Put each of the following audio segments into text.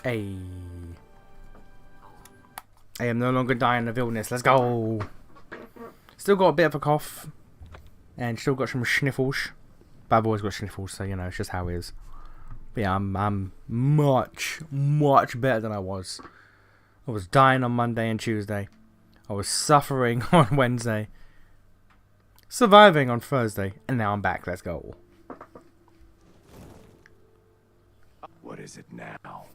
Hey. I am no longer dying of illness. Let's go. Still got a bit of a cough. And still got some sniffles. But I've always got sniffles, so you know, it's just how it is. But yeah, I'm much better than I was. I was dying on Monday and Tuesday. I was suffering on Wednesday. Surviving on Thursday. And now I'm back. Let's go. What is it now?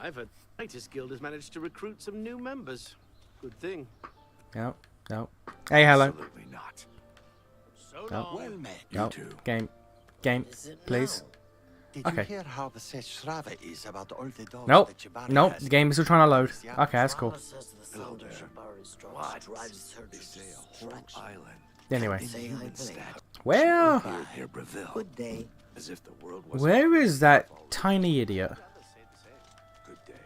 I've heard the Writers Guild has managed to recruit some new members. Good thing. Yep. Hey, hello. Absolutely not. So long. Well met, you Nope. two. Game, please. Did Okay. you hear how the Shrava is about all the dogs Nope. that Jabari Nope. has? The game is still trying to load. Okay, that's cool. Hello there. What? They say a whole island. Anyway, In human stat. where Here, Breville. Good day. As if the world was where is that tiny idiot? good day.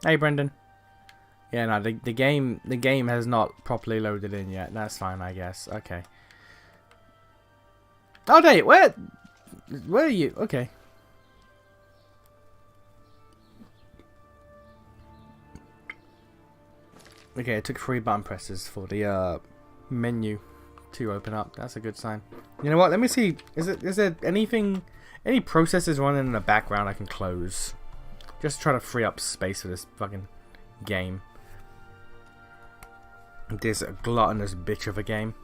Hey, Brendan. Yeah, no, the game has not properly loaded in yet. That's fine, I guess. Okay. Oh, wait, where are you? Okay. Okay, it took 3 button presses for the menu to open up. That's a good sign. You know what? Let me see. Is there any processes running in the background I can close? Just try to free up space for this fucking game. This gluttonous bitch of a game.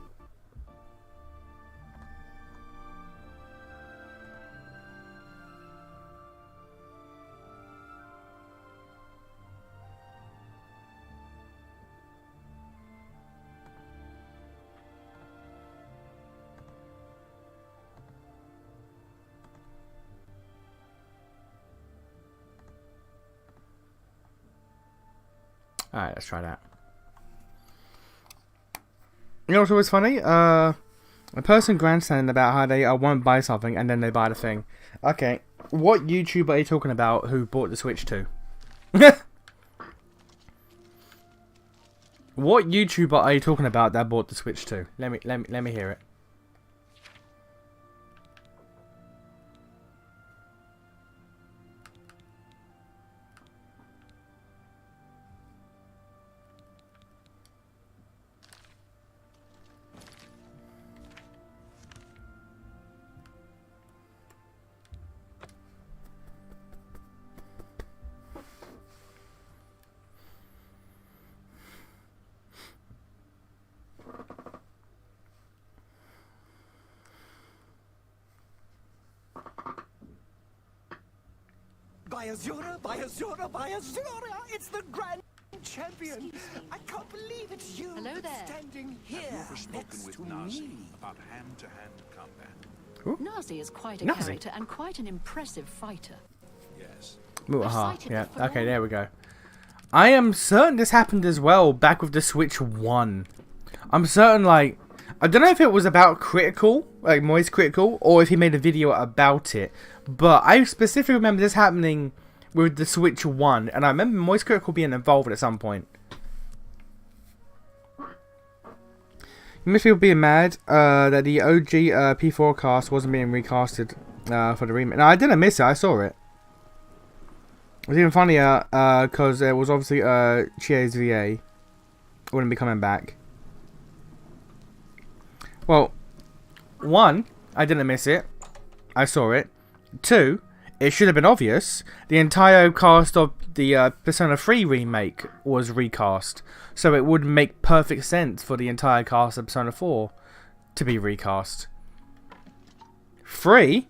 Alright, let's try that. You know what's always funny? A person grandstanding about how they won't buy something and then they buy the thing. Okay, what YouTuber are you talking about who bought the Switch 2? What YouTuber are you talking about that bought the Switch 2? Let me hear it. Bayazura! It's the grand champion! I can't believe it's you Hello there. standing here next to me. About hand-to-hand combat. Nazi is quite a Nazi? character and quite an impressive fighter. Yes. Aha, cited yeah. it for Okay, long. there we go. I am certain this happened as well back with the Switch 1. I'm certain, like, I don't know if it was about Critical, like Moist Critical, or if he made a video about it. But I specifically remember this happening with the Switch 1, and I remember Moist Critical being involved at some point. You must feel being mad that the OG P4 cast wasn't being recasted for the remake. No, I didn't miss it. I saw it. It was even funnier because it was obviously Chie's VA wouldn't be coming back. Well, 1, I didn't miss it. I saw it. 2, it should have been obvious. The entire cast of the Persona 3 remake was recast. So it would make perfect sense for the entire cast of Persona 4 to be recast. 3,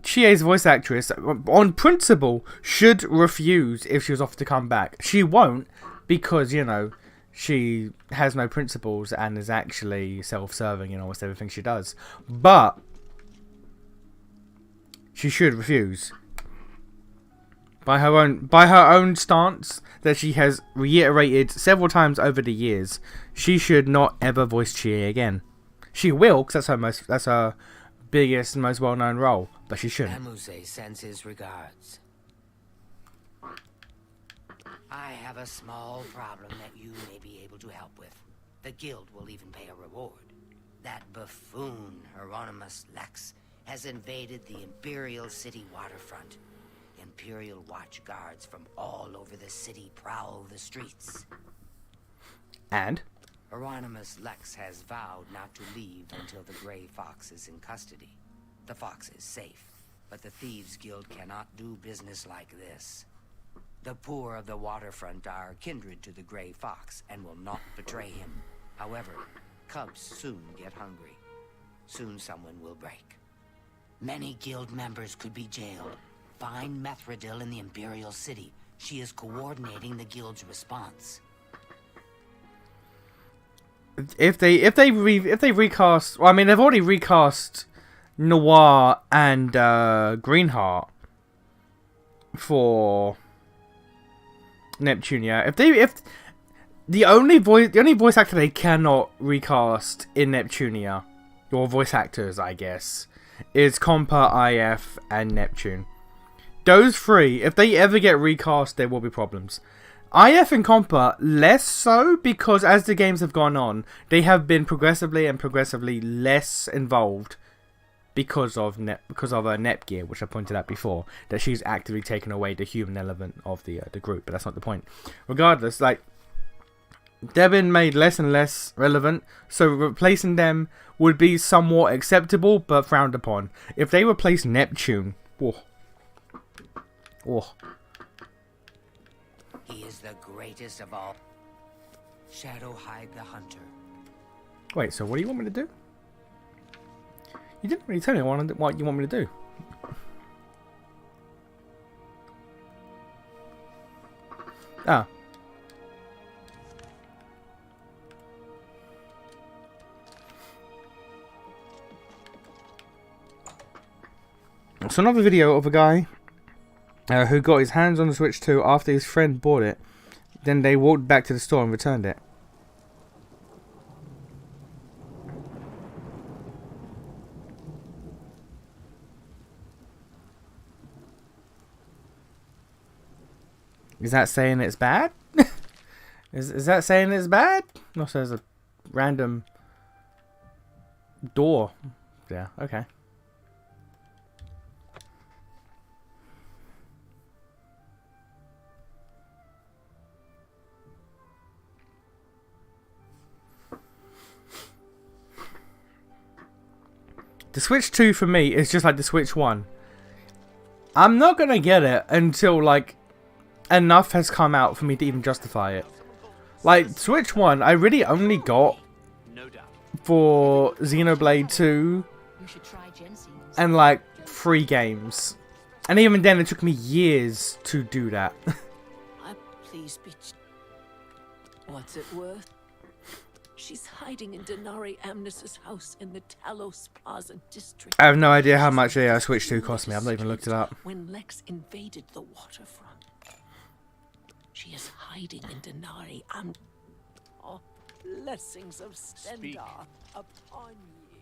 Chie's voice actress, on principle, should refuse if she was offered to come back. She won't, because, you know, she has no principles and is actually self-serving in almost everything she does. But she should refuse. By her own stance that she has reiterated several times over the years, she should not ever voice Chie again. She will, because that's her biggest and most well-known role, but she shouldn't. Amuse sends his regards. I have a small problem that you may be able to help with. The guild will even pay a reward. That buffoon, Hieronymus Lex, has invaded the Imperial City waterfront. Imperial watch guards from all over the city prowl the streets. And? Hieronymus Lex has vowed not to leave until the Grey Fox is in custody. The Fox is safe, but the Thieves Guild cannot do business like this. The poor of the waterfront are kindred to the Grey Fox and will not betray him. However, cubs soon get hungry. Soon someone will break. Many guild members could be jailed. Find Methredil in the Imperial City. She is coordinating the guild's response. If they recast, well, I mean, they've already recast Noir and Greenheart for Neptunia. If the only voice actor they cannot recast in Neptunia, or voice actors, I guess, is Compa, IF, and Neptune. Those three, if they ever get recast, there will be problems. IF and Compa, less so, because as the games have gone on, they have been progressively less involved because of Nepgear, which I pointed out before, that she's actively taken away the human element of the group, but that's not the point. Regardless, like, they've been made less and less relevant, so replacing them would be somewhat acceptable, but frowned upon. If they replace Neptune, He is the greatest of all. Shadowhide the Hunter. Wait, so what do you want me to do? You didn't really tell me what you want me to do. Ah. So another video of a guy who got his hands on the Switch 2 after his friend bought it. Then they walked back to the store and returned it. Is that saying it's bad? Is that saying it's bad? No, there's a random door. Yeah, okay. The Switch 2 for me is just like the Switch 1. I'm not gonna get it until like enough has come out for me to even justify it. Like Switch 1, I really only got for Xenoblade 2 and like 3 games. And even then it took me years to do that. Please, bitch. What's it worth? She's hiding in Denari Amnes's house in the Talos Plaza district. I have no idea how much a Switch 2 cost me. I've not even looked it up. When Lex invaded the waterfront, she is hiding in Denari Amnes. Oh, blessings of Stendar upon ye.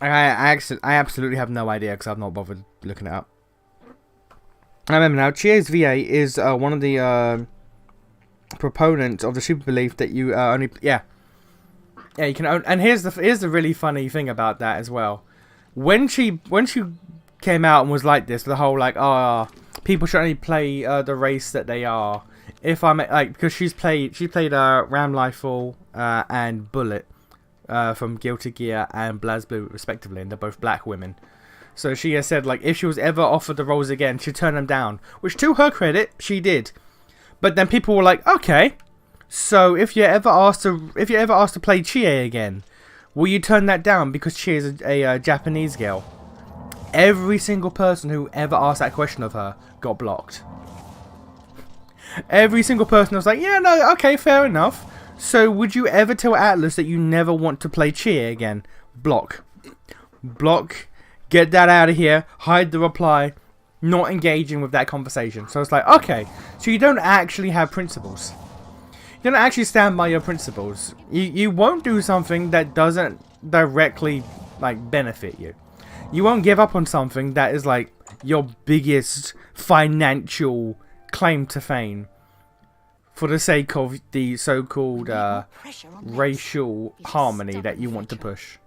I absolutely have no idea because I've not bothered looking it up. I remember now, Cheers VA is one of the proponents of the super belief that you only you can own. And here's the really funny thing about that as well. When she came out and was like this, the whole like, people should only play the race that they are. If I'm like, because she played Ram Rifle and Bullet from Guilty Gear and BlazBlue respectively, and they're both black women. So she has said like if she was ever offered the roles again, she'd turn them down, which to her credit she did. But then people were like, okay, so if you're ever asked to play Chie again, will you turn that down because Chie is a Japanese girl? Every single person who ever asked that question of her got blocked. Every single person was like, yeah, no, okay, fair enough. So would you ever tell Atlas that you never want to play Chie again? Block. Block. Get that out of here. Hide the reply. Not engaging with that conversation. So it's like, okay, so you don't actually have principles. You don't actually stand by your principles. You won't do something that doesn't directly like benefit you. You won't give up on something that is like your biggest financial claim to fame for the sake of the so-called racial harmony that you want to push.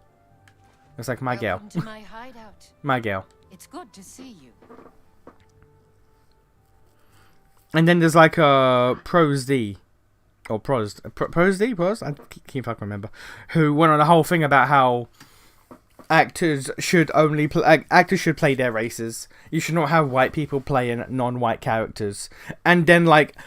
It's like my gal. Welcome to my hideout. My gal. It's good to see you. And then there's like a Pros D. Or Pros D? Pros? I can't fucking remember. Who went on a whole thing about how actors should play their races. You should not have white people playing non-white characters. And then like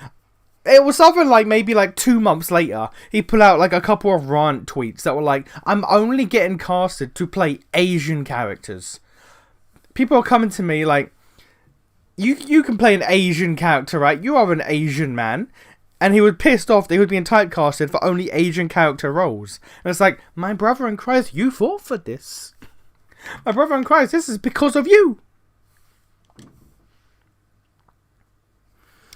it was something like maybe like 2 months later, he put out like a couple of rant tweets that were like, I'm only getting casted to play Asian characters. People are coming to me like, you can play an Asian character, right? You are an Asian man. And he was pissed off that he was being typecasted for only Asian character roles. And it's like, my brother in Christ, you fought for this. My brother in Christ, this is because of you.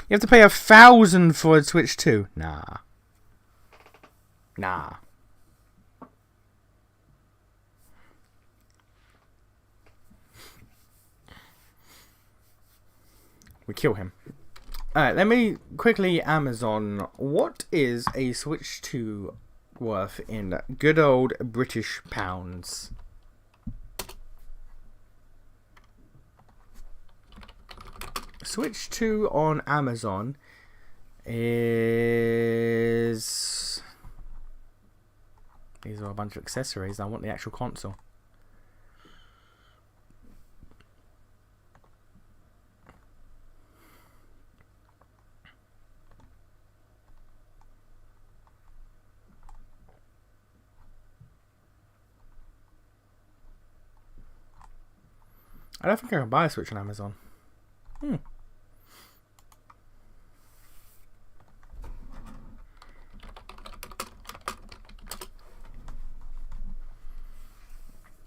You have to pay 1,000 for a Switch 2. Nah. We kill him. Alright, let me quickly Amazon. What is a Switch 2 worth in good old British pounds? Switch 2 on Amazon is... These are a bunch of accessories. I want the actual console. I don't think I can buy a Switch on Amazon.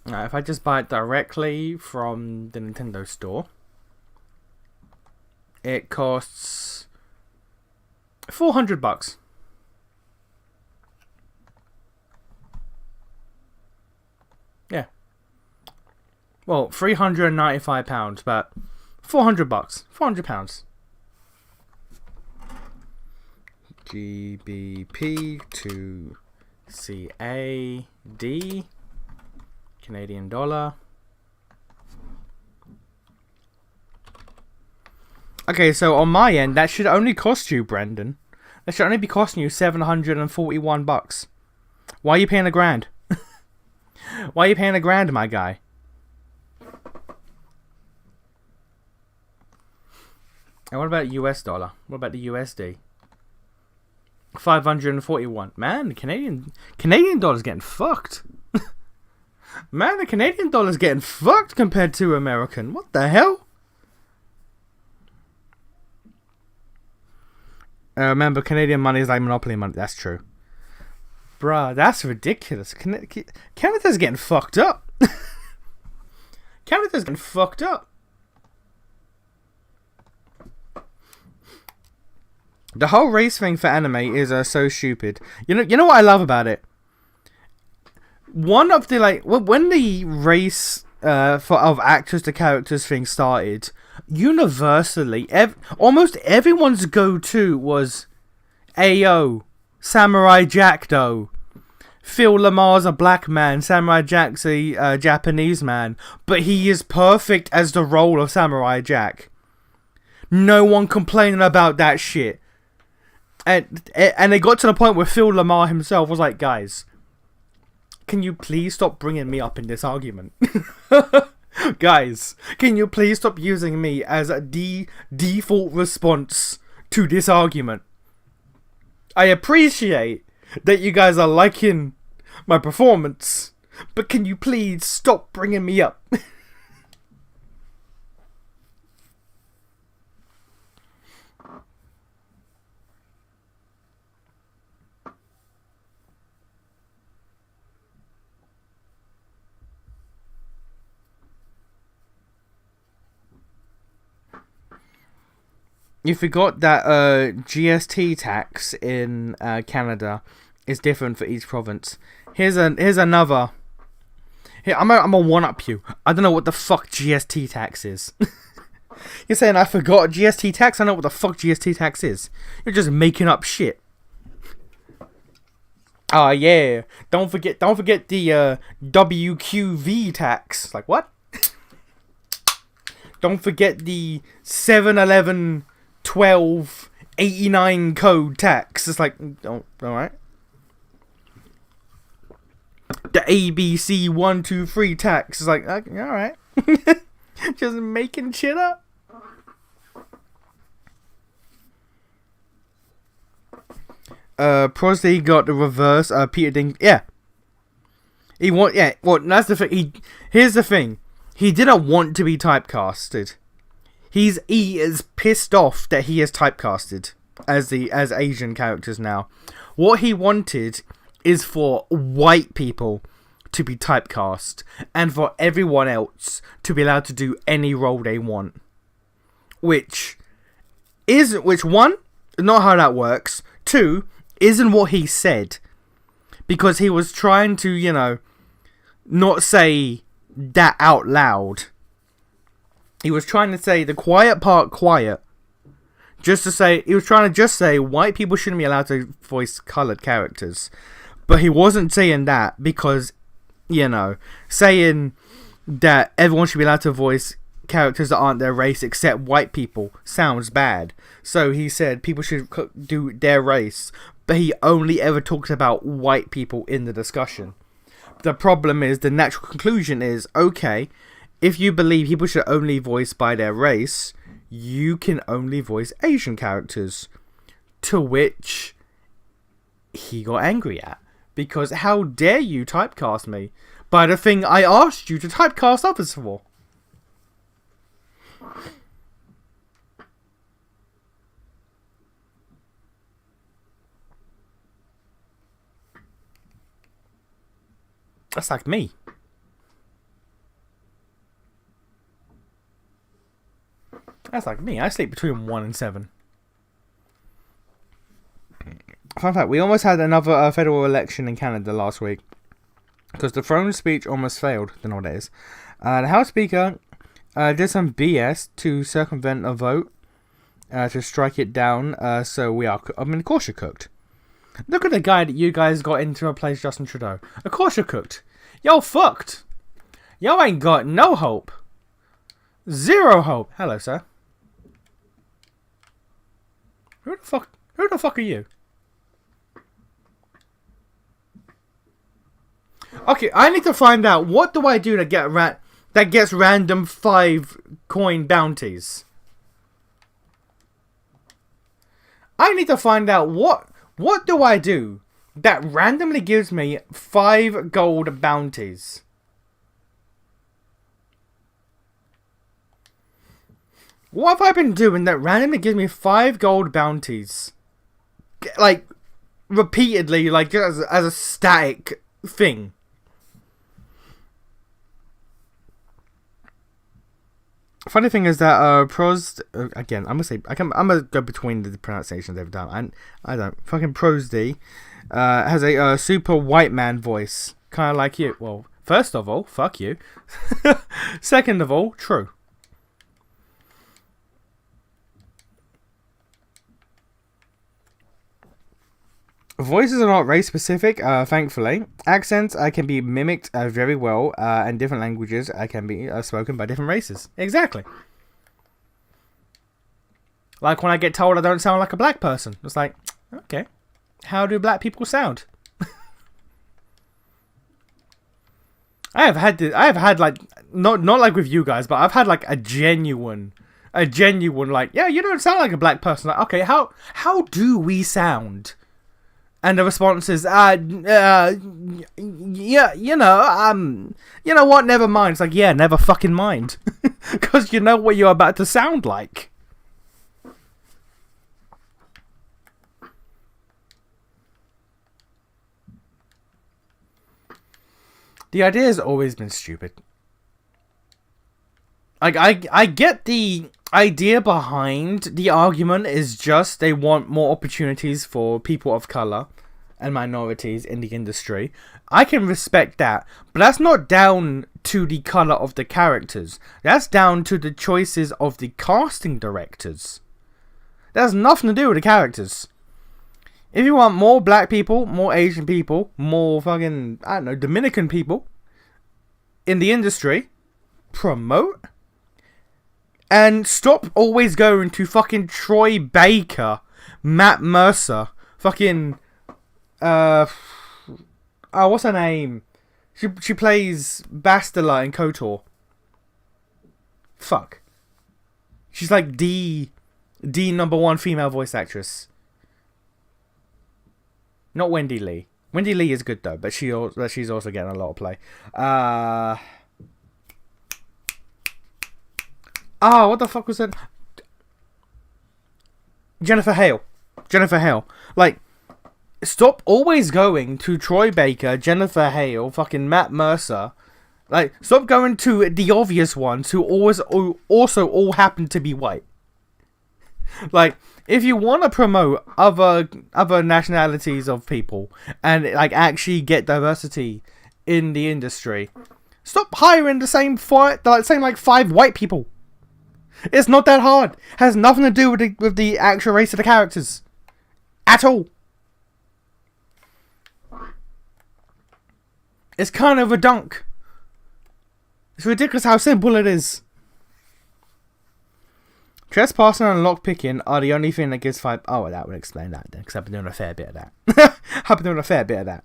Now, if I just buy it directly from the Nintendo store, it costs $400. Yeah. Well, £395, but $400. £400. GBP to CAD. Canadian dollar. Okay, so on my end, that should only cost you, Brendan. That should only be costing you $741. Why are you paying $1,000? Why are you paying $1,000, my guy? And what about US dollar? What about the USD? 541. Man, the Canadian dollar's getting fucked. Man, the Canadian dollar's getting fucked compared to American. What the hell? Remember, Canadian money is like monopoly money. That's true. Bruh, that's ridiculous. Canada's getting fucked up. Canada's getting fucked up. The whole race thing for anime is so stupid. You know what I love about it? One of the when the race of actors to characters thing started, universally, almost everyone's go-to was, Ayo, Samurai Jack though. Phil Lamar's a black man, Samurai Jack's a Japanese man, but he is perfect as the role of Samurai Jack. No one complaining about that shit. And it got to the point where Phil Lamar himself was like, guys, can you please stop bringing me up in this argument? Guys, can you please stop using me as a default response to this argument? I appreciate that you guys are liking my performance, but can you please stop bringing me up? You forgot that GST tax in Canada is different for each province. Here's another. Here, I'm gonna one up you. I don't know what the fuck GST tax is. You're saying I forgot GST tax? I know what the fuck GST tax is. You're just making up shit. Oh yeah, don't forget the WQV tax. Like what? Don't forget the 711 12 89 code tax. It's like, all right. The ABC 123 tax is like, okay, all right. Just making shit up. Prosty got the reverse. Peter Ding, yeah. Well, that's the thing. Here's the thing. He didn't want to be typecasted. He is pissed off that he is typecasted as Asian characters now. What he wanted is for white people to be typecast and for everyone else to be allowed to do any role they want. Which one, not how that works. Two, isn't what he said. Because he was trying to, not say that out loud. He was trying to say the quiet part quiet. He was trying to just say white people shouldn't be allowed to voice coloured characters. But he wasn't saying that because, saying that everyone should be allowed to voice characters that aren't their race except white people sounds bad. So he said people should do their race. But he only ever talked about white people in the discussion. The problem is, the natural conclusion is, okay, if you believe people should only voice by their race, you can only voice Asian characters. To which he got angry at. Because how dare you typecast me by the thing I asked you to typecast others for? That's like me. That's like me. I sleep between 1 and 7. Fun fact, we almost had another federal election in Canada last week. Because the throne speech almost failed. Don't know what it is. The House Speaker did some BS to circumvent a vote. To strike it down. So of course you're cooked. Look at the guy that you guys got in to replace Justin Trudeau. Of course you're cooked. Y'all fucked. Y'all ain't got no hope. Zero hope. Hello, sir. Who the fuck are you? Okay, I need to find out what do I do to get that gets random 5 coin bounties. I need to find out what do I do that randomly gives me 5 gold bounties. What have I been doing that randomly gives me 5 gold bounties? Like, repeatedly, like, just as a static thing. Funny thing is that Prost again, I'm gonna go between the pronunciations every time. I don't fucking Prosdy has a super white man voice, kind of like you. Well, first of all, fuck you. Second of all, true. Voices are not race specific, thankfully. Accents can be mimicked very well, and different languages can be spoken by different races. Exactly. Like when I get told I don't sound like a black person. It's like, okay, how do black people sound? I have had like, not like with you guys, but I've had like a genuine like, yeah, you don't sound like a black person. Like, okay, how do we sound? And the response is, yeah, you know what, never mind. It's like, yeah, never fucking mind. Because you know what you're about to sound like. The idea has always been stupid. Like, I get the idea behind the argument is just they want more opportunities for people of colour and minorities in the industry. I can respect that, but that's not down to the colour of the characters. That's down to the choices of the casting directors. That has nothing to do with the characters. If you want more black people, more Asian people, more fucking, I don't know, Dominican people in the industry, promote. And stop always going to fucking Troy Baker, Matt Mercer, fucking, what's her name? She plays Bastila in KOTOR. Fuck. She's like the #1 female voice actress. Not Wendy Lee. Wendy Lee is good though, but she's also getting a lot of play. What the fuck was that? Jennifer Hale. Like, stop always going to Troy Baker, Jennifer Hale, fucking Matt Mercer. Like, stop going to the obvious ones who also all happen to be white. Like, if you want to promote other nationalities of people and like actually get diversity in the industry, stop hiring the same 5 white people. It's not that hard. It has nothing to do with the actual race of the characters at all. It's kind of a dunk. It's ridiculous how simple it is. Trespassing and lockpicking are the only thing that gives 5... Oh, that would explain that then, because I've been doing a fair bit of that.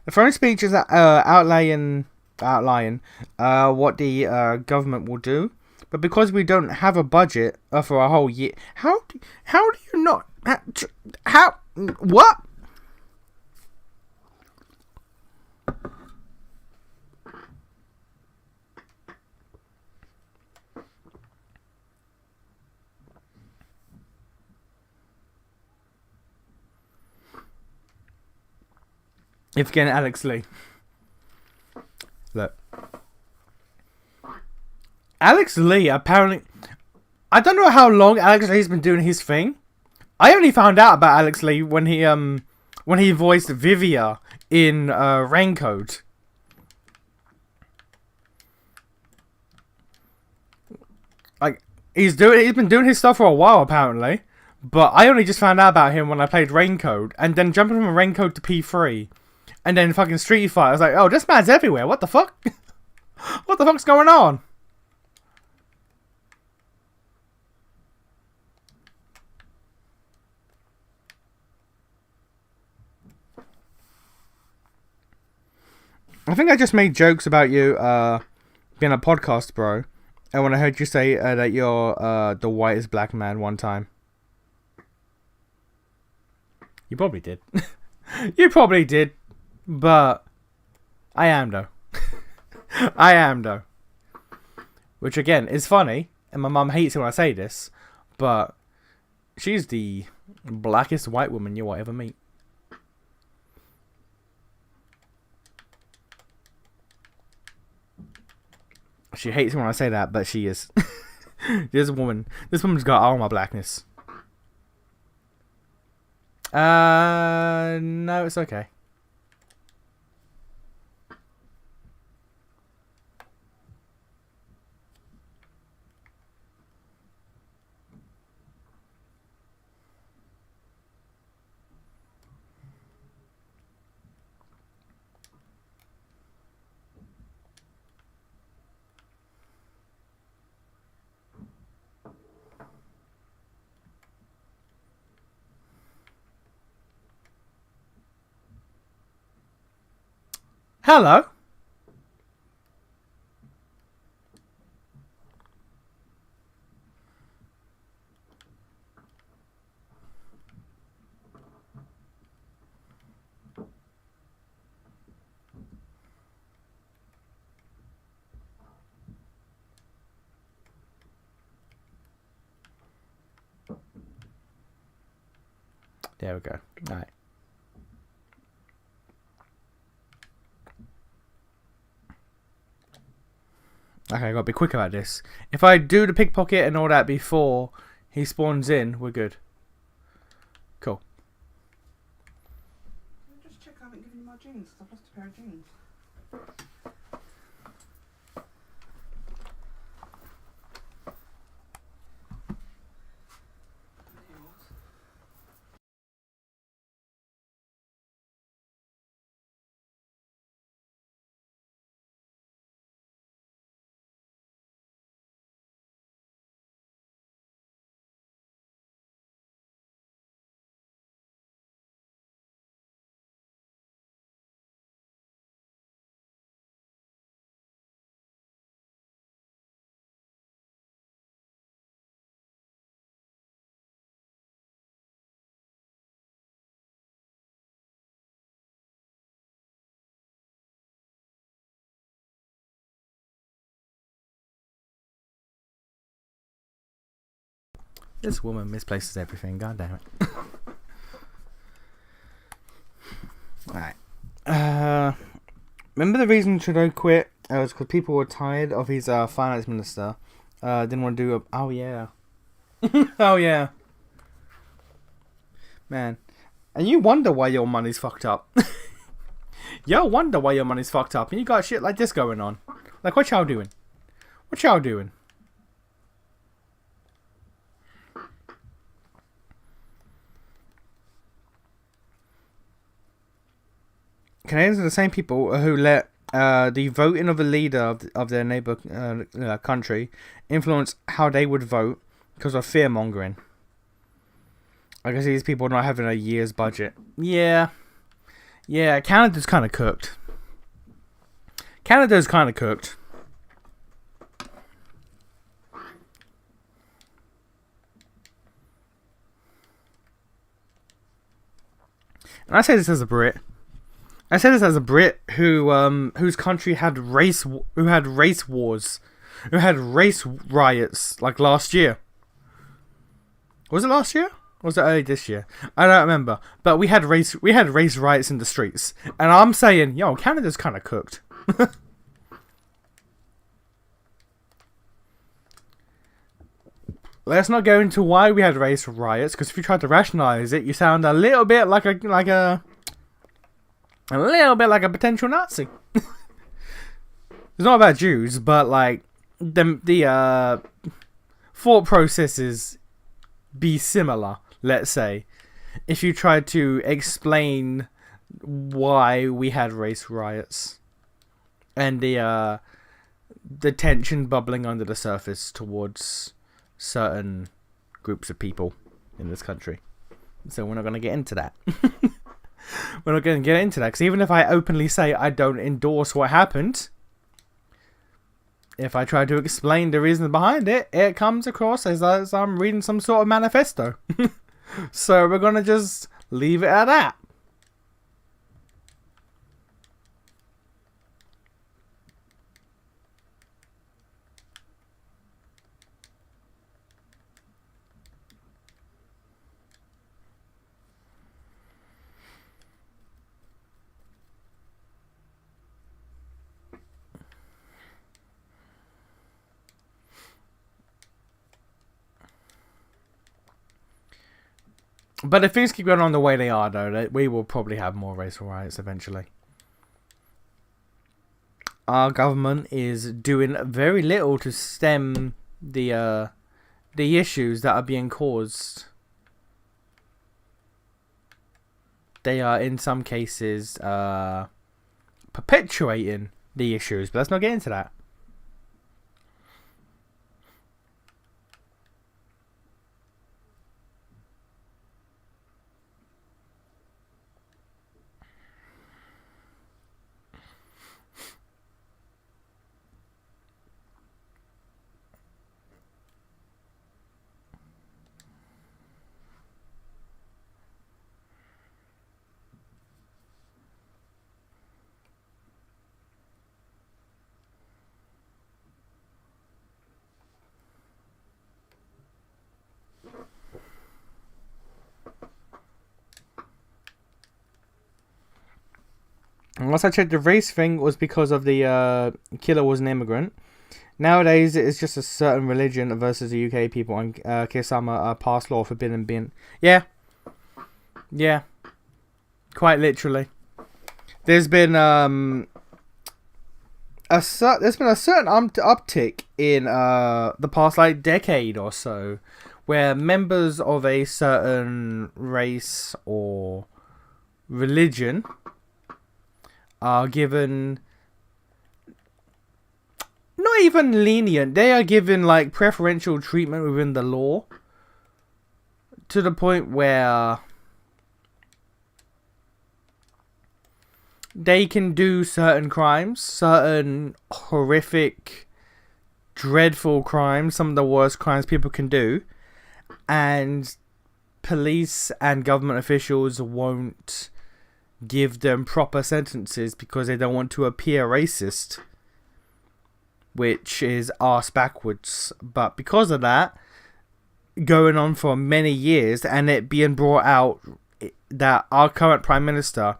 The throne speech is outlining what the government will do, but because we don't have a budget for a whole year, how do you not? How what? If again, Alex Lee. Look. Alex Lee apparently... I don't know how long Alex Lee's been doing his thing. I only found out about Alex Lee when he voiced Vivia in Raincode. Like, he's been doing his stuff for a while apparently. But I only just found out about him when I played Raincode, and then jumping from Raincode to P3. And then fucking Street Fighter. I was like, oh, this man's everywhere. What the fuck? What the fuck's going on? I think I just made jokes about you being a podcast bro. And when I heard you say that you're the whitest black man one time. You probably did. You probably did. But I am though. Which again is funny, and my mum hates it when I say this, but she's the blackest white woman you will ever meet. She hates it when I say that, but she is. This woman's got all my blackness. No, it's okay. Hello. There we go. All right. Okay, I gotta be quick about this. If I do the pickpocket and all that before he spawns in, we're good. Cool. Just check I haven't given you my jeans, because I've lost a pair of jeans. This woman misplaces everything. God damn it. Alright. Remember the reason Trudeau quit? It was because people were tired of his finance minister. Didn't want to do a... Oh, yeah. Oh, yeah. Man. And you wonder why your money's fucked up. You wonder why your money's fucked up. And you got shit like this going on. Like, what y'all doing? What y'all doing? Canadians are the same people who let the voting of the leader of their neighbour country influence how they would vote because of fear mongering. I guess these people not having a year's budget. Yeah, Canada's kind of cooked. Canada's kind of cooked. And I say this as a Brit. I say this as a Brit whose country had race wars, who had race riots like last year. Was it last year? Or was it early this year? I don't remember. But we had race riots in the streets, and I'm saying, yo, Canada's kind of cooked. Let's not go into why we had race riots, because if you try to rationalize it, you sound a little bit like a little bit like a potential Nazi. It's not about Jews, but like the thought processes be similar. Let's say, if you try to explain why we had race riots and the tension bubbling under the surface towards certain groups of people in this country, so we're not going to get into that. We're not going to get into that, because even if I openly say I don't endorse what happened, if I try to explain the reason behind it, it comes across as I'm reading some sort of manifesto. So we're going to just leave it at that. But if things keep going on the way they are, though, we will probably have more racial riots eventually. Our government is doing very little to stem the issues that are being caused. They are, in some cases, perpetuating the issues. But let's not get into that. Unless I checked, the race thing was because of the killer was an immigrant. Nowadays, it's just a certain religion versus the UK people, and Kisama passed law forbidding being... Yeah. Quite literally. There's been a certain uptick in the past like decade or so, where members of a certain race or religion are given not even lenient, they are given like preferential treatment within the law, to the point where they can do certain crimes, certain horrific, dreadful crimes, some of the worst crimes people can do, and police and government officials won't give them proper sentences because they don't want to appear racist, which is arse backwards. But because of that, going on for many years, and it being brought out that our current Prime Minister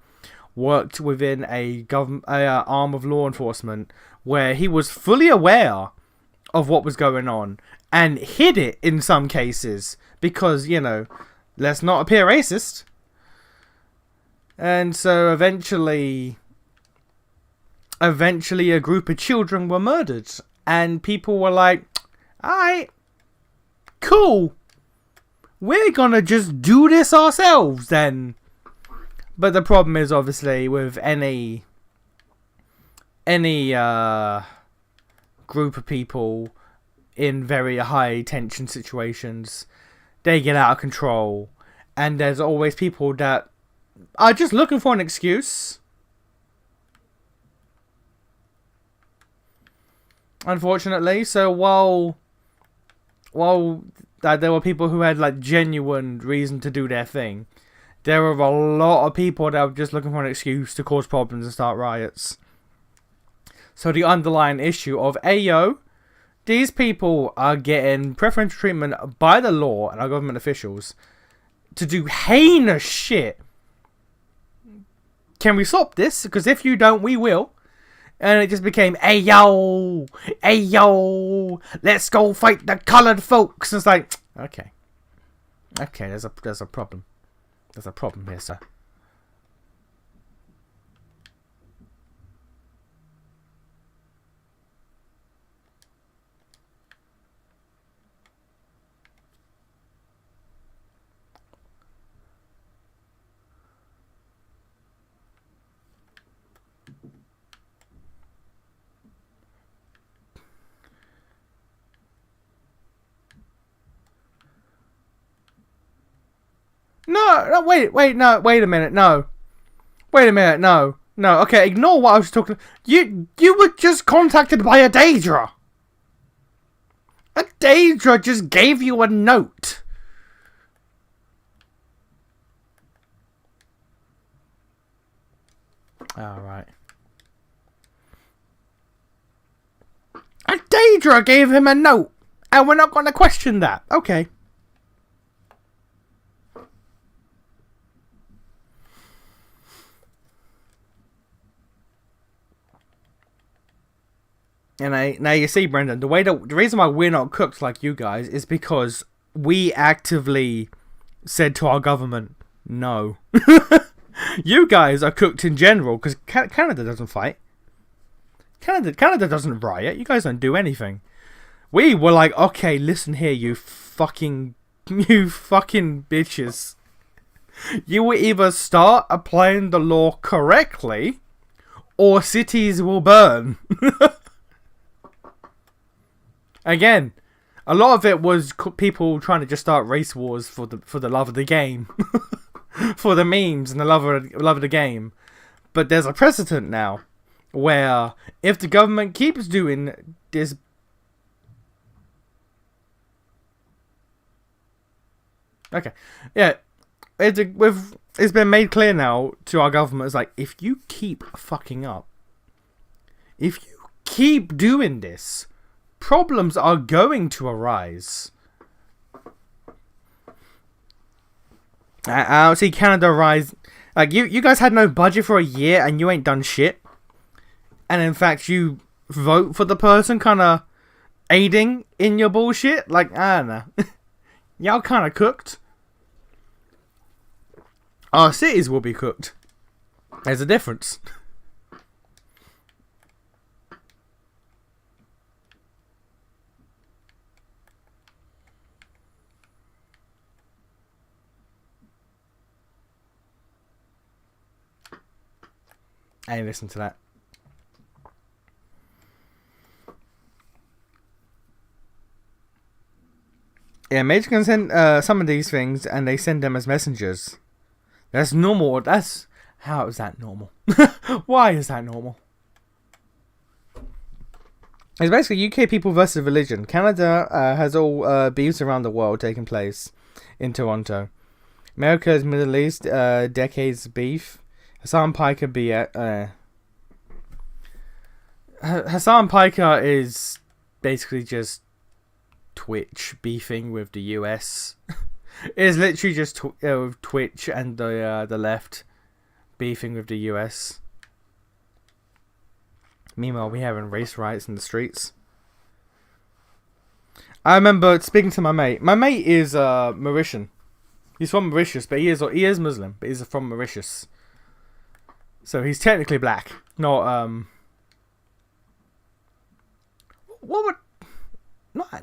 worked within a government arm of law enforcement where he was fully aware of what was going on and hid it in some cases because, you know, let's not appear racist. And so eventually a group of children were murdered, and people were like, alright, cool, we're gonna just do this ourselves then. But the problem is, obviously, with any group of people in very high tension situations, they get out of control, and there's always people that are just looking for an excuse. Unfortunately, so while there were people who had like genuine reason to do their thing, there were a lot of people that were just looking for an excuse to cause problems and start riots. So the underlying issue of, ayo, these people are getting preferential treatment by the law and our government officials to do heinous shit. Can we stop this? Because if you don't, we will. And it just became, ayo, let's go fight the coloured folks. It's like, okay, there's a problem. There's a problem here, sir. No, wait a minute, no. Okay, ignore what I was talking. You were just contacted by a Daedra. A Daedra just gave you a note. Alright. A Daedra gave him a note, and we're not going to question that. Okay. And now you see, Brendan, the reason why we're not cooked like you guys is because we actively said to our government, no. You guys are cooked in general because Canada doesn't fight. Canada doesn't riot. You guys don't do anything. We were like, okay, listen here, you fucking bitches. You will either start applying the law correctly, or cities will burn. Again, a lot of it was people trying to just start race wars for the love of the game, for the memes and the love of the game. But there's a precedent now where if the government keeps doing this, okay, yeah, it's been made clear now to our government. It's like, if you keep fucking up, if you keep doing this, problems are going to arise. I don't see Canada rise. Like, you guys had no budget for a year and you ain't done shit. And in fact, you vote for the person kind of aiding in your bullshit. Like, I don't know. Y'all kind of cooked. Our cities will be cooked. There's a difference. Hey, listen to that. Yeah, Mage can send some of these things, and they send them as messengers. That's normal. How is that normal? Why is that normal? It's basically UK people versus religion. Canada has all beefs around the world taking place in Toronto. America's Middle East decades beef. Hassan Piker Hassan Piker is basically just Twitch beefing with the US. It's literally just Twitch and the left beefing with the US. Meanwhile, we having race riots in the streets. I remember speaking to my mate. My mate is Mauritian. He's from Mauritius, but he is Muslim, but he's from Mauritius. So he's technically black, not what would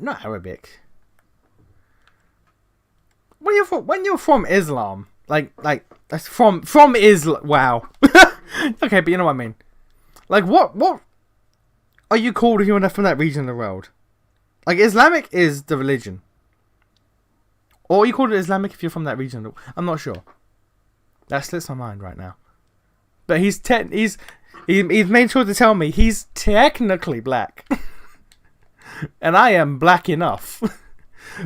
not Arabic. When you're from Islam, like that's from Islam. Wow. Okay, but you know what I mean. Like what are you called if you're from that region of the world? Like Islamic is the religion, or you call it Islamic if you're from that region. I'm not sure. That slips my mind right now. But he's made sure to tell me he's technically black, and I am black enough.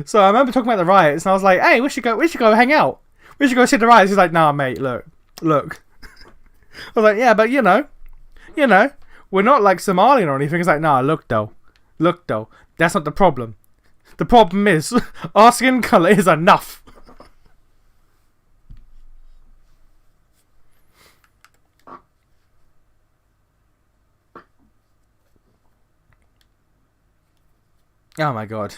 So I remember talking about the riots, and I was like, "Hey, we should go hang out. We should go see the riots." He's like, "Nah, mate, look." I was like, "Yeah, but you know, we're not like Somalian or anything." He's like, "Nah, look though, that's not the problem. The problem is our skin color is enough." Oh my god.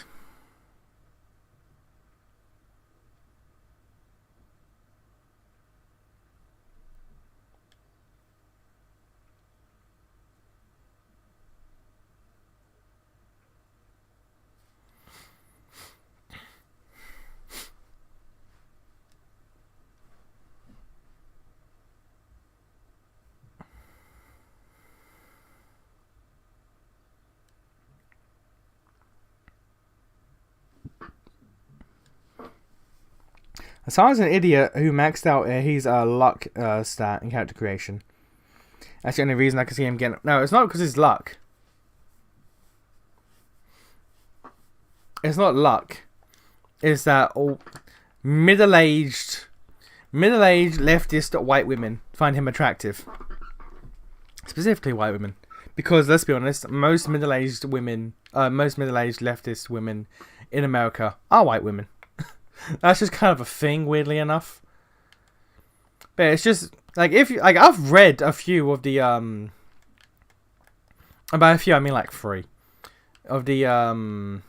Hassan's an idiot who maxed out his luck stat in character creation. That's the only reason I can see him getting... No, it's not because it's luck. It's not luck. It's that all middle-aged leftist white women find him attractive. Specifically white women. Because, let's be honest, most middle-aged leftist women in America are white women. That's just kind of a thing, weirdly enough. But it's just like I've read a few of the by a few I mean like 3 of the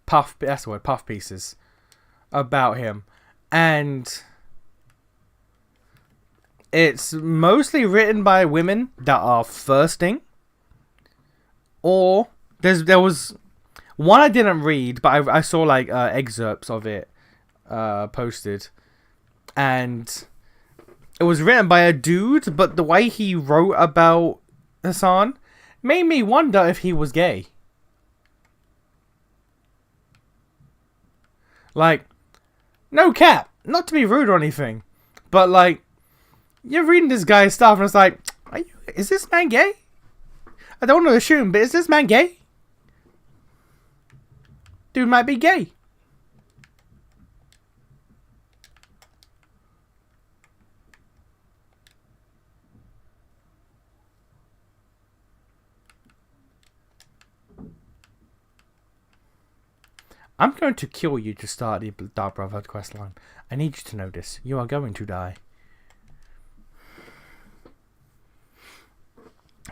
puff pieces about him, and it's mostly written by women that are thirsting, or there was one I didn't read, but I saw like excerpts of it posted, and it was written by a dude, but the way he wrote about Hassan made me wonder if he was gay. Like, no cap, not to be rude or anything, but like, you're reading this guy's stuff and it's like, is this man gay? I don't want to assume, but is this man gay? Dude might be gay. I'm going to kill you to start the Dark Brotherhood questline. I need you to know this. You are going to die.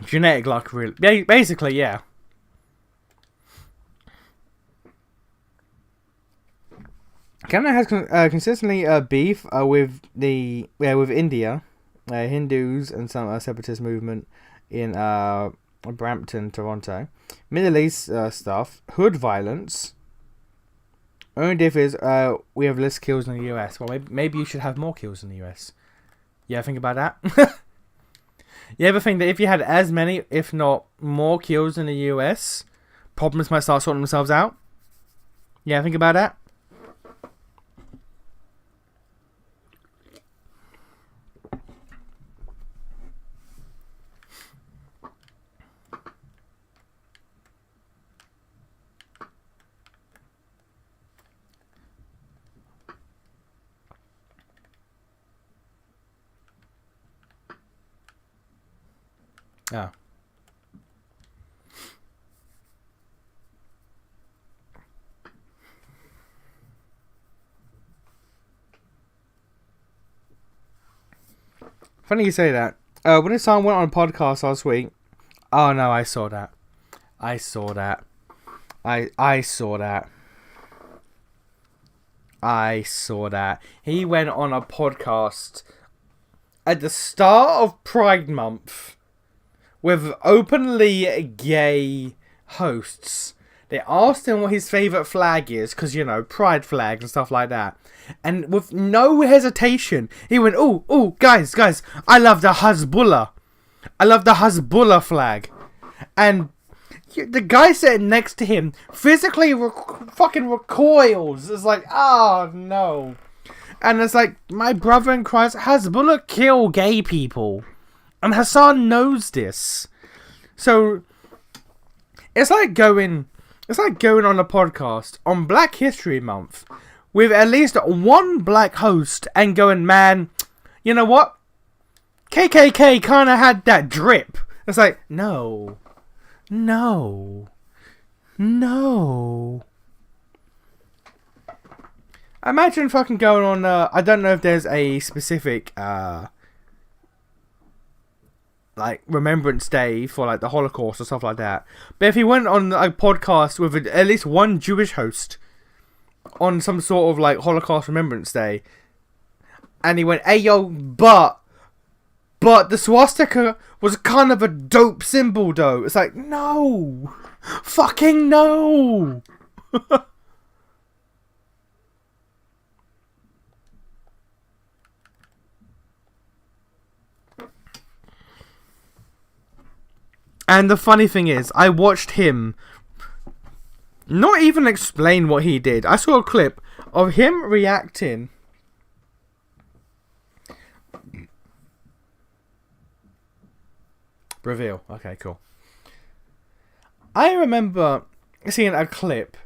Genetic luck, really. Basically, yeah. Canada has consistently beef with India, Hindus, and some separatist movement in Brampton, Toronto. Middle East stuff, hood violence. Only diff is we have less kills in the US. Well, maybe you should have more kills in the US. You ever think about that? You ever think that if you had as many, if not more kills in the US, problems might start sorting themselves out? Yeah, think about that. Oh. Funny you say that. When this song went on a podcast last week. Oh no, I saw that. I saw that. I saw that. I saw that. He went on a podcast at the start of Pride Month with openly gay hosts. They asked him what his favourite flag is, because, you know, pride flags and stuff like that. And with no hesitation, he went, oh, guys, I love the Hezbollah. I love the Hezbollah flag. And the guy sitting next to him physically fucking recoils. It's like, oh, no. And it's like, my brother in Christ, Hezbollah kill gay people. And Hassan knows this. So, it's like going on a podcast on Black History Month with at least one black host and going, man, you know what? KKK kind of had that drip. It's like, no. Imagine fucking going on, I don't know if there's a specific, like, Remembrance Day for, like, the Holocaust or stuff like that. But if he went on a podcast with at least one Jewish host on some sort of, like, Holocaust Remembrance Day, and he went, hey, yo, but the swastika was kind of a dope symbol, though. It's like, no. Fucking no. And the funny thing is, I watched him not even explain what he did. I saw a clip of him reacting. Reveal. Okay, cool. I remember seeing a clip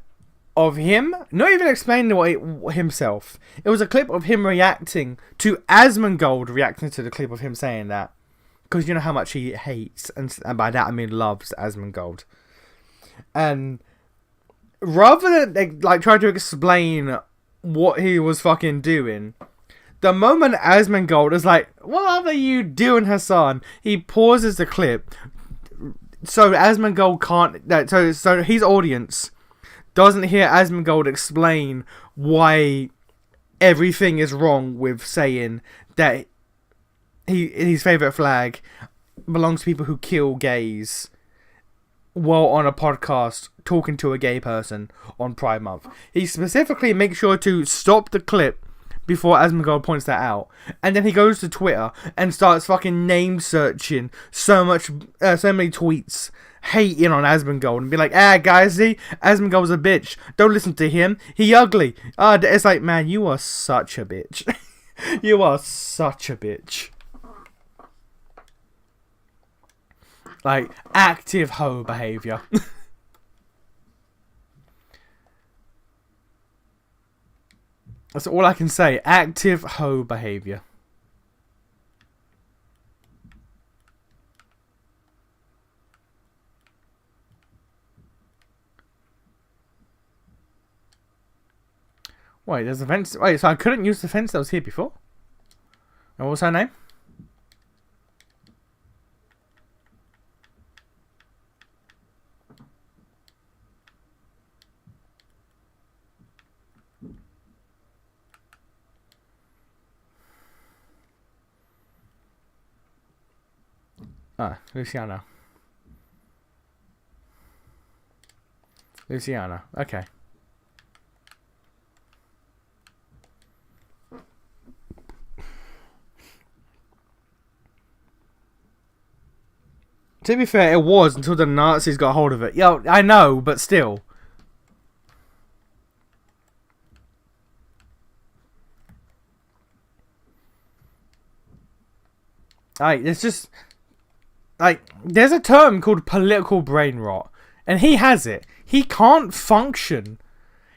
of him, not even explaining what himself. It was a clip of him reacting to Asmongold reacting to the clip of him saying that. Because you know how much he hates, and by that I mean loves Asmongold. And rather than like try to explain what he was fucking doing, the moment Asmongold is like, what are you doing, Hassan? He pauses the clip so Asmongold can't. So his audience doesn't hear Asmongold explain why everything is wrong with saying that his favourite flag belongs to people who kill gays while on a podcast talking to a gay person on Pride Month. He specifically makes sure to stop the clip before Asmongold points that out. And then he goes to Twitter and starts fucking name searching so many tweets hating on Asmongold and be like, guys, see, Asmongold's a bitch. Don't listen to him. He ugly. It's like, man, you are such a bitch. You are such a bitch. Like, active hoe behaviour. That's all I can say. Active hoe behaviour. Wait, there's a fence. Wait, so I couldn't use the fence that was here before? And what was her name? Luciana. Luciana, okay. To be fair, it was until the Nazis got hold of it. Yo, I know, but still. It's just... Like, there's a term called political brain rot. And he has it. He can't function.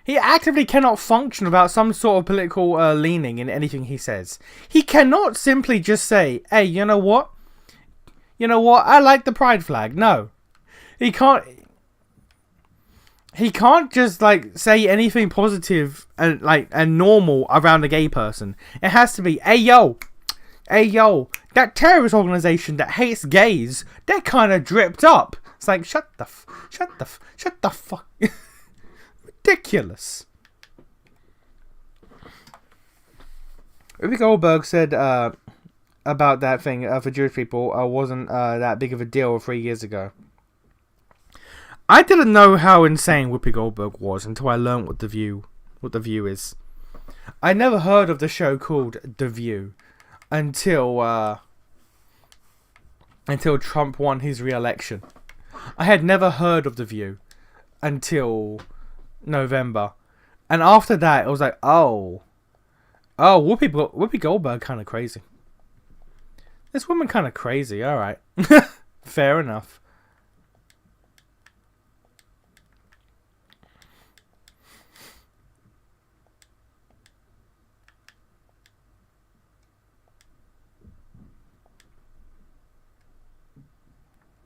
He actively cannot function without some sort of political leaning in anything he says. He cannot simply just say, hey, you know what? You know what? I like the pride flag. No. He can't just, like, say anything positive and normal around a gay person. It has to be, hey, yo, hey yo, that terrorist organization that hates gays, they're kind of dripped up. It's like, shut the fuck. Ridiculous. Whoopi Goldberg said about that thing for Jewish people wasn't that big of a deal 3 years ago. I didn't know how insane Whoopi Goldberg was until I learned what The View is. I never heard of the show called The View until Trump won his re-election. I had never heard of The View until November, and after that it was like, oh, Whoopi Goldberg kind of crazy. This woman kind of crazy. All right, fair enough.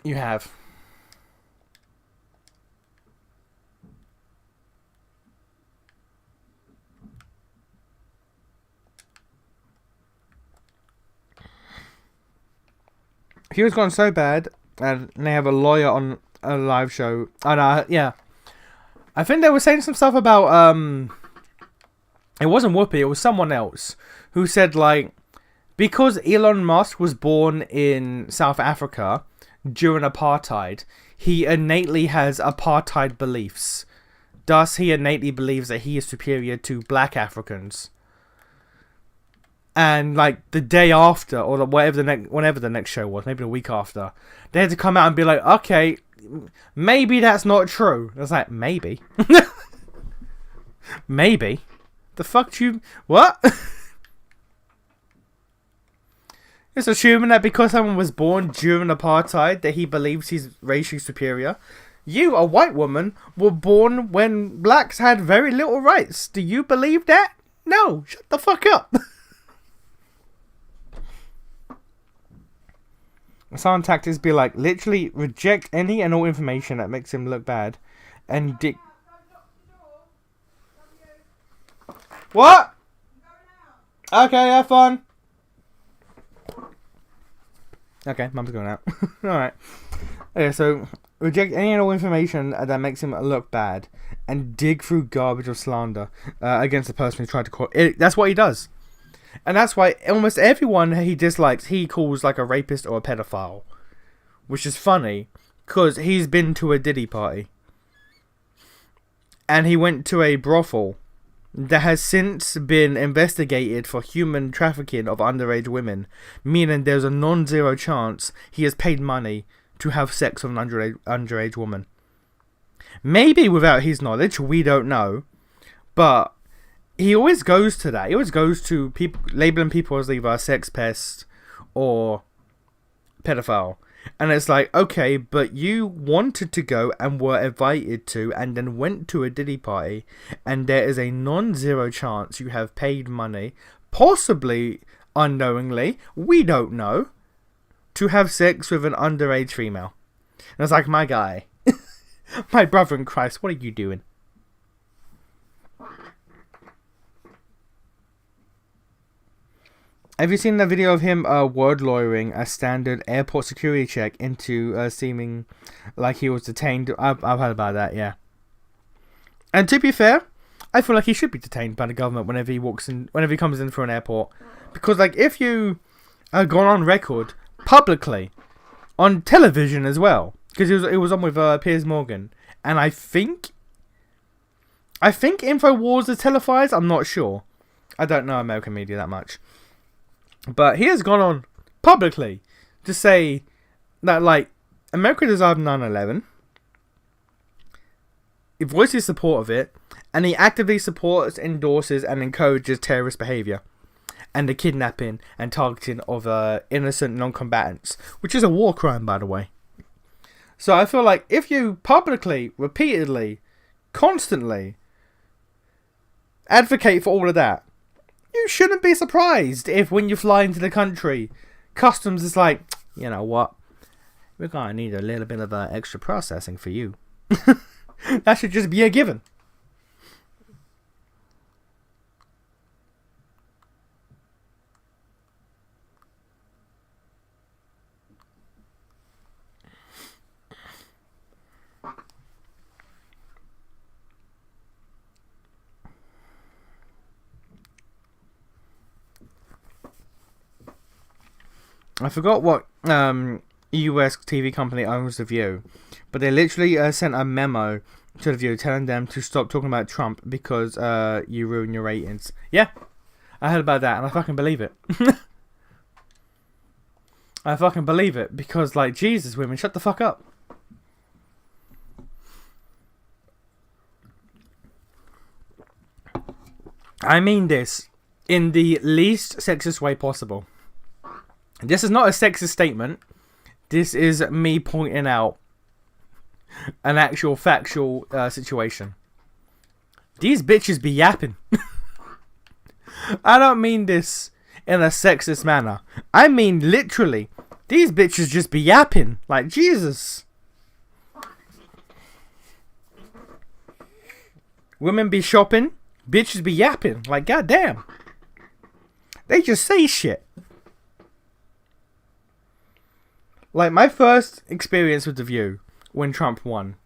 You have. He was gone so bad, and they have a lawyer on a live show. And yeah, I think they were saying some stuff about it wasn't Whoopi, it was someone else who said like, because Elon Musk was born in South Africa during apartheid, he innately has apartheid beliefs. Thus, he innately believes that he is superior to black And like the day after, or whenever the next show was, maybe the week after, they had to come out and be like, okay, maybe that's not true. I was like, maybe, maybe. The fuck do you what? It's assuming that because someone was born during apartheid that he believes he's racially superior. You, a white woman, were born when blacks had very little rights. Do you believe that? No, shut the fuck up. Some tactics be like, literally reject any and all information that makes him look bad. And What? Okay, have fun. Okay, mum's going out. Alright. Okay, so reject any and all information that makes him look bad, and dig through garbage of slander against the person who tried to call it. That's what he does. And that's why almost everyone he dislikes, he calls like a rapist or a pedophile. Which is funny, because he's been to a Diddy party. And he went to a brothel that has since been investigated for human trafficking of underage women, meaning there's a non-zero chance he has paid money to have sex with an underage woman. Maybe without his knowledge, we don't know, but he always goes to that. He always goes to people, labeling people as either a sex pest or pedophile. And it's like, okay, but you wanted to go and were invited to and then went to a Diddy party, and there is a non-zero chance you have paid money, possibly unknowingly, we don't know, to have sex with an underage female. And it's like, my guy, my brother in Christ, what are you doing? Have you seen the video of him word lawyering a standard airport security check into seeming like he was detained? I've heard about that, yeah. And to be fair, I feel like he should be detained by the government whenever he comes in for an airport, because like if you gone on record publicly on television as well, because it was on with Piers Morgan, and I think InfoWars is televised. I'm not sure. I don't know American media that much. But he has gone on publicly to say that, like, America deserved 9/11. He voices support of it, and he actively supports, endorses, and encourages terrorist behavior and the kidnapping and targeting of innocent non-combatants, which is a war crime, by the way. So I feel like if you publicly, repeatedly, constantly advocate for all of that, you shouldn't be surprised if when you fly into the country, customs is like, you know what, we're going to need a little bit of extra processing for you. That should just be a given. I forgot what US TV company owns The View, but they literally sent a memo to The View telling them to stop talking about Trump because you ruin your ratings. Yeah, I heard about that and I fucking believe it. I fucking believe it because, like, Jesus, women, shut the fuck up. I mean this in the least sexist way possible. This is not a sexist statement. This is me pointing out an actual factual situation. These bitches be yapping. I don't mean this in a sexist manner. I mean literally. These bitches just be yapping. Like, Jesus. Women be shopping. Bitches be yapping. Like, goddamn. They just say shit. Like, my first experience with The View when Trump won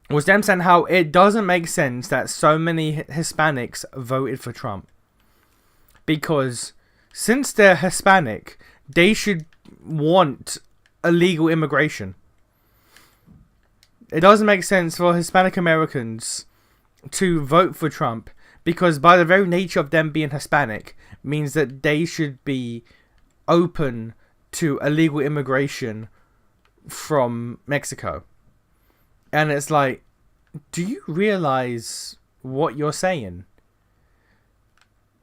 was them saying how it doesn't make sense that so many Hispanics voted for Trump. Because since they're Hispanic, they should want illegal immigration. It doesn't make sense for Hispanic Americans to vote for Trump because by the very nature of them being Hispanic means that they should be open to illegal immigration from Mexico. And it's like, do you realize what you're saying?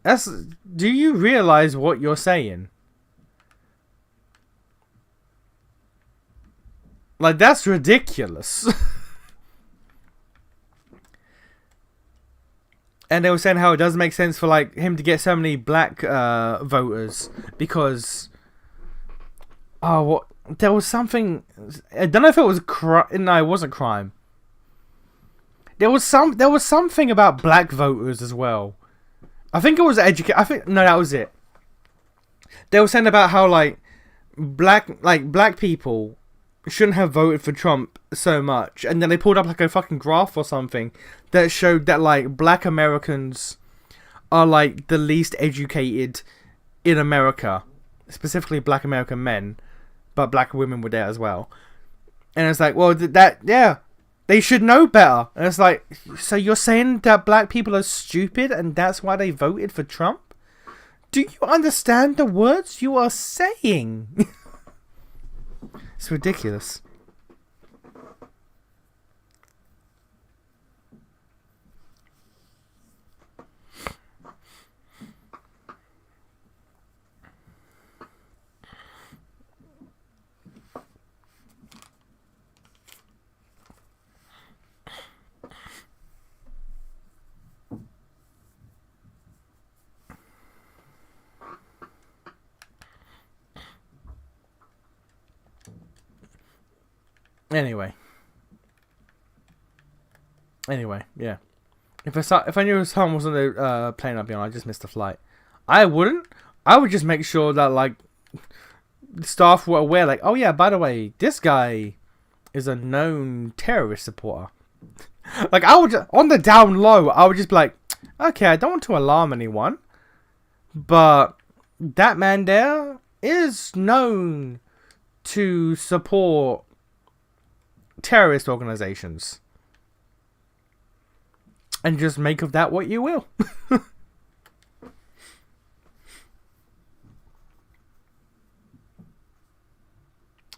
Do you realize what you're saying? Like, that's ridiculous. And they were saying how it doesn't make sense for, like, him to get so many black voters because there was something. I don't know if it was no, it wasn't crime. There was something about black voters as well. I think it was no, that was it. They were saying about how black people shouldn't have voted for Trump so much, and then they pulled up like a fucking graph or something that showed that like black Americans are like the least educated in America, specifically black American men, but black women were there as well. And it's like, well, they should know better. And it's like, so you're saying that black people are stupid and that's why they voted for Trump? Do you understand the words you are saying? It's ridiculous. Anyway, yeah. If I knew someone was on the plane I'd be on, I just missed the flight. I wouldn't. I would just make sure that like the staff were aware, like, oh yeah, by the way, this guy is a known terrorist supporter. Like, I would on the down low, I would just be like, okay, I don't want to alarm anyone, but that man there is known to support terrorist organizations. And just make of that what you will.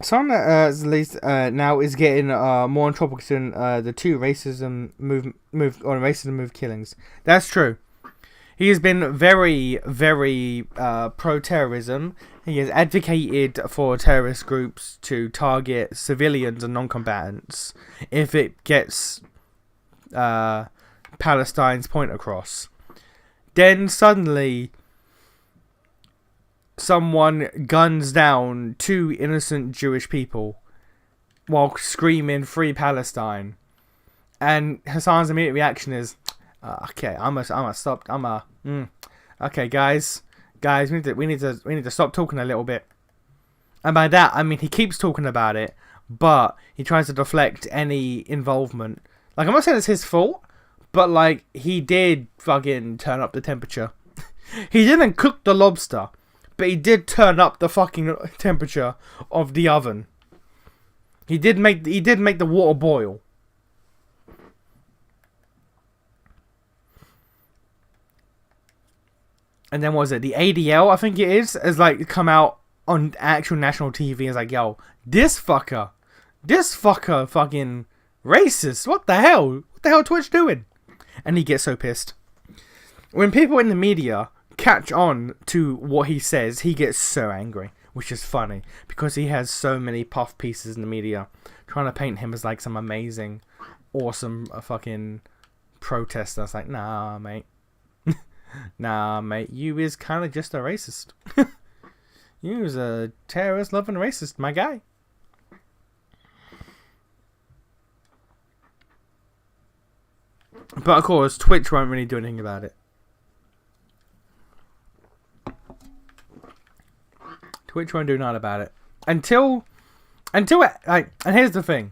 Someone that at least now is getting more in trouble than the two racism move killings. That's true. He has been very, very pro-terrorism. He has advocated for terrorist groups to target civilians and non-combatants if it gets Palestine's point across. Then suddenly someone guns down two innocent Jewish people while screaming "Free Palestine," and Hassan's immediate reaction is, "Okay, I'm gonna stop. Okay, guys, we need to stop talking a little bit." And by that, I mean he keeps talking about it, but he tries to deflect any involvement. Like, I'm not saying it's his fault, but like he did fucking turn up the temperature. He didn't cook the lobster, but he did turn up the fucking temperature of the oven. He did make the water boil. And then what was it? The ADL, I think it is, has like come out on actual national TV and is like, yo, this fucker fucking racist. What the hell? What the hell Twitch doing? And he gets so pissed. When people in the media catch on to what he says, he gets so angry, which is funny because he has so many puff pieces in the media trying to paint him as like some amazing, awesome fucking protester. It's like, nah, mate. Nah, mate, you is kind of just a racist. You is a terrorist-loving racist, my guy. But of course, Twitch won't really do anything about it. Twitch won't do nothing about it until it, like. And here's the thing: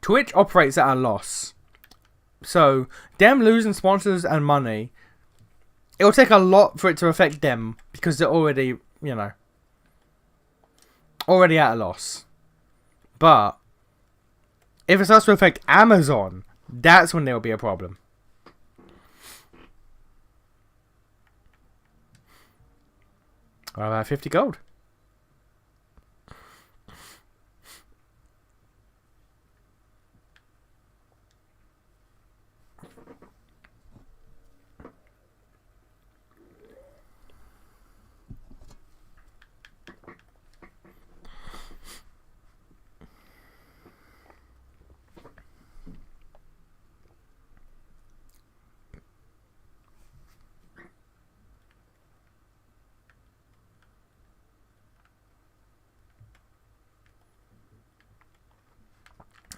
Twitch operates at a loss, so them losing sponsors and money, it'll take a lot for it to affect them because they're already, you know, already at a loss. But if it starts to affect Amazon, that's when there'll be a problem. What about 50 gold?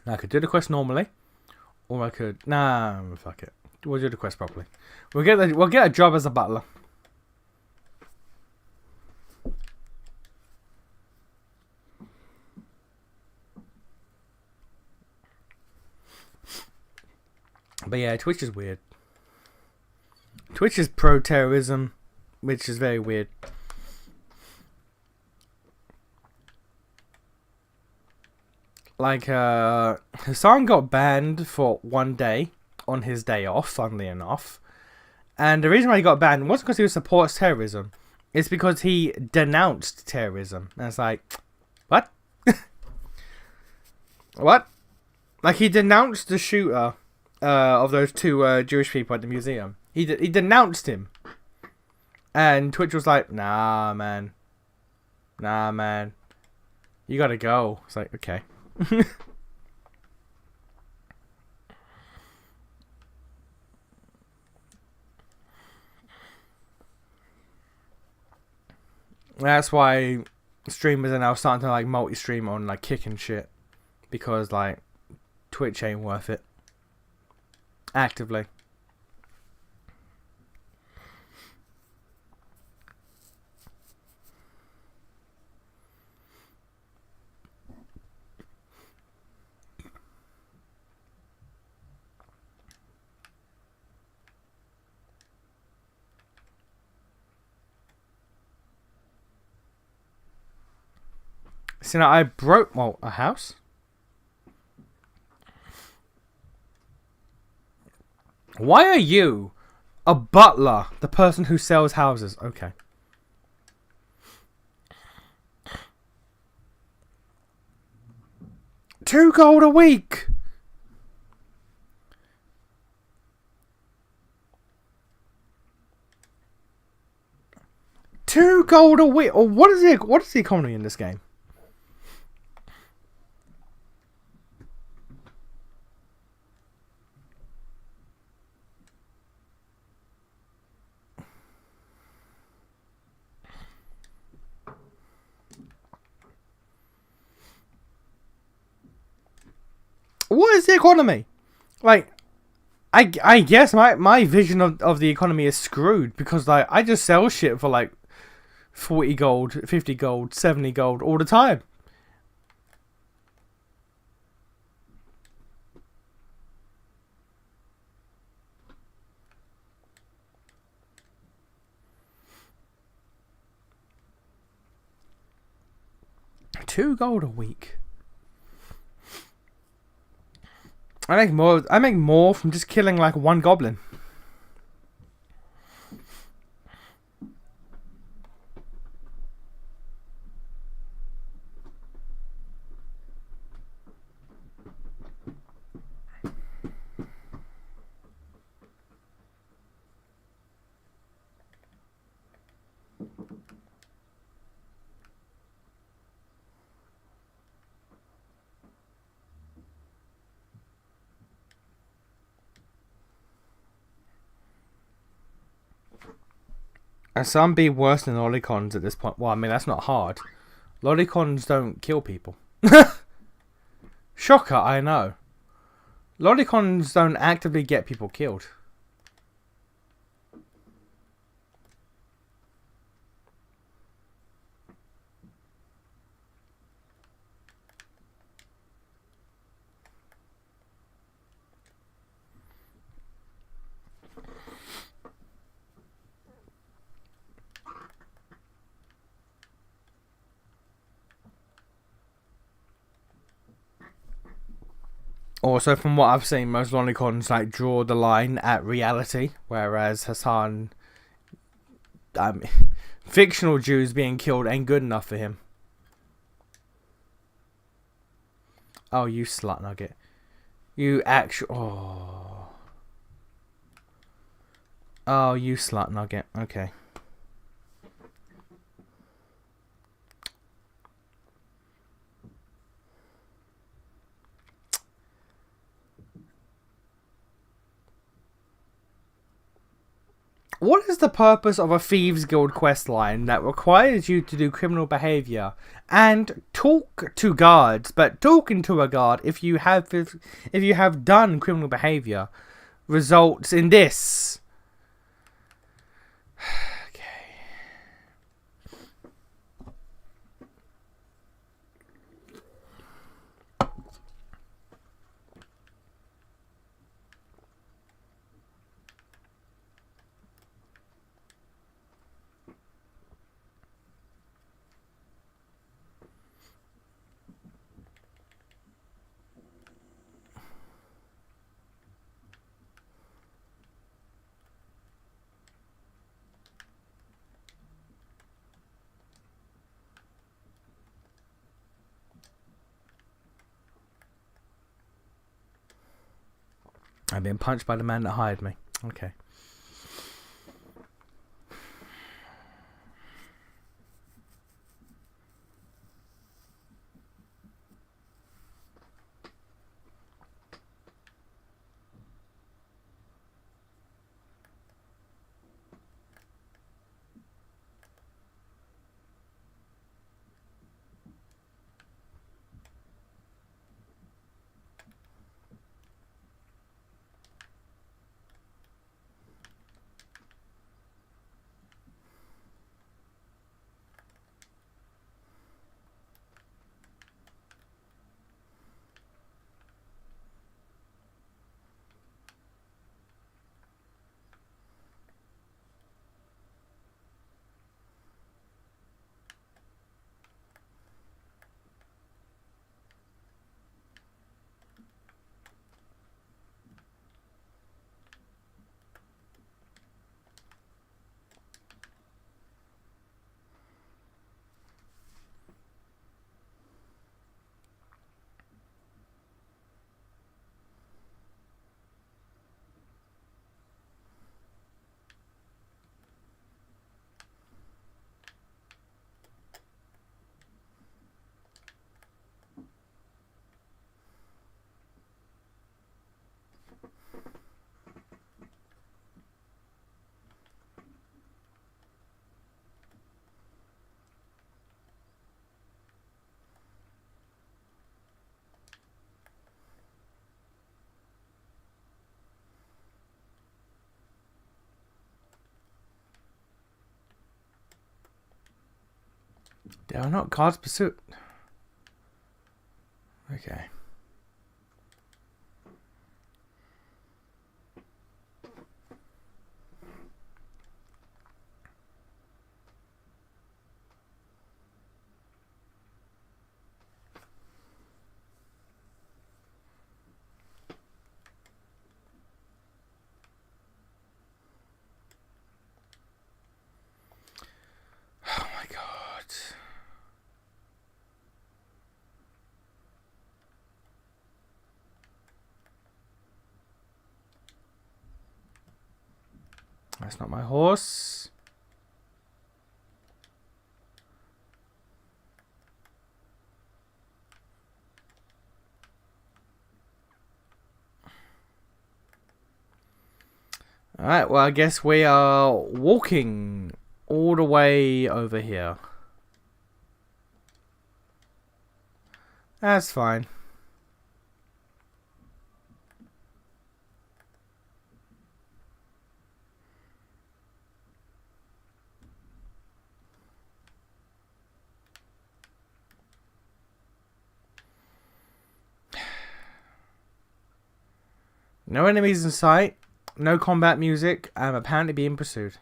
I could do the quest normally, or I could fuck it. We'll do the quest properly. We'll get a job as a butler. But yeah, Twitch is weird. Twitch is pro-terrorism, which is very weird. Like, Hassan got banned for 1 day on his day off, funnily enough. And the reason why he got banned wasn't because he supports terrorism. It's because he denounced terrorism. And it's like, what? What? Like, he denounced the shooter of those two Jewish people at the museum. He denounced him. And Twitch was like, nah, man. Nah, man. You gotta go. It's like, okay. That's why streamers are now starting to like multi-stream on like Kick and shit, because like Twitch ain't worth it actively. So now I broke a house. Why are you a butler? The person who sells houses. Okay. $2 a week. $2 a week. Or what is the economy in this game? What is the economy? Like, I guess my vision of the economy is screwed because like I just sell shit for like 40 gold, 50 gold, 70 gold all the time. 2 gold a week. I make more from just killing like 1 goblin. And some be worse than lolicons at this point. Well, I mean, that's not hard. Lolicons don't kill people. Shocker, I know. Lolicons don't actively get people killed. Also, from what I've seen, most lolicons like draw the line at reality, whereas Hassan, fictional Jews being killed ain't good enough for him. Oh, you slut nugget! You actual oh, you slut nugget. Okay. What is the purpose of a Thieves Guild questline that requires you to do criminal behavior and talk to guards, but talking to a guard if you have done criminal behavior results in this? I've been punched by the man that hired me. Okay. They are not God's pursuit. Okay. That's not my horse. Alright, well I guess we are walking all the way over here. That's fine. No enemies in sight. No combat music. I'm apparently being pursued.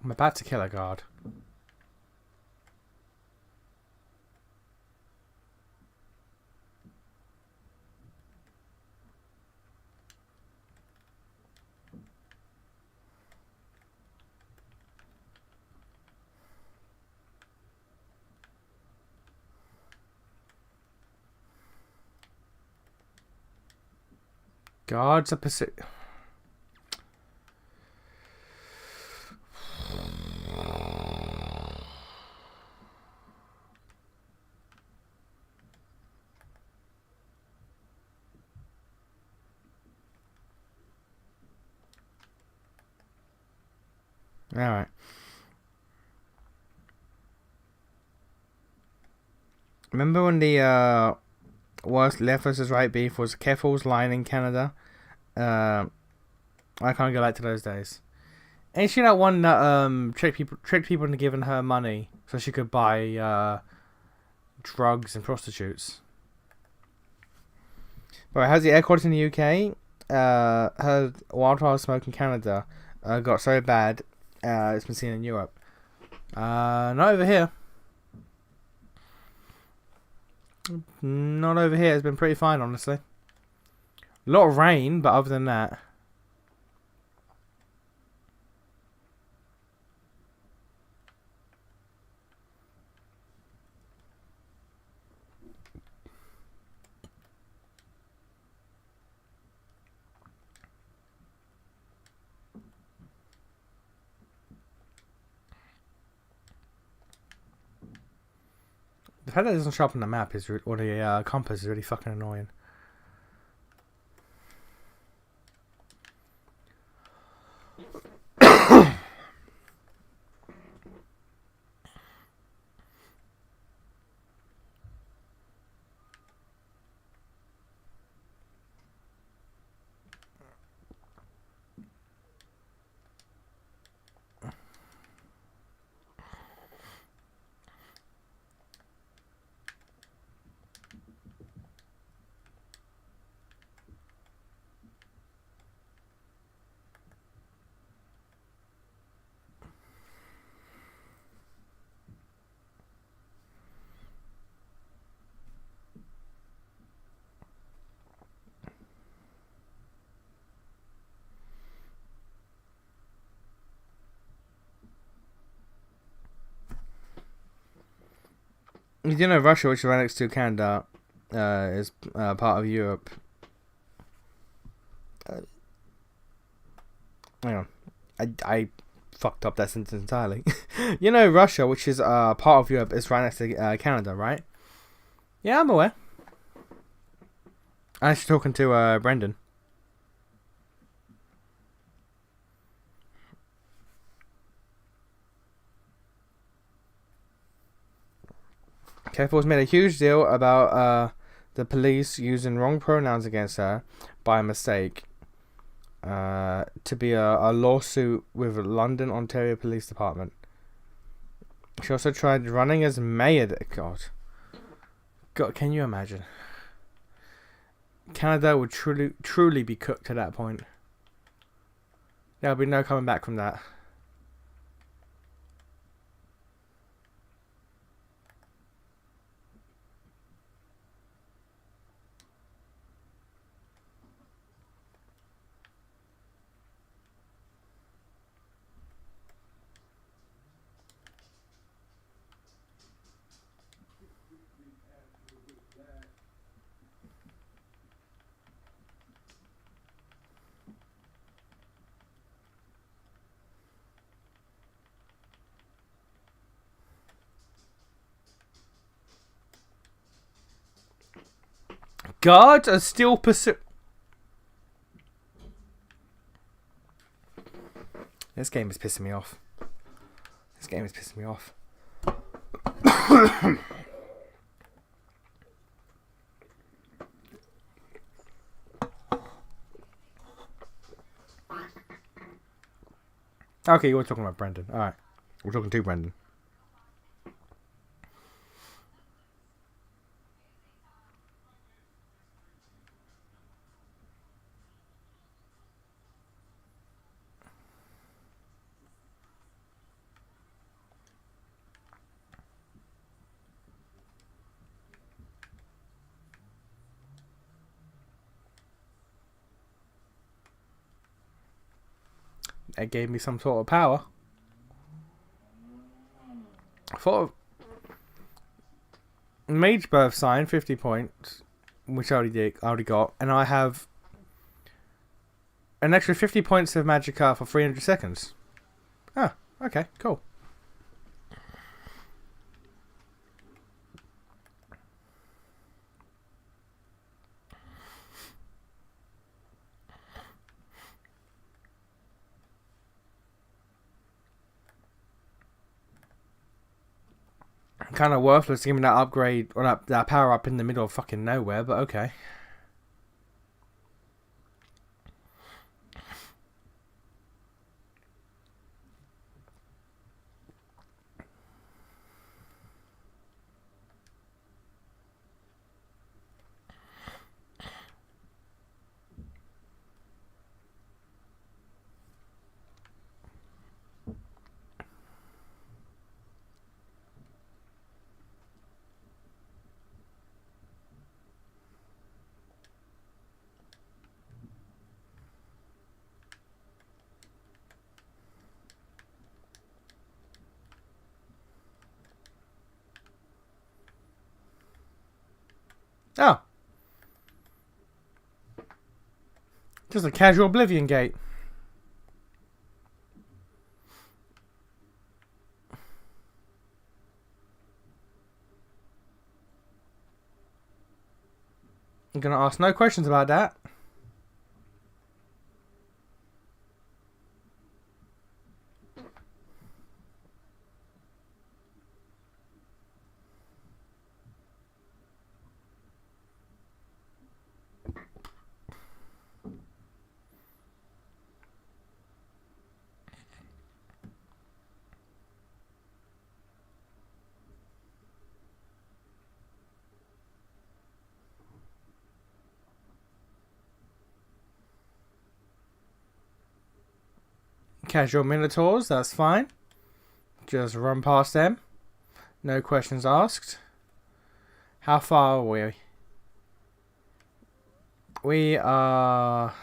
I'm about to kill a guard. Guards are pursuit. Alright. Remember when the worst left versus right beef was Keffel's line in Canada? I can't go back to those days. Ain't she that one that tricked people into giving her money so she could buy drugs and prostitutes? But how's the air quality in the UK? Her wildfire smoke in Canada got so bad it's been seen in Europe. Not over here. Not over here. It's been pretty fine, honestly. A lot of rain, but other than that. The fact that it doesn't show up on the map is, or the compass is really fucking annoying. You know, Russia, which is right next to Canada, is part of Europe. Hang on. I fucked up that sentence entirely. You know, Russia, which is part of Europe, is right next to Canada, right? Yeah, I'm aware. I'm actually talking to Brendan. Careful's made a huge deal about the police using wrong pronouns against her by mistake. To be a lawsuit with London, Ontario Police Department. She also tried running as mayor. God, can you imagine? Canada would truly be cooked at that point. There'll be no coming back from that. guards are still pursuing. This game is pissing me off. This game is pissing me off. Okay, you're talking about Brendan. Alright. We're talking to Brendan. It gave me some sort of power. I thought Mage Birth Sign, 50 points, which I already got, and I have an extra 50 points of Magicka for 300 seconds. Ah, okay, cool. Kind of worthless giving that upgrade or that power up in the middle of fucking nowhere, but okay. Oh. Just a casual Oblivion gate. I'm gonna ask no questions about that. Casual Minotaurs, that's fine. Just run past them. No questions asked. How far are we? We are...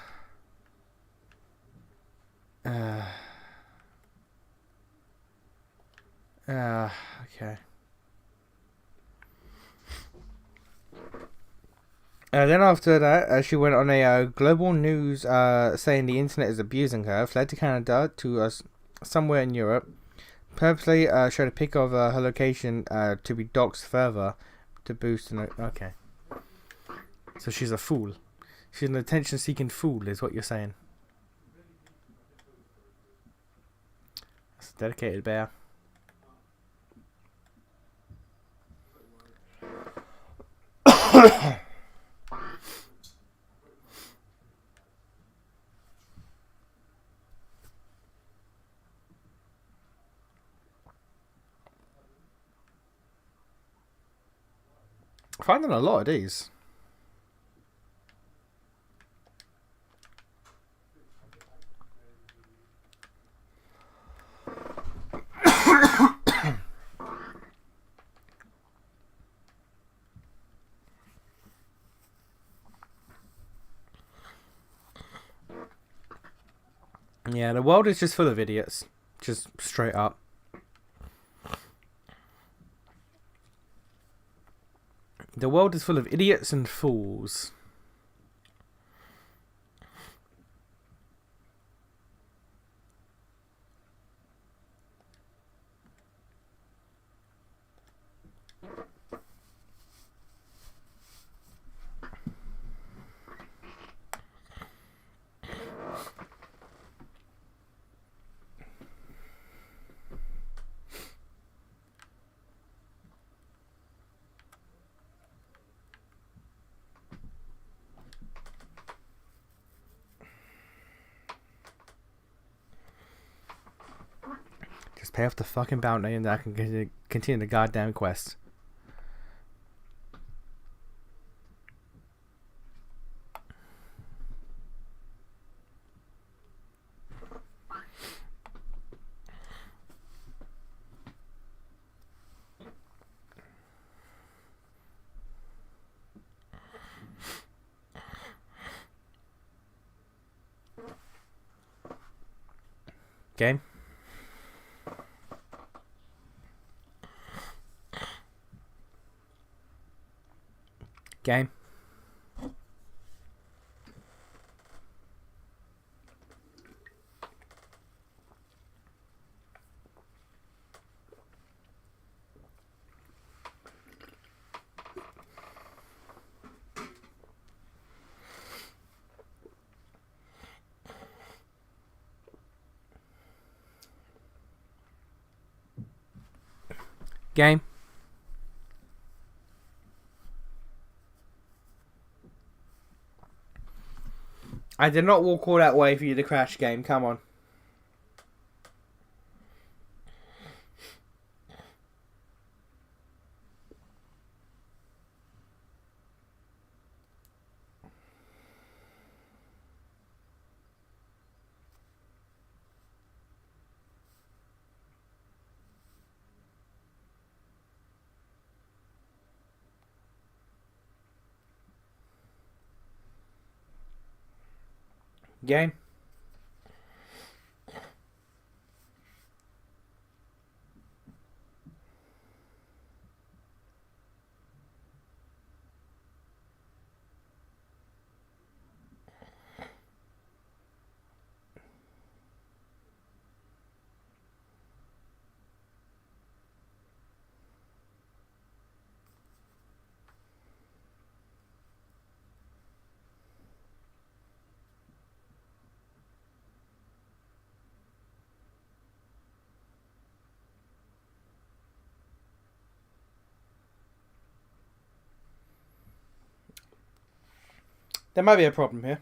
okay. Then after that, she went on a global news saying the internet is abusing her, fled to Canada to somewhere in Europe, purposely showed a pic of her location to be doxed further to boost... Okay. So she's a fool. She's an attention-seeking fool, is what you're saying. That's a dedicated bear. Finding a lot of these. Yeah, the world is just full of idiots. Just straight up. The world is full of idiots and fools. pay off the fucking bounty and I can continue the goddamn quest. Game. Game. Game. I did not walk all that way for you to crash, game. Come on. Game. There might be a problem here.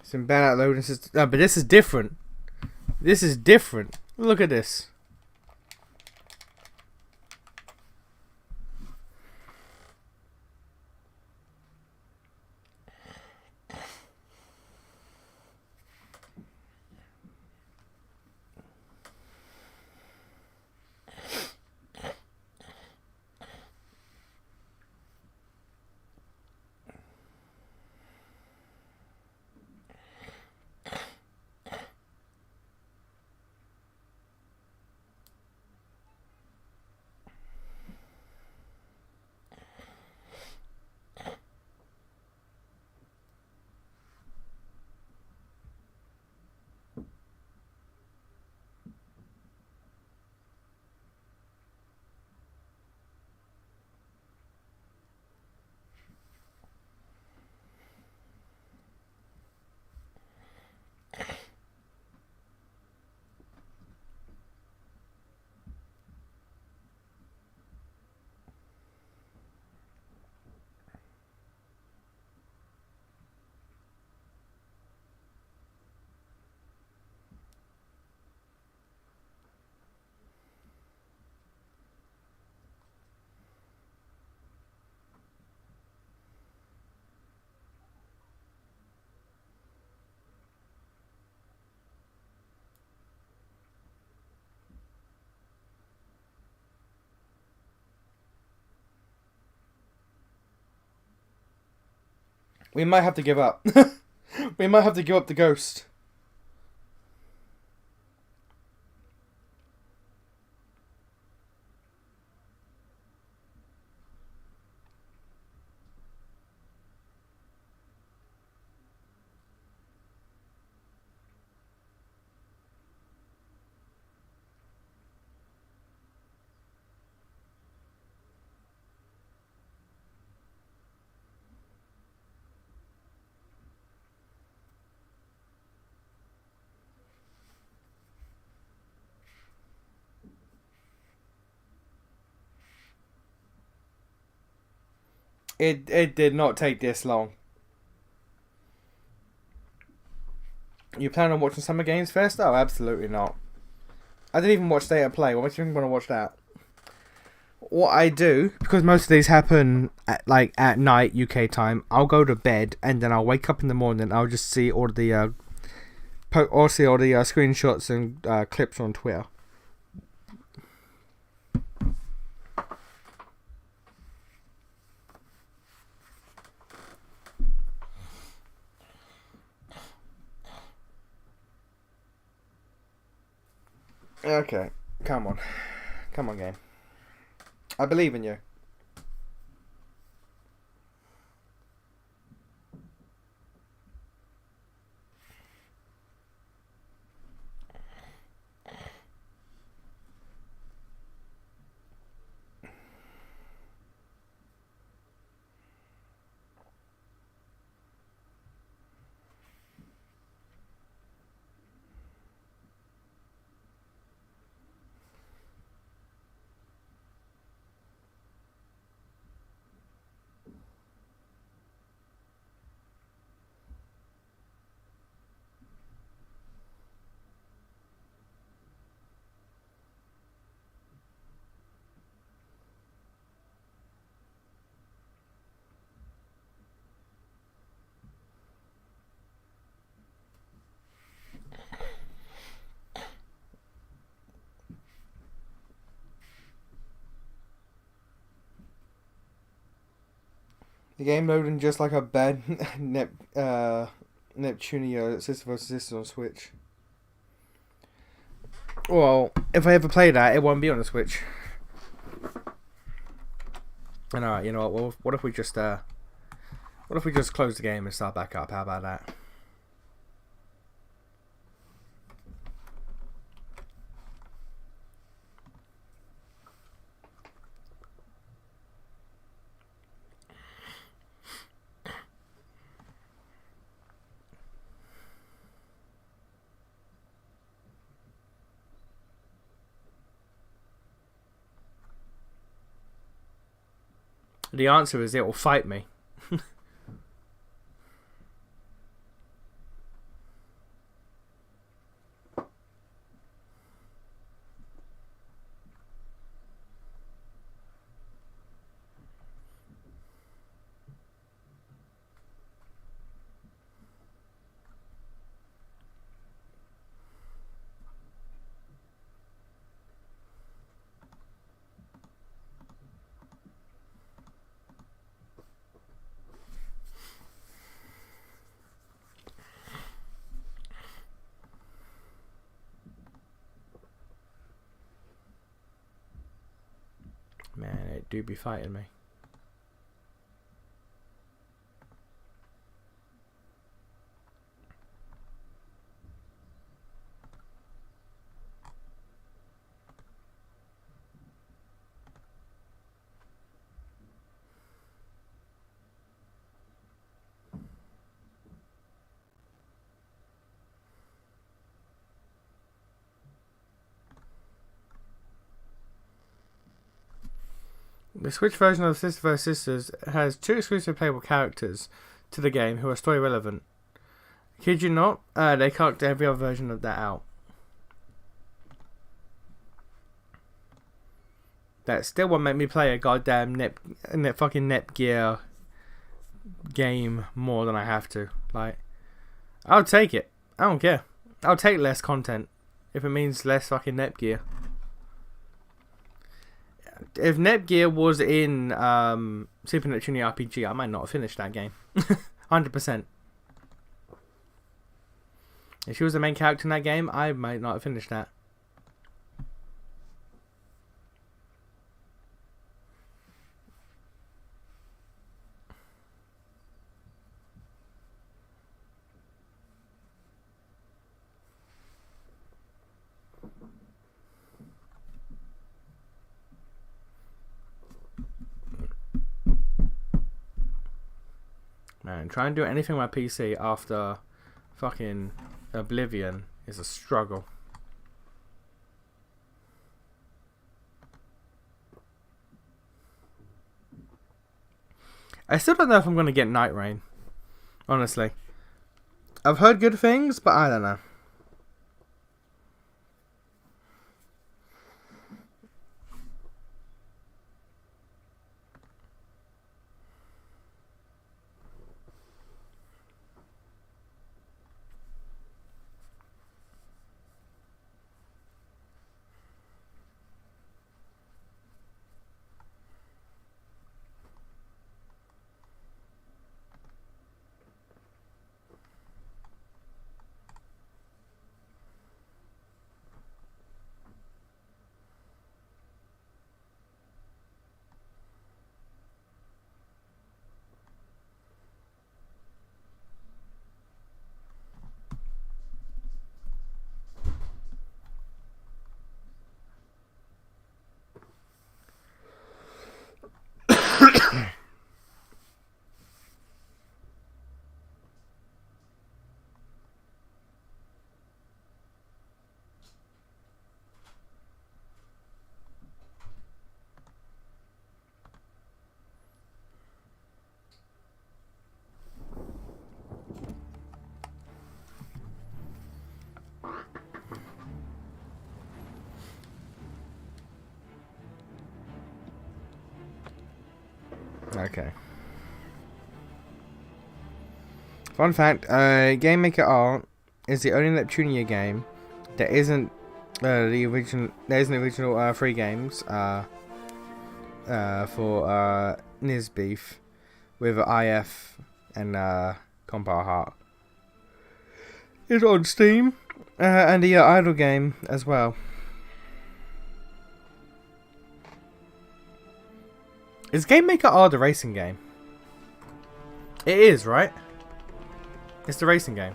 Some bad loading system. No, but this is different. This is different. Look at this. We might have to give up. We might have to give up the ghost. It did not take this long. You plan on watching Summer Games Fest? Oh, absolutely not. I didn't even watch State of Play. What makes you think I'm going to watch that? What I do, because most of these happen at night UK time, I'll go to bed and then I'll wake up in the morning and I'll just see all the screenshots and clips on Twitter. Okay, come on, game. I believe in you. The game loading just like a bad Neptunia Sister vs. Sister on Switch. Well, if I ever play that, it won't be on the Switch. And alright, you know what? Well, what if we just close the game and start back up? How about that? The answer is it will fight me. Man, it do be fighting me. The Switch version of Sister vs. Sisters has 2 exclusive playable characters to the game who are story relevant. Kid you not, they cocked every other version of that out. That still won't make me play a goddamn Netgear game more than I have to. Like, I'll take it. I don't care. I'll take less content if it means less fucking Netgear. If Netgear was in Super Neptunia RPG, I might not have finished that game. 100%. If she was the main character in that game, I might not have finished that. Man, trying to do anything on my PC after fucking Oblivion is a struggle. I still don't know if I'm going to get Night Rain. Honestly. I've heard good things, but I don't know. Okay. Fun fact, Game Maker R is the only Neptunia game that isn't the original. There isn't original 3 games for Nisbeef with IF and Compile Heart. It's on Steam and the Idle game as well. Is Game Maker R the racing game? It is, right? It's the racing game.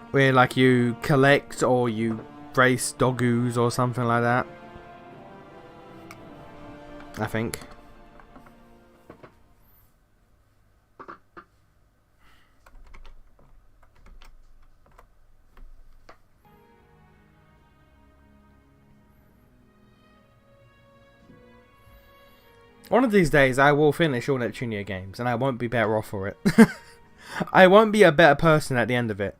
Where like you collect or you race doggoos or something like that. I think. One of these days I will finish all Neptunia games and I won't be better off for it. I won't be a better person at the end of it.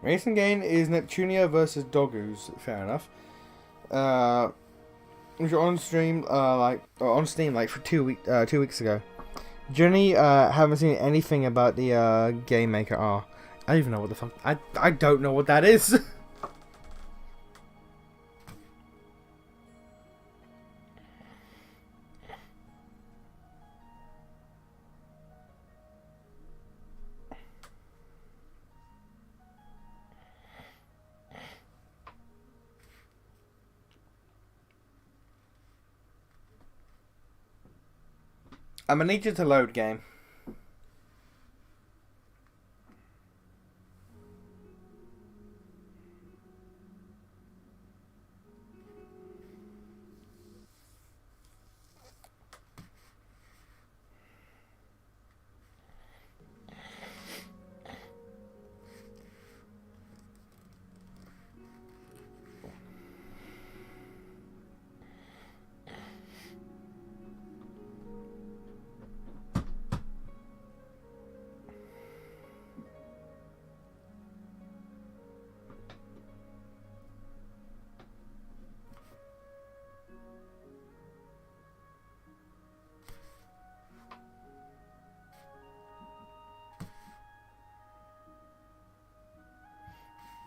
Racing game is Neptunia versus Doggoos. Fair enough. Which are on stream on Steam like for 2 weeks ago. Jenny, haven't seen anything about the Game Maker R. I don't even know what the fuck. I don't know what that is. I'm gonna need you to load game.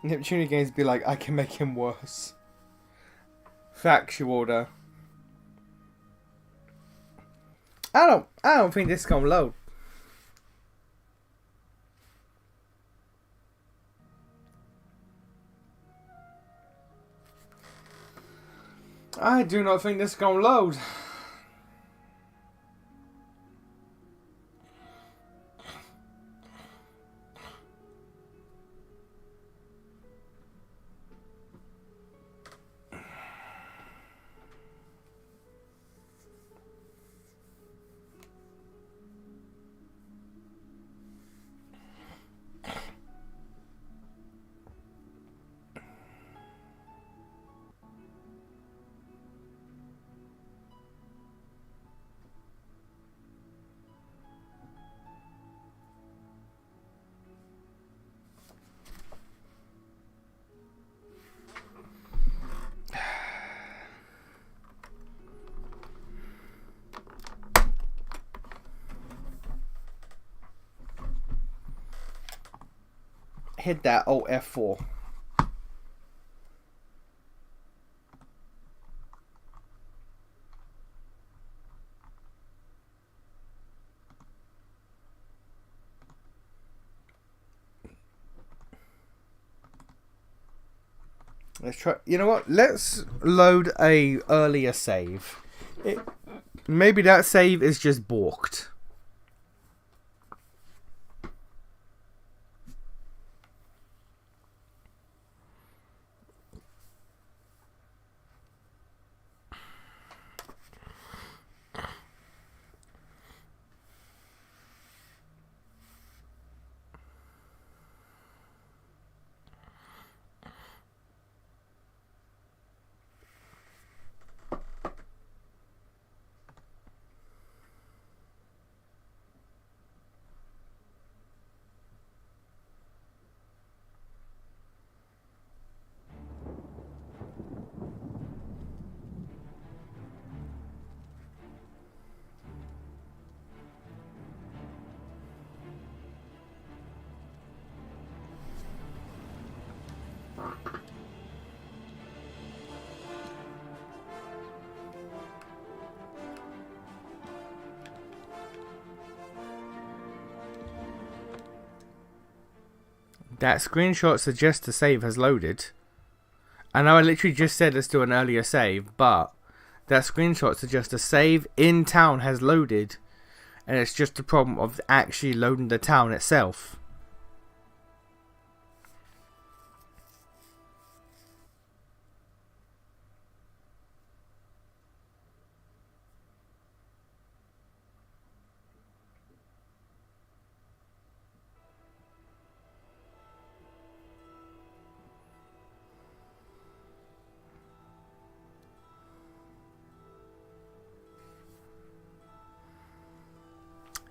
Neptunia games be like, I can make him worse. Factual order. I don't think this is gonna load. I do not think this is gonna load. Hit that Alt F4. Let's try. You know what? Let's load a earlier save. Maybe that save is just balked. That screenshot suggests the save has loaded. I know I literally just said let's do an earlier save, but that screenshot suggests a save in town has loaded, and it's just a problem of actually loading the town itself.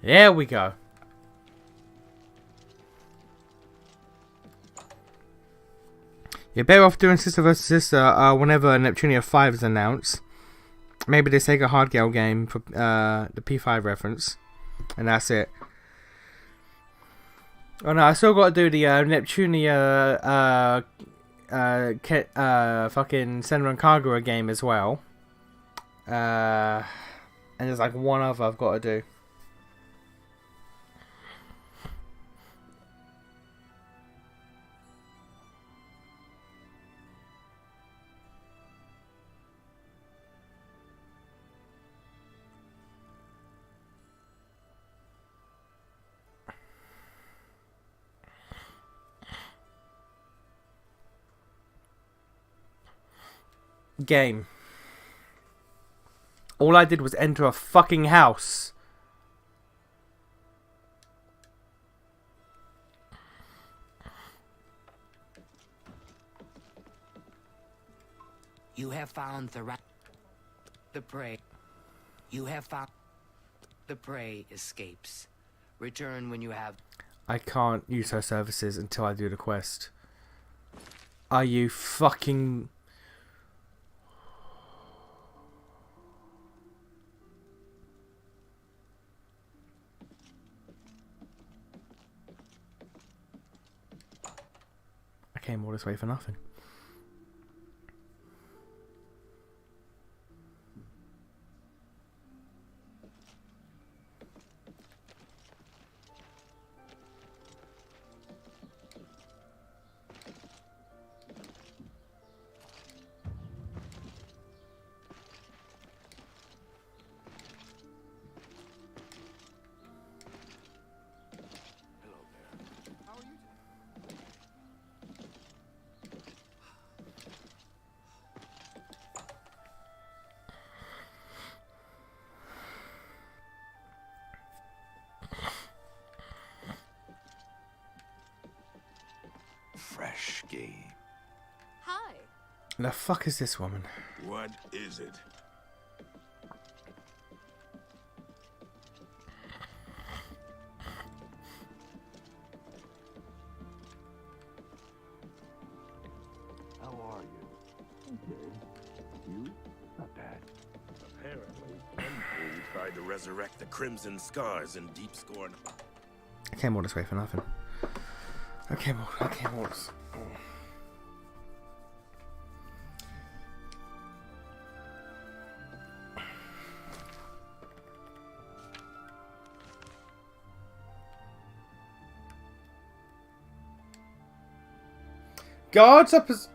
There we go. You're better off doing Sister vs. Sister whenever Neptunia 5 is announced. Maybe they take a hard Gale game for the P5 reference. And that's it. Oh no, I still got to do the Neptunia fucking Senran Kagura game as well. And there's like one other I've got to do. Game. All I did was enter a fucking house. You have found the prey. You have found the prey escapes. Return when you have. I can't use her services until I do the quest. Are you fucking... came all this way for nothing. Fresh game. Hi. The fuck is this woman? What is it? How are you? Okay. You? Not bad. Apparently, Enfield tried to resurrect the Crimson Scars in Deep Scorn. I came all this way for nothing. I came all this. Guards up as...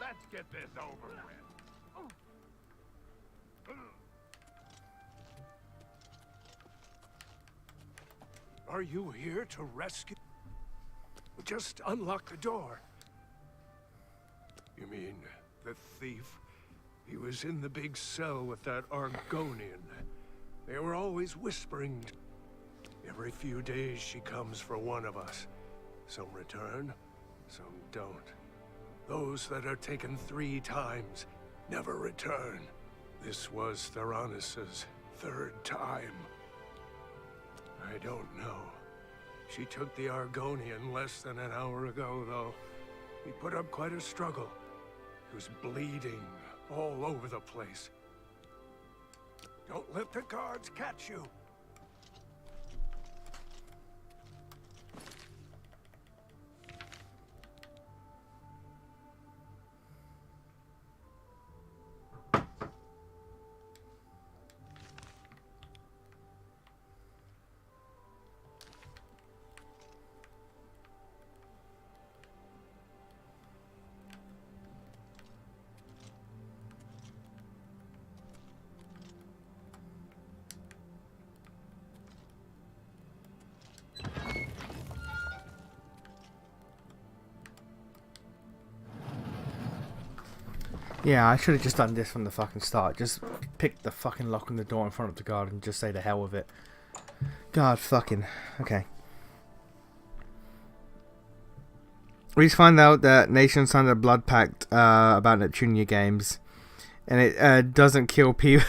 Let's get this over with. Are you here to rescue? Just unlock the door. You mean the thief? He was in the big cell with that Argonian. They were always whispering. Every few days she comes for one of us. Some return, some don't. Those that are taken 3 times never return. This was Theranos' 3rd time. I don't know. She took the Argonian less than an hour ago, though. He put up quite a struggle. He was bleeding all over the place. Don't let the guards catch you. Yeah, I should have just done this from the fucking start. Just pick the fucking lock on the door in front of the guard and just say the hell with it. God fucking... Okay. We just find out that Nation signed a blood pact about Neptunia games. And it doesn't kill people.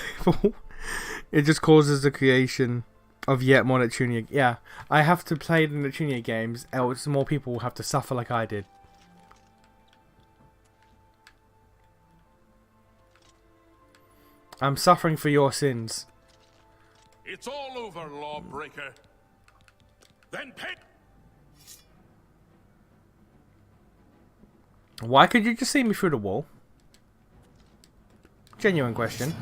It just causes the creation of yet more Neptunia... Yeah, I have to play the Neptunia games, else more people will have to suffer like I did. I'm suffering for your sins. It's all over, lawbreaker. Then pay. Why could you just see me through the wall? Genuine question.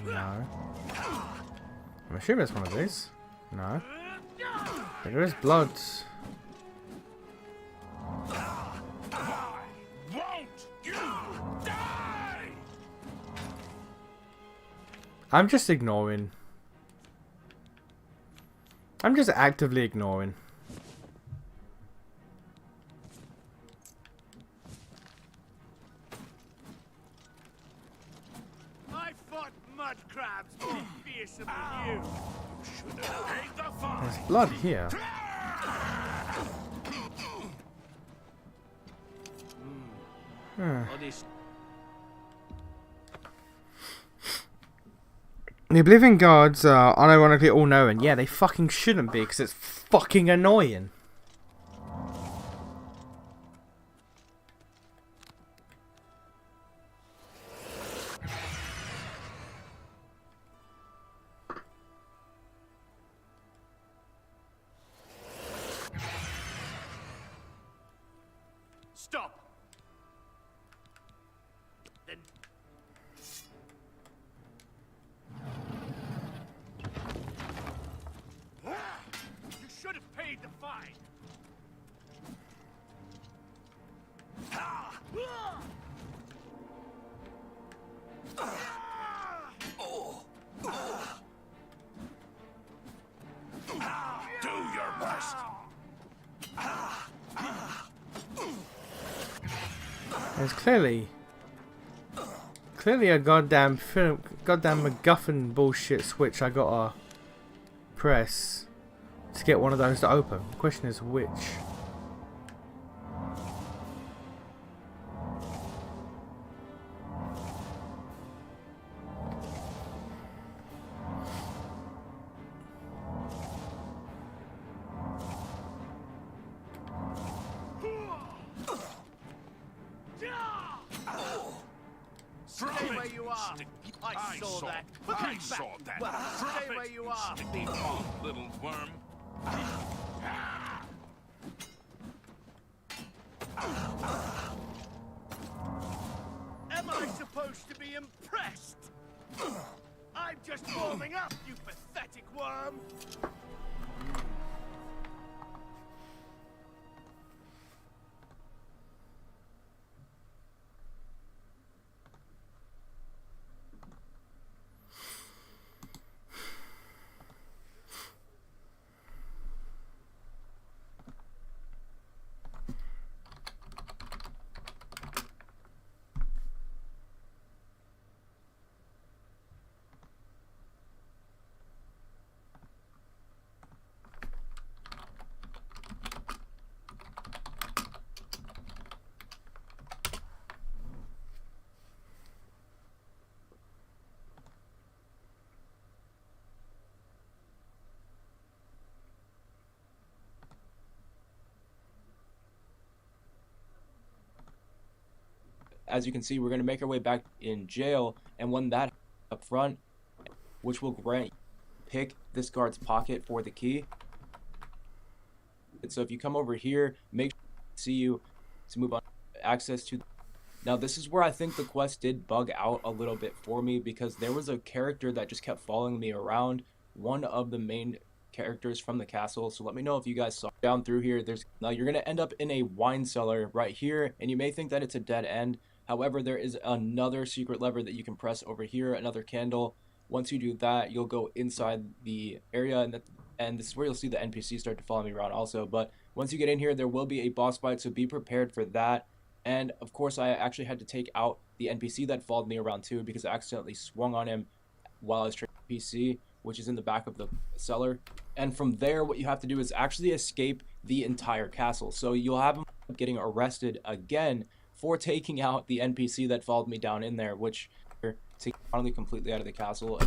No. I'm assuming it's one of these. No. But there is blood. I'm just ignoring. I'm just actively ignoring. I fought mud crabs more fearsome than you. You should have paid the fine. There's blood here. The Oblivion guards are unironically all-knowing. Yeah, they fucking shouldn't be, because it's fucking annoying. Stop. Then you should have paid the fine. Do your best. There's clearly a goddamn MacGuffin bullshit switch I gotta press to get one of those to open. The question is which. Stay where you are. I saw that. I saw that. Stay where you are. Little worm. Am I supposed to be impressed? I'm just warming up, you pathetic worm. As you can see, we're going to make our way back in jail, and when that up front, which will grant pick this guard's pocket for the key. And so if you come over here, make sure to see you to move on access to. Now this is where I think the quest did bug out a little bit for me, because there was a character that just kept following me around, one of the main characters from the castle. So let me know if you guys saw down through here. Now you're going to end up in a wine cellar right here, and you may think that it's a dead end. However, there is another secret lever that you can press over here, another candle. Once you do that, you'll go inside the area, and this is where you'll see the NPC start to follow me around also. But once you get in here, there will be a boss fight, so be prepared for that. And of course, I actually had to take out the NPC that followed me around too, because I accidentally swung on him while I was training the NPC, which is in the back of the cellar. And from there, what you have to do is actually escape the entire castle. So you'll have him getting arrested again for taking out the NPC that followed me down in there, which takes finally completely out of the castle.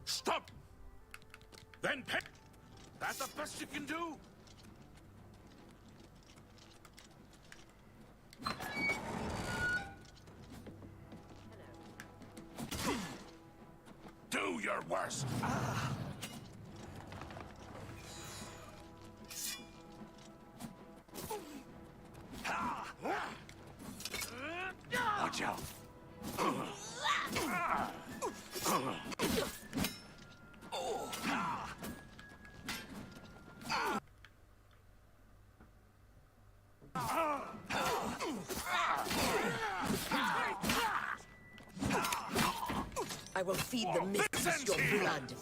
Stop! Then pick. That the best you can do? Do your worst. Watch out. I will feed the mistress your blood.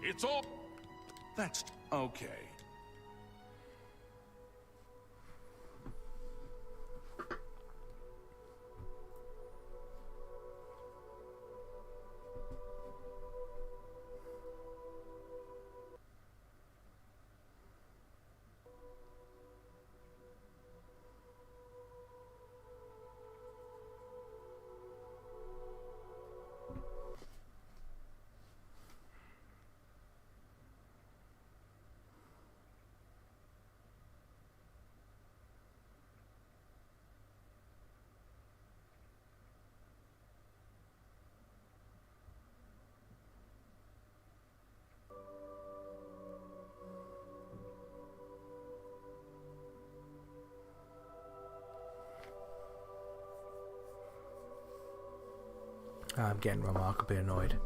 It's all... That's okay. I'm getting remarkably annoyed.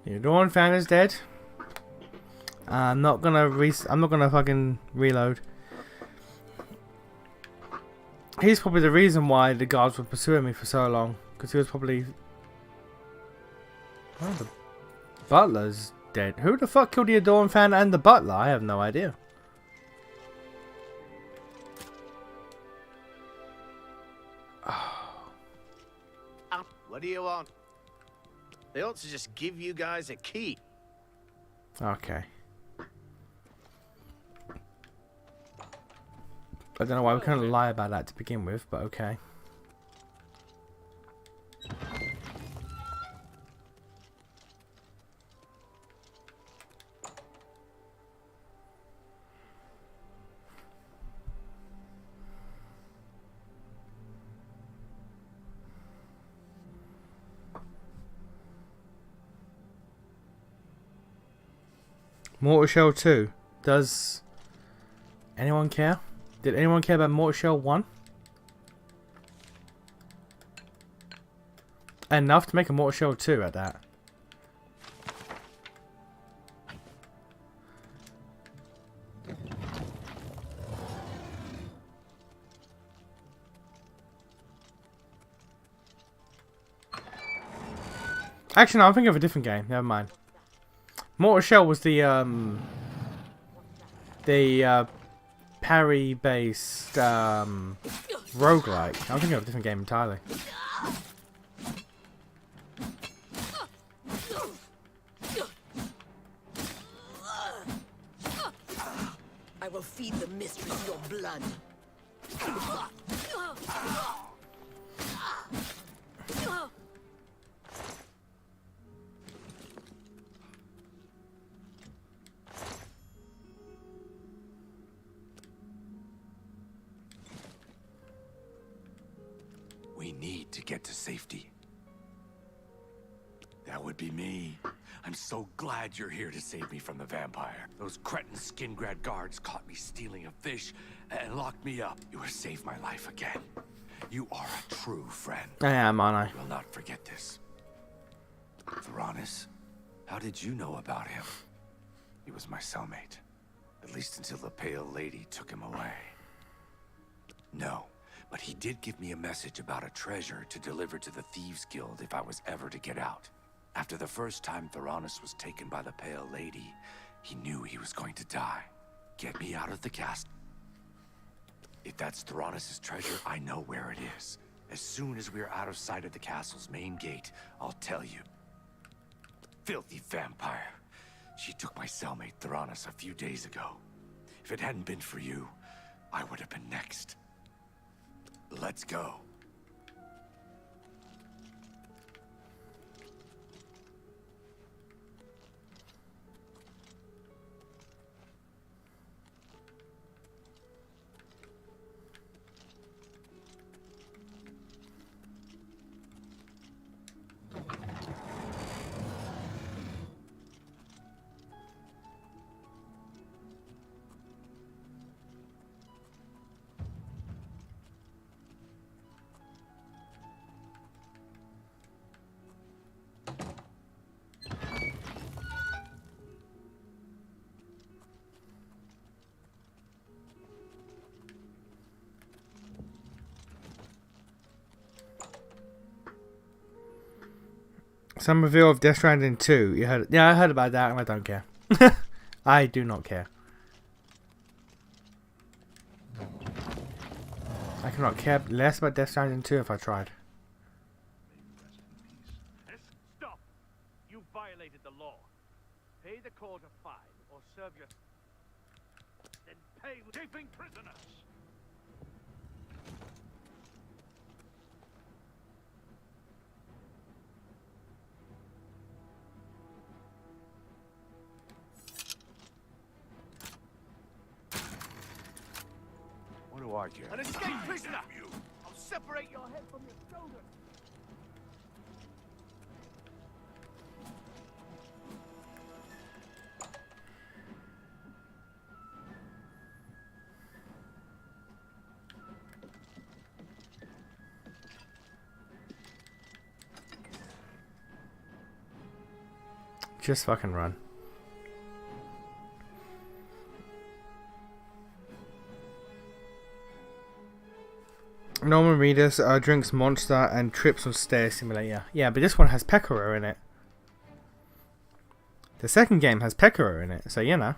Your Dawn fan is dead. I'm not gonna fucking reload. He's probably the reason why the guards were pursuing me for so long, because he was probably... Oh, the butler's dead. Who the fuck killed the Adorn fan and the butler? I have no idea. What do you want? They ought to just give you guys a key. Okay. I don't know why we couldn't lie about that to begin with, but okay. Mortar Shell 2. Does anyone care? Did anyone care about Mortar Shell 1? Enough to make a Mortar Shell 2 at that. Actually, no, I'm thinking of a different game. Never mind. Mortar Shell was the parry-based roguelike. I'm thinking of a different game entirely. I will feed the mistress your blood. need to get to safety. That would be me. I'm so glad you're here to save me from the vampire. Those cretin skin-grad guards caught me stealing a fish and locked me up. You have saved my life again. You are a true friend. I am, aren't I will not forget this. Theranos, how did you know about him? He was my cellmate. At least until the Pale Lady took him away. No, but he did give me a message about a treasure to deliver to the Thieves Guild if I was ever to get out. After the first time Theranos was taken by the Pale Lady, he knew he was going to die. Get me out of the castle. If that's Theranos' treasure, I know where it is. As soon as we're out of sight of the castle's main gate, I'll tell you. Filthy vampire. She took my cellmate Theranos a few days ago. If it hadn't been for you, I would have been next. Let's go. Some reveal of Death Stranding 2. You heard? Yeah, I heard about that, and I don't care. I do not care. I cannot care less about Death Stranding 2 if I tried. Stop! You violated the law. Pay the court a fine or serve your... Then pay with keeping prisoners. What do I care? An escaped prisoner! I'll separate your head from your shoulder. Just fucking run. Normal Readers drinks Monster and trips on Stair Simulator. Yeah, but this one has Pekora in it. The second game has Pekora in it, so you know.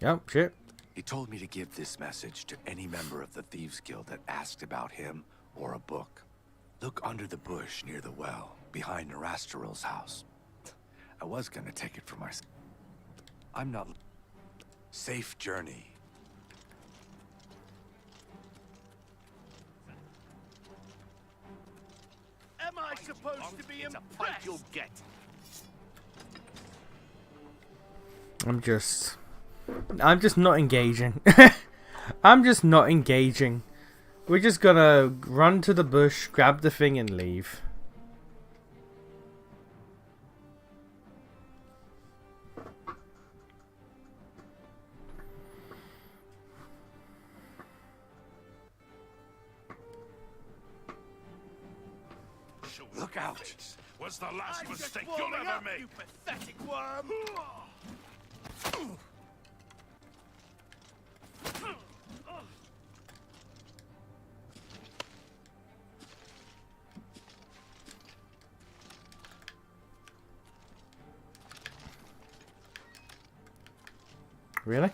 Yep, shit. He told me to give this message to any member of the Thieves Guild that asked about him or a book. Look under the bush near the well, behind Nerastarel's house. I was gonna take it for myself. I'm not... Safe journey. Am I supposed to be impressed? You'll get. I'm just not engaging. I'm just not engaging. We're just gonna run to the bush, grab the thing and leave. Look out! Was the last I'm just mistake you'll warming ever up, make. you pathetic worm! Really?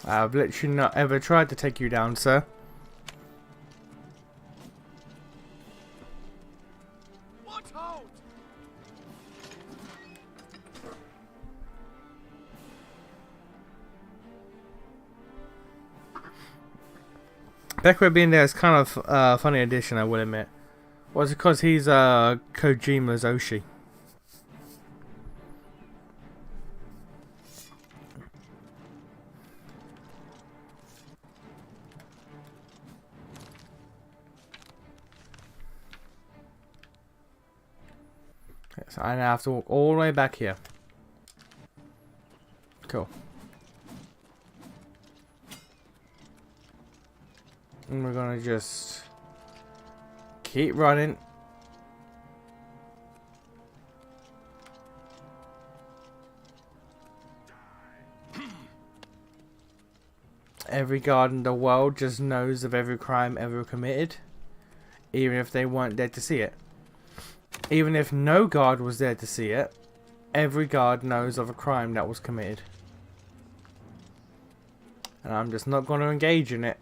I've literally not ever tried to take you down, sir. Watch out! Beckwith being there is kind of a funny addition, I will admit. Was it because he's Kojima's Oshi? So I now have to walk all the way back here. Cool. And we're gonna just keep running. Every guard in the world just knows of every crime ever committed, even if they weren't there to see it. Even if no guard was there to see it, every guard knows of a crime that was committed. And I'm just not going to engage in it.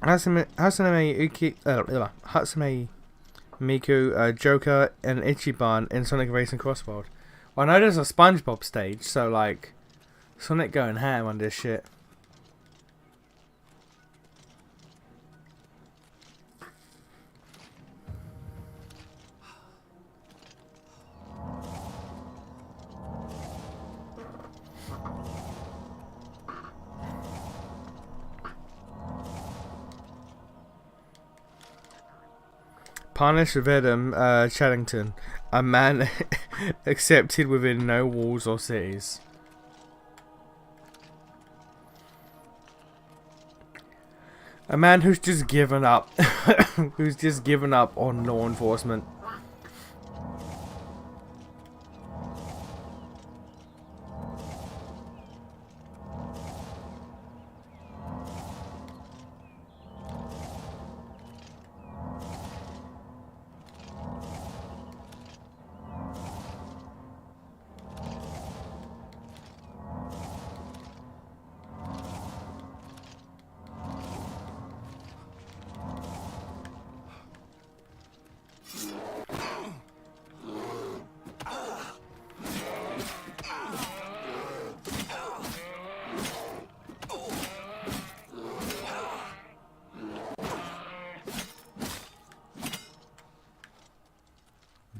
Hatsune Miku, Joker, and Ichiban in Sonic Racing Crossworld. Well, I know there's a SpongeBob stage, so like, Sonic going ham on this shit. Punish Vedum Chaddington, a man accepted within no walls or cities. A man who's just given up, who's just given up on law enforcement.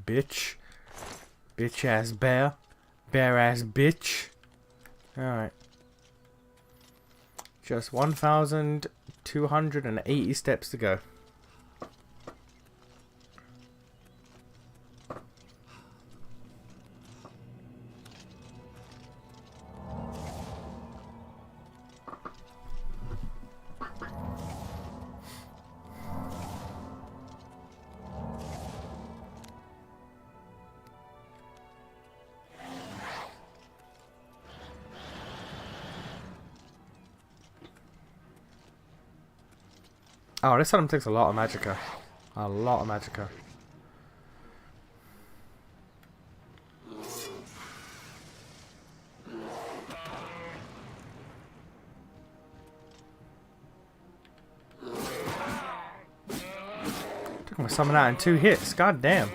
Bitch. Bitch ass bear. Bear ass bitch. Alright. Just 1,280 steps to go. Oh, this item takes a lot of magicka. A lot of magicka. Took my summon out in 2 hits. God damn.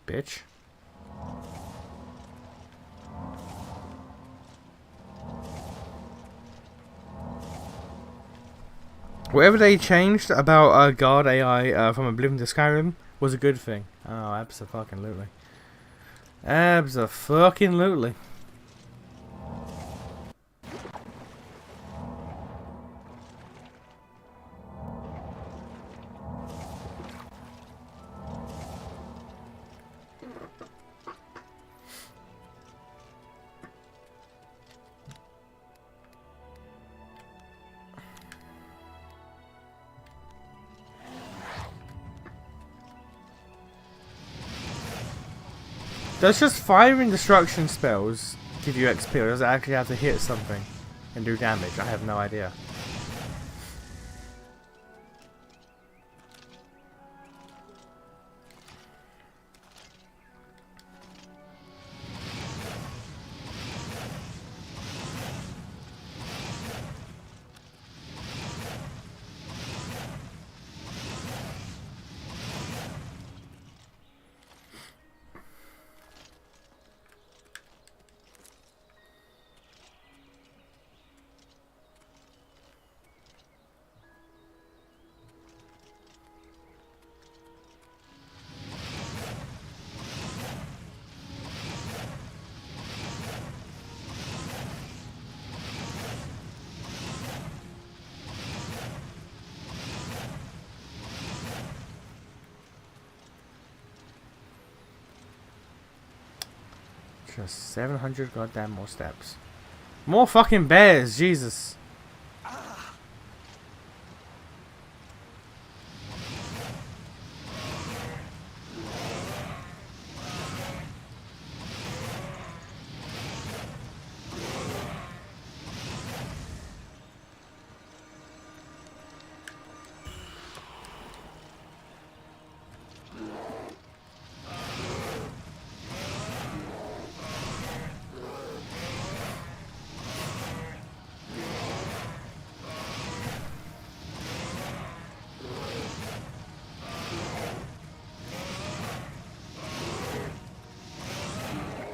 Bitch. Whatever they changed about guard AI from Oblivion to Skyrim was a good thing. Oh, abso-fucking-lutely. Abso-fucking-lutely. Does just firing destruction spells give you XP, or does it actually have to hit something and do damage? I have no idea. Just 700 goddamn more steps. More fucking bears, Jesus.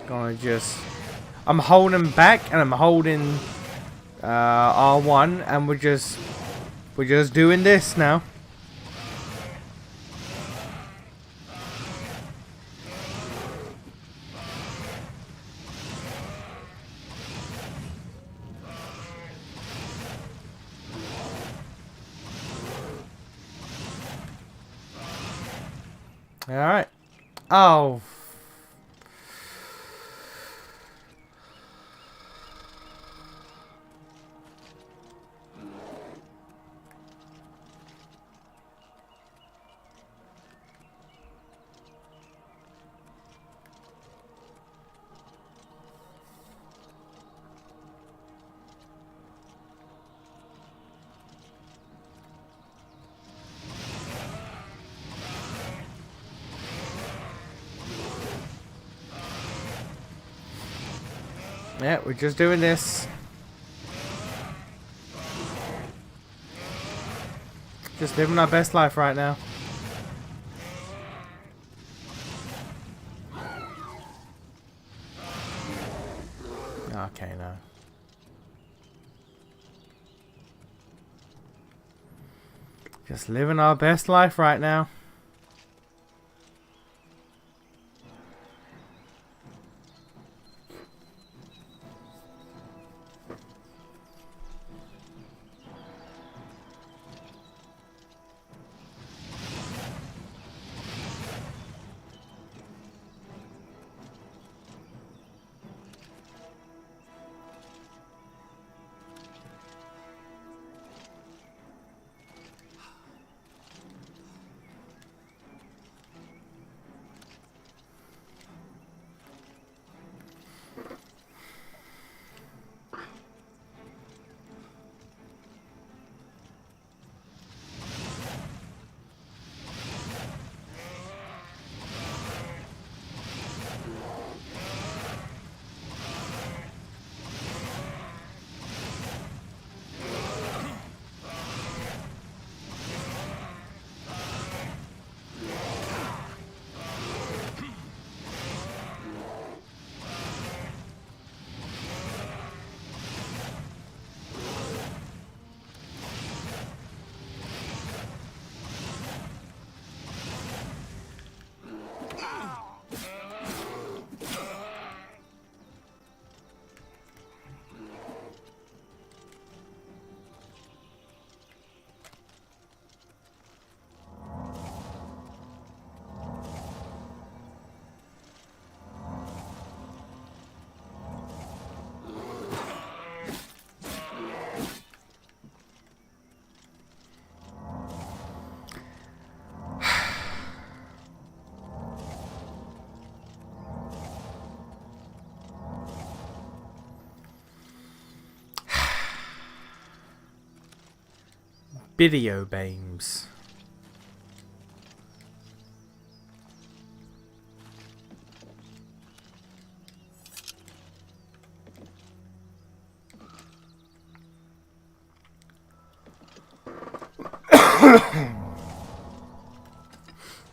Gonna just, I'm holding back and I'm holding R1 and we're just doing this now. All right. Oh. Yeah, we're just doing this. Just living our best life right now. Okay, no. Just living our best life right now. Video games.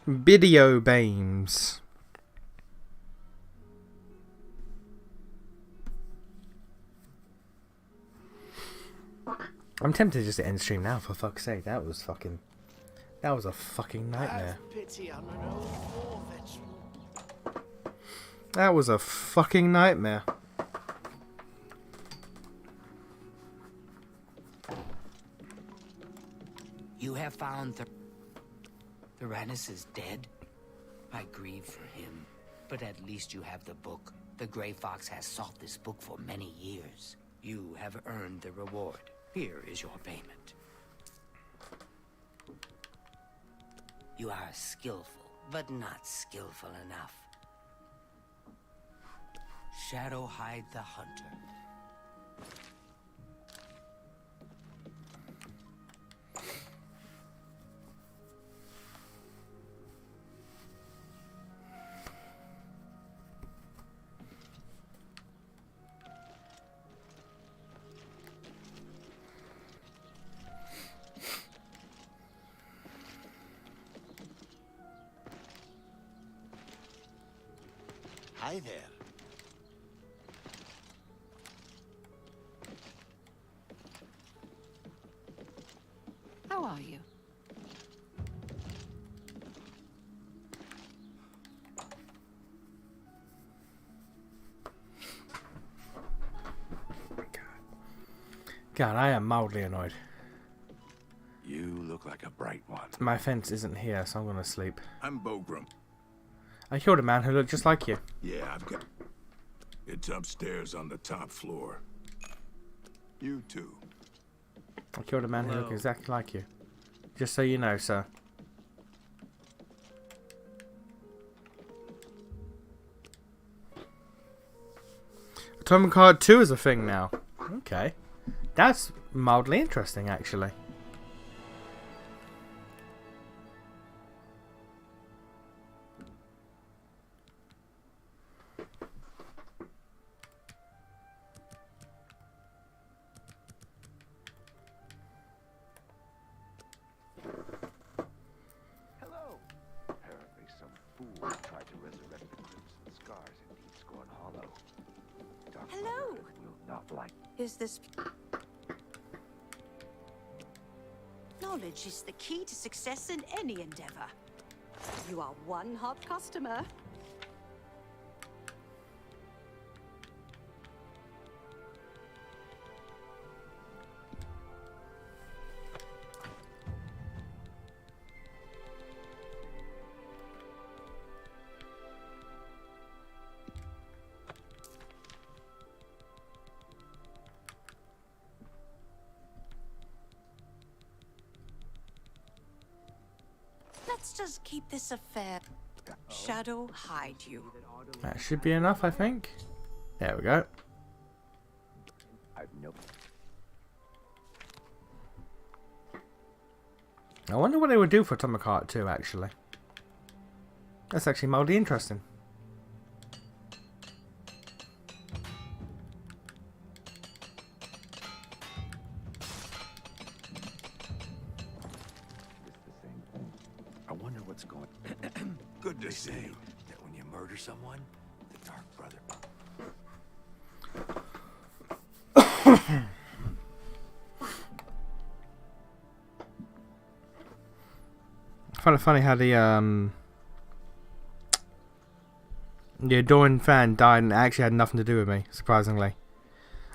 Video games. I'm tempted just to end stream now, for fuck's sake. That was a fucking nightmare. Pity on an old war veteran. That was a fucking nightmare. You have found Tyrannus is dead. I grieve for him, but at least you have the book. The Grey Fox has sought this book for many years. You have earned the reward. Here is your payment. You are skillful, but not skillful enough. Shadowhide the Hunter. Hi there. How are you? God, I am mildly annoyed. You look like a bright one. My fence isn't here, so I'm gonna sleep. I'm Bogram. I killed a man who looked just like you. Yeah, I've got... It's upstairs on the top floor. You too. I killed a man who looked exactly like you. Just so you know, sir. Atomic Heart 2 is a thing now. Okay. That's mildly interesting, actually. Apparently some fool tried to resurrect the Crimson Scars in Deep Scorn Hollow. Hello. Will not like. Is this... Knowledge is the key to success in any endeavor. You are one hot customer. Let's just keep this affair. Shadow hide you. That should be enough, I think. There we go. I wonder what they would do for Atomic Heart 2, actually. That's actually mildly interesting. I wonder what's going. Good to They see say you. that when you murder someone, the Dark Brother. I find it funny how the Adorn fan died and it actually had nothing to do with me, surprisingly.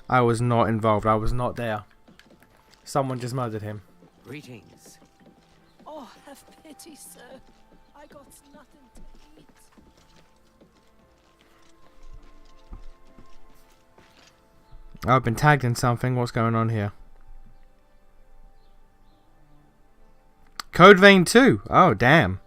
I was not involved, I was not there. Someone just murdered him. Greetings. Oh, have pity, sir. I got nothing to eat. I've been tagged in something, what's going on here? Code Vein 2, oh damn.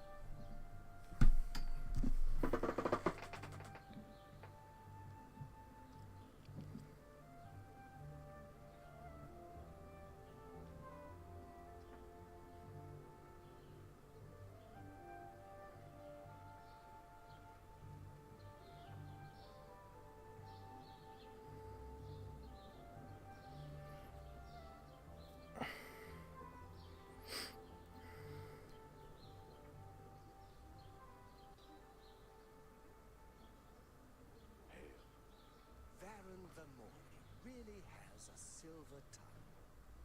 really has a silver tongue.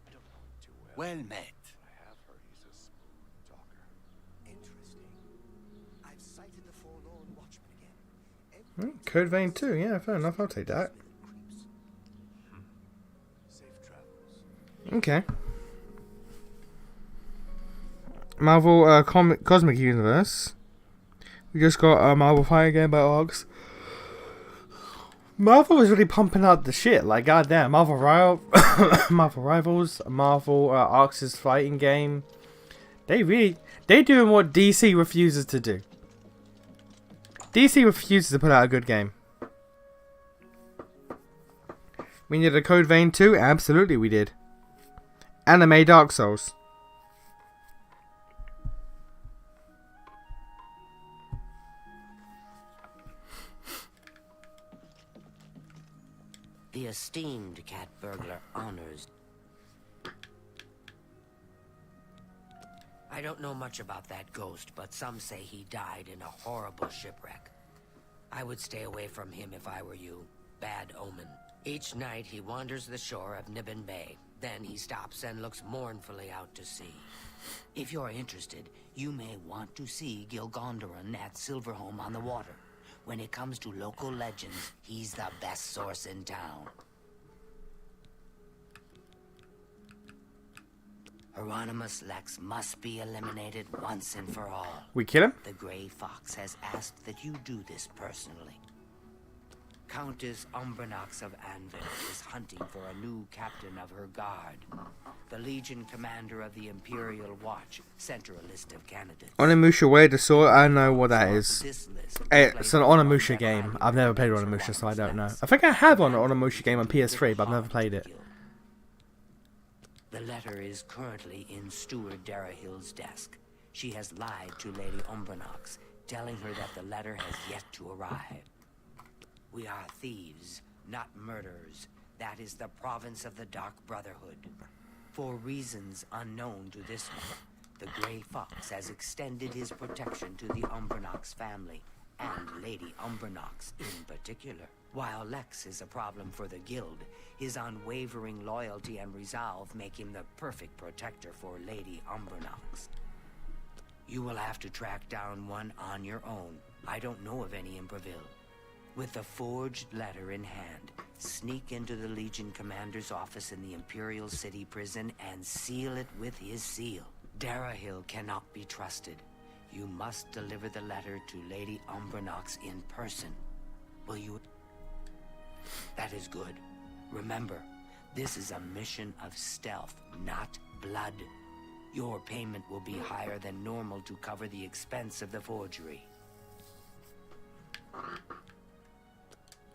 I don't know him too well. Well met. I have heard he's a smooth talker. Interesting. I've sighted the forlorn watchman again. Code Vein 2, yeah, fair enough, I'll take that. Safe travels. Okay. Marvel Cosmic Universe. We just got a Marvel Fire game by Arcs. Marvel was really pumping out the shit, like goddamn. Marvel Rivals, Marvel Arcs' fighting game. They doing what DC refuses to do. DC refuses to put out a good game. We needed a Code Vein 2? Absolutely we did. Anime Dark Souls. The esteemed cat burglar honors. I don't know much about that ghost, but some say he died in a horrible shipwreck. I would stay away from him if I were you. Bad omen. Each night he wanders the shore of Nibbin Bay. Then he stops and looks mournfully out to sea. If you're interested, you may want to see Gilgondaron at Silverhome on the water. When it comes to local legends, he's the best source in town. Hieronymus Lex must be eliminated once and for all. We kill him? The Grey Fox has asked that you do this personally. Countess Umbranox of Anvil is hunting for a new captain of her guard. The Legion commander of the Imperial Watch sent her a list of candidates. Onimusha Way the Sword, I know what that is. This list It's an Onimusha game. I've never played Onimusha, so I don't know. I think I have an Onimusha game on PS3, but I've never played it. The letter is currently in Steward Darahill's desk. She has lied to Lady Umbranox, telling her that the letter has yet to arrive. We are thieves, not murderers. That is the province of the Dark Brotherhood. For reasons unknown to this one, the Grey Fox has extended his protection to the Umbranox family, and Lady Umbranox in particular. While Lex is a problem for the guild, his unwavering loyalty and resolve make him the perfect protector for Lady Umbranox. You will have to track down one on your own. I don't know of any in Breville. With the forged letter in hand, sneak into the Legion commander's office in the Imperial City prison and seal it with his seal. Darahill cannot be trusted. You must deliver the letter to Lady Umbranox in person. Will you? That is good. Remember, this is a mission of stealth, not blood. Your payment will be higher than normal to cover the expense of the forgery.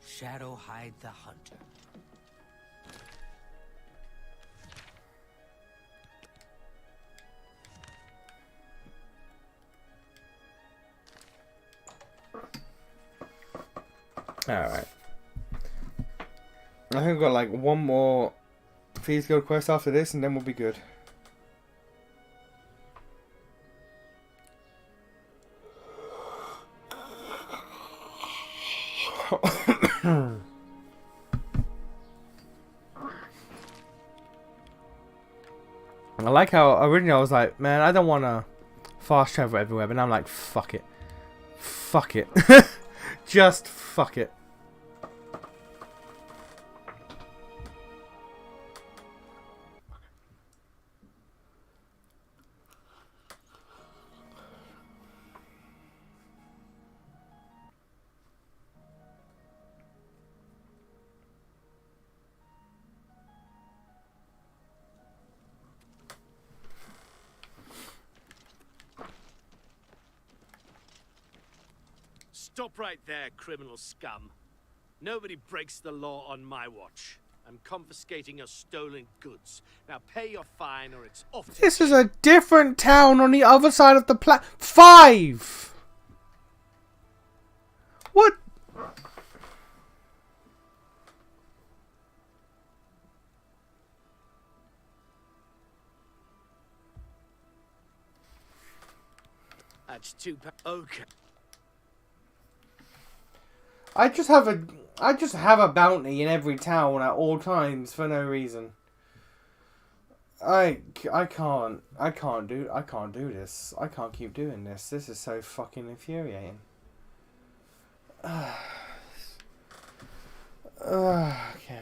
Shadowhide the Hunter. Alright. I think we've got like one more Thieves Guild quest after this and then we'll be good. I like how originally I was like, man, I don't want to fast travel everywhere, but now I'm like, fuck it. Fuck it. Just fuck it. Stop right there, criminal scum. Nobody breaks the law on my watch. I'm confiscating your stolen goods. Now pay your fine or it's off to This is a different town on the other side of the 5! What? That's £2. Okay. I just have a I just have a bounty in every town at all times for no reason. I can't do this. I can't keep doing this. This is so fucking infuriating. Okay.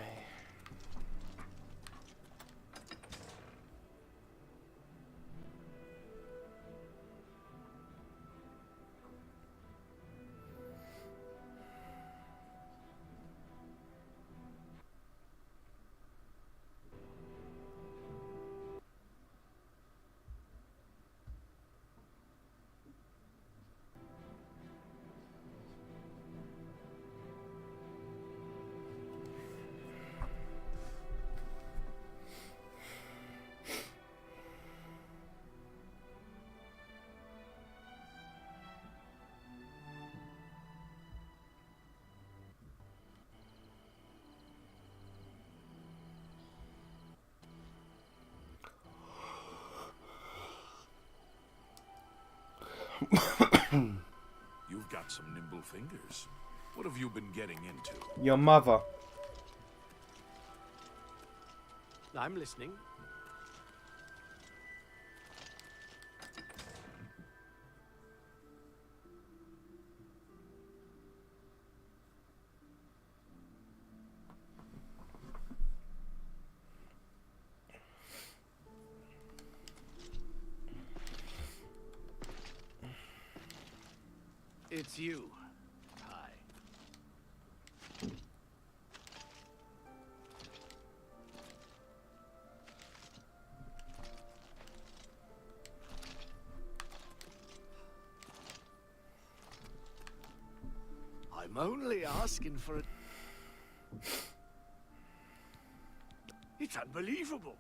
You've got some nimble fingers. What have you been getting into? Your mother. I'm listening. It's you. Hi. I'm only asking for it. It's unbelievable.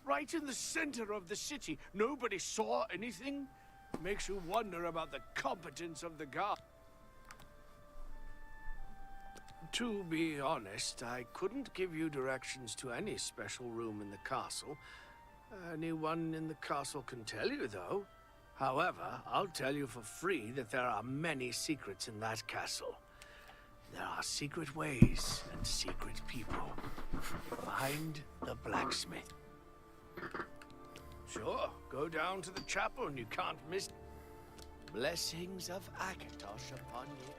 Right in the center of the city. Nobody saw anything. Makes you wonder about the competence of the guard. To be honest, I couldn't give you directions to any special room in the castle. Anyone in the castle can tell you, though. However, I'll tell you for free that there are many secrets in that castle. There are secret ways and secret people. Find the blacksmith. Sure, go down to the chapel and you can't miss. Blessings of Akatosh upon you.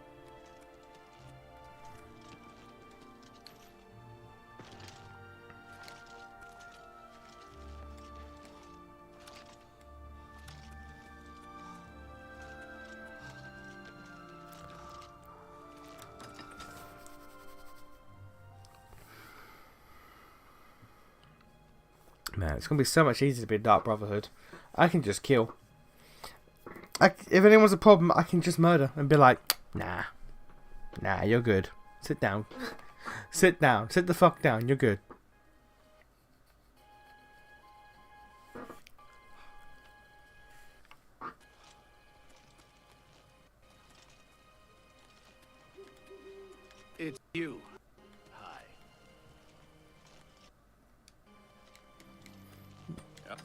Man, it's gonna be so much easier to be a Dark Brotherhood. I can just kill. If anyone's a problem, I can just murder and be like, nah, you're good. Sit down. Sit down. Sit the fuck down. You're good. It's you. Hi. Yep.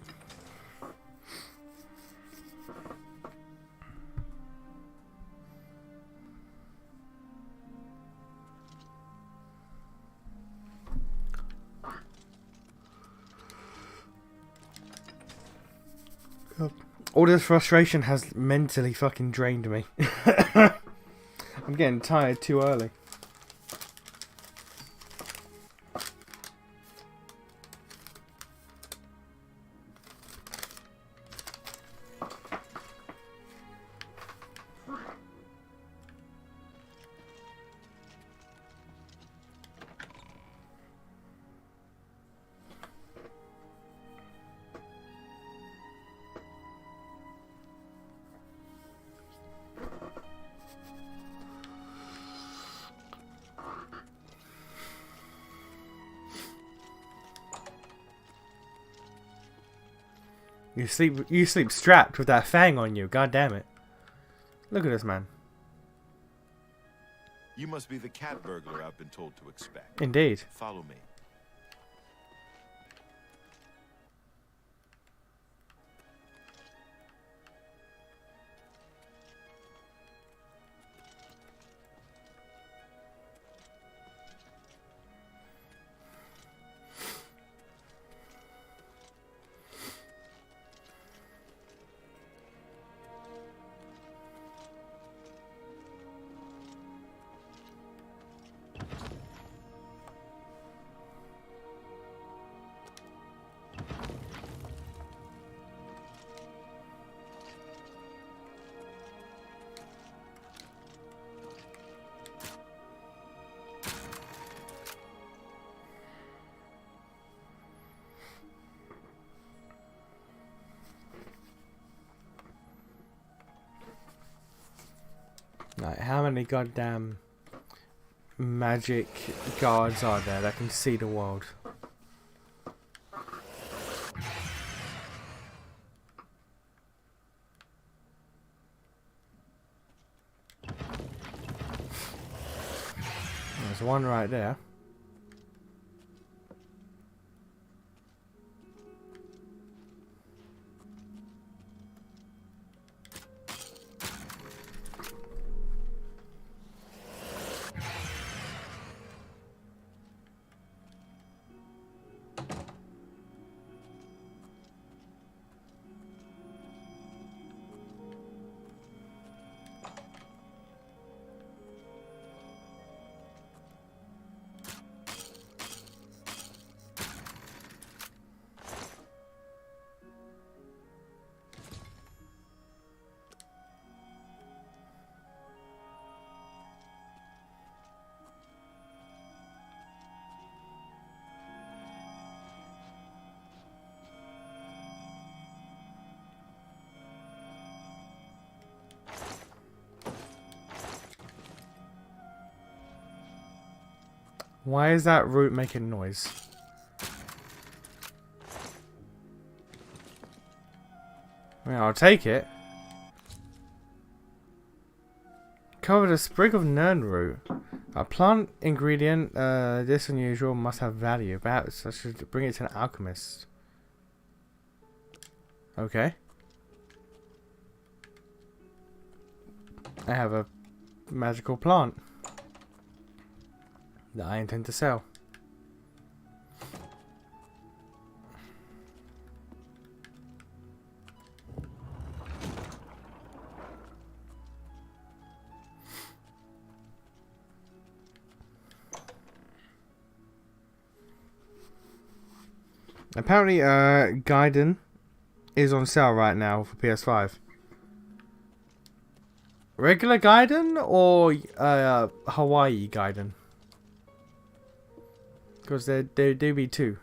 All this frustration has mentally fucking drained me. I'm getting tired too early. You sleep strapped with that fang on you. God damn it! Look at this man. You must be the cat burglar I've been told to expect. Indeed. Follow me. Like, how many goddamn magic guards are there that can see the world? There's one right there. Why is that root making noise? I mean, I'll take it. Covered a sprig of nern root. A plant ingredient, this unusual must have value. Perhaps I should bring it to an alchemist. Okay. I have a magical plant that I intend to sell. Apparently, Gaiden is on sale right now for PS5. Regular Gaiden or Hawaii Gaiden? Because there do be two.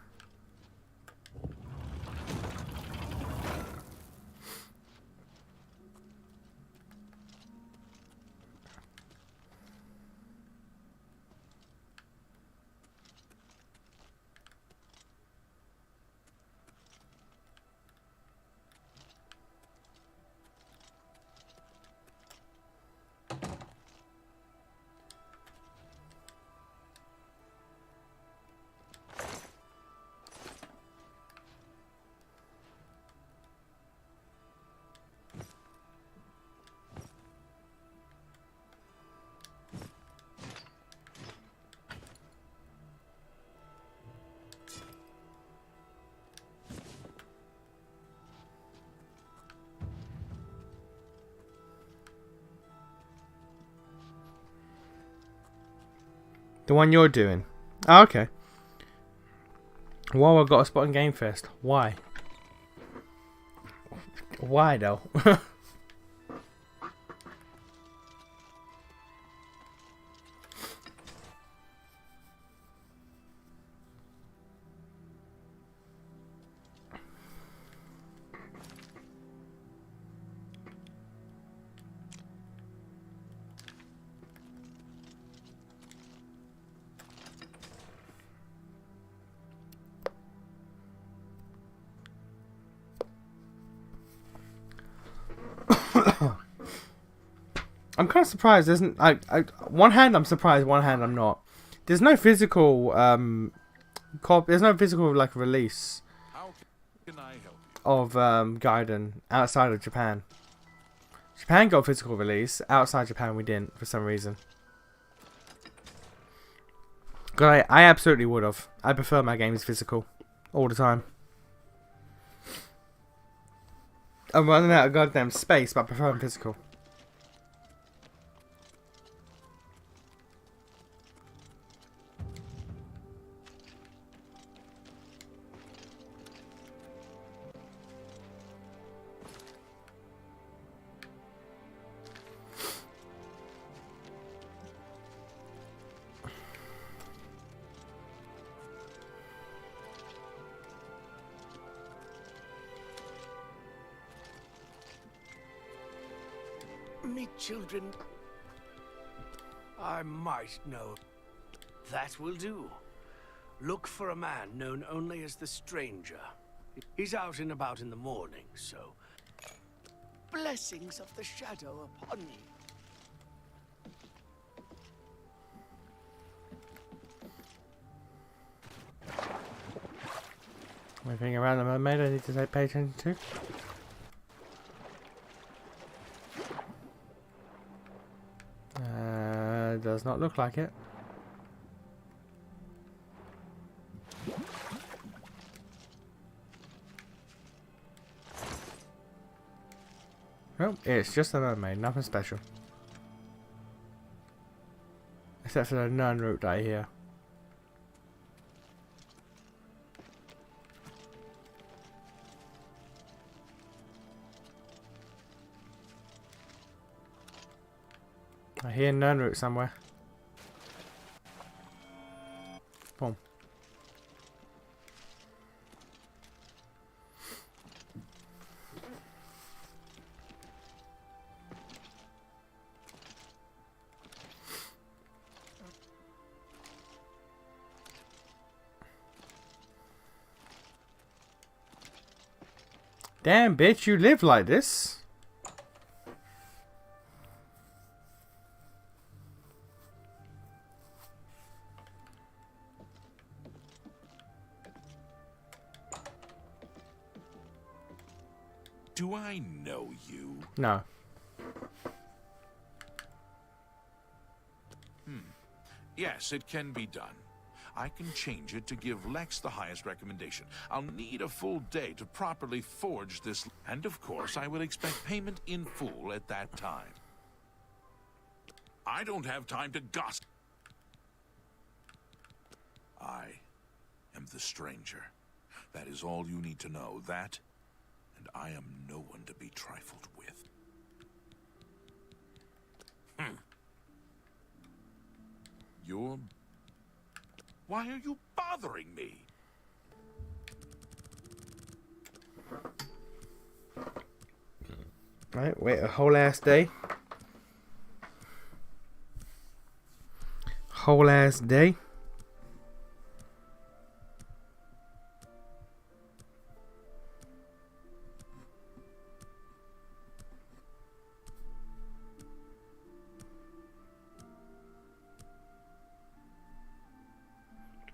The one you're doing. Oh, okay. Well, I got a spot in Game Fest. Why? Why though? I'm kind of surprised. Isn't one hand I'm surprised, one hand I'm not. There's no physical there's no physical like release of Gaiden outside of Japan. Japan got a physical release. Outside Japan we didn't for some reason. I absolutely would have. I prefer my games physical all the time. I'm running out of goddamn space, but I prefer them physical. Me children I might know. That will do. Look for a man known only as the Stranger. He's out and about in the morning, so... Blessings of the Shadow upon you. Anything around the mermaid I need to pay attention to? Does not look like it. Oh, it's just a mermaid, nothing special. Except for the nun route right here. I hear nun route somewhere. Boom. Damn, bitch, you live like this? Do I know you? No. Yes, it can be done. I can change it to give Lex the highest recommendation. I'll need a full day to properly forge this, and of course I will expect payment in full at that time. I don't have time to gossip. I am the Stranger. That is all you need to know. That, and I am no one to be trifled with. You're... Why are you bothering me? Right, wait a whole ass day. Whole ass day.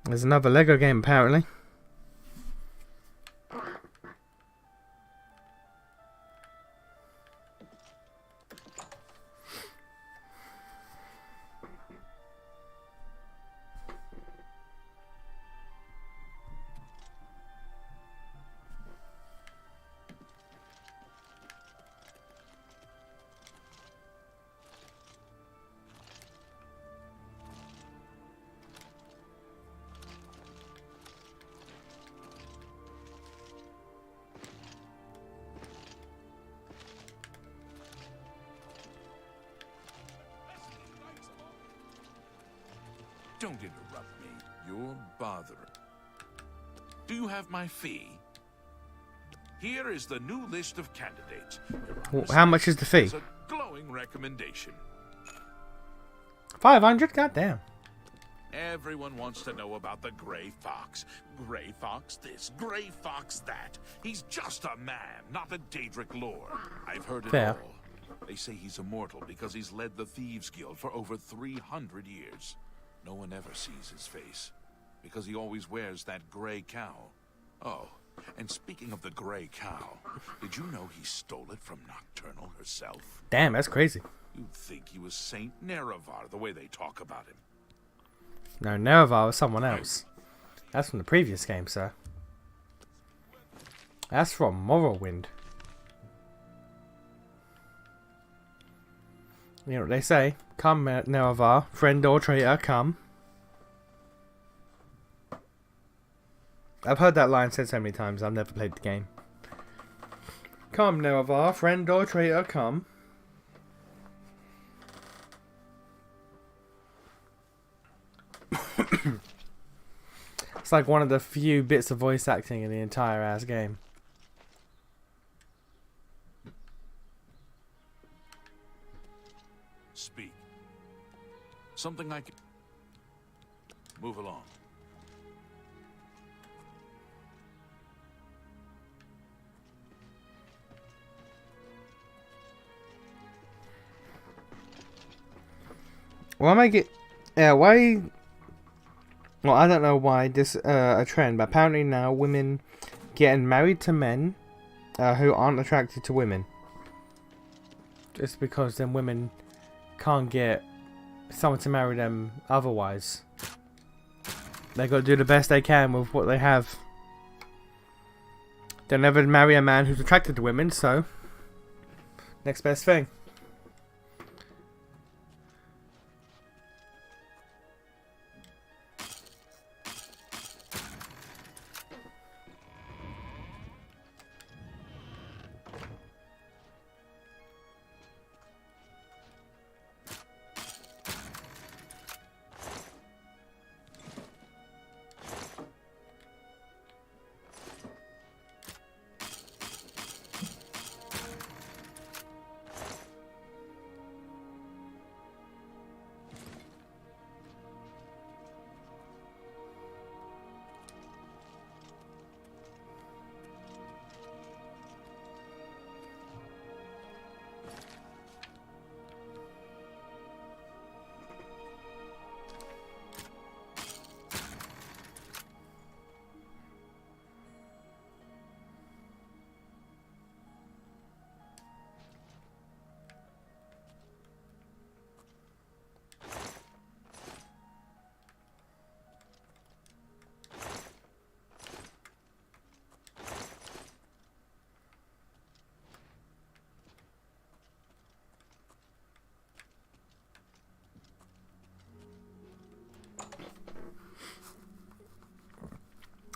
There's another Lego game apparently. Don't interrupt me. You're bothering. Do you have my fee? Here is the new list of candidates. How much is the fee? It's a glowing recommendation. 500? Goddamn. Everyone wants to know about the Gray Fox. Gray Fox this, Gray Fox that. He's just a man, not a Daedric lord. I've heard it Fair. all. They say he's immortal because he's led the Thieves Guild for over 300 years. No one ever sees his face, because he always wears that gray cowl. Oh, and speaking of the gray cowl, did you know he stole it from Nocturnal herself? Damn, that's crazy. You'd think he was Saint Nerevar, the way they talk about him. No, Nerevar was someone else. That's from the previous game, sir. That's from Morrowind. You know what they say? Come, Nerevar, friend or traitor, come. I've heard that line said so many times, I've never played the game. Come, Nerevar, friend or traitor, come. It's like one of the few bits of voice acting in the entire ass game. Speak. Something I can... Move along. Why am I get? Yeah, why? Well, I don't know why this a trend, but apparently now women getting married to men who aren't attracted to women. Just because then women can't get someone to marry them otherwise. They got to do the best they can with what they have. They'll never marry a man who's attracted to women, so next best thing.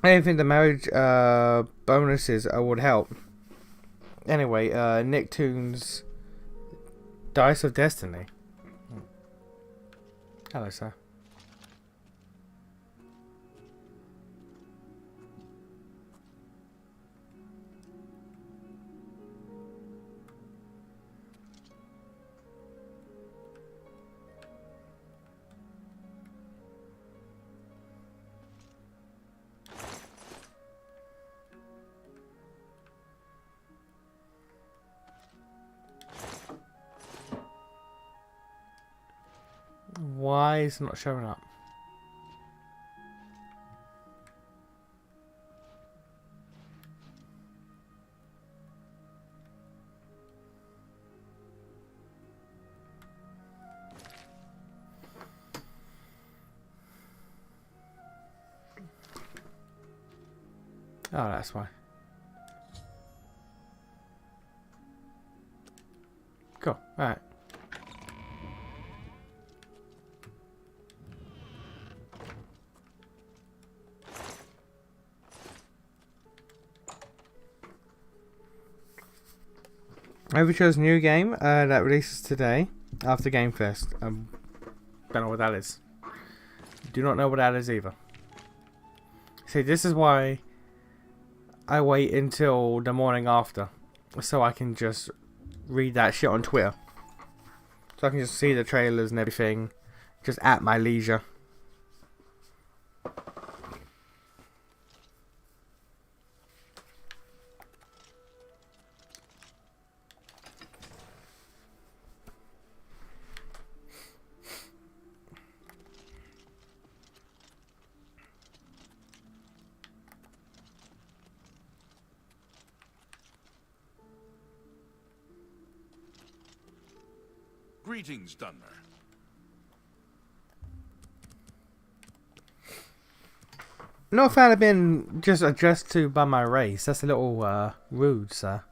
I don't think the marriage bonuses would help. Anyway, Nicktoons Dice of Destiny. Hello, sir. Why is it not showing up? Oh, that's why. Cool. Alright. Overture's new game that releases today after Game Fest. Don't know what that is. Do not know what that is either. See, this is why I wait until the morning after, so I can just read that shit on Twitter. So I can just see the trailers and everything, just at my leisure. Greetings, Dunmer. Not a fan of being just addressed to by my race. That's a little rude, sir.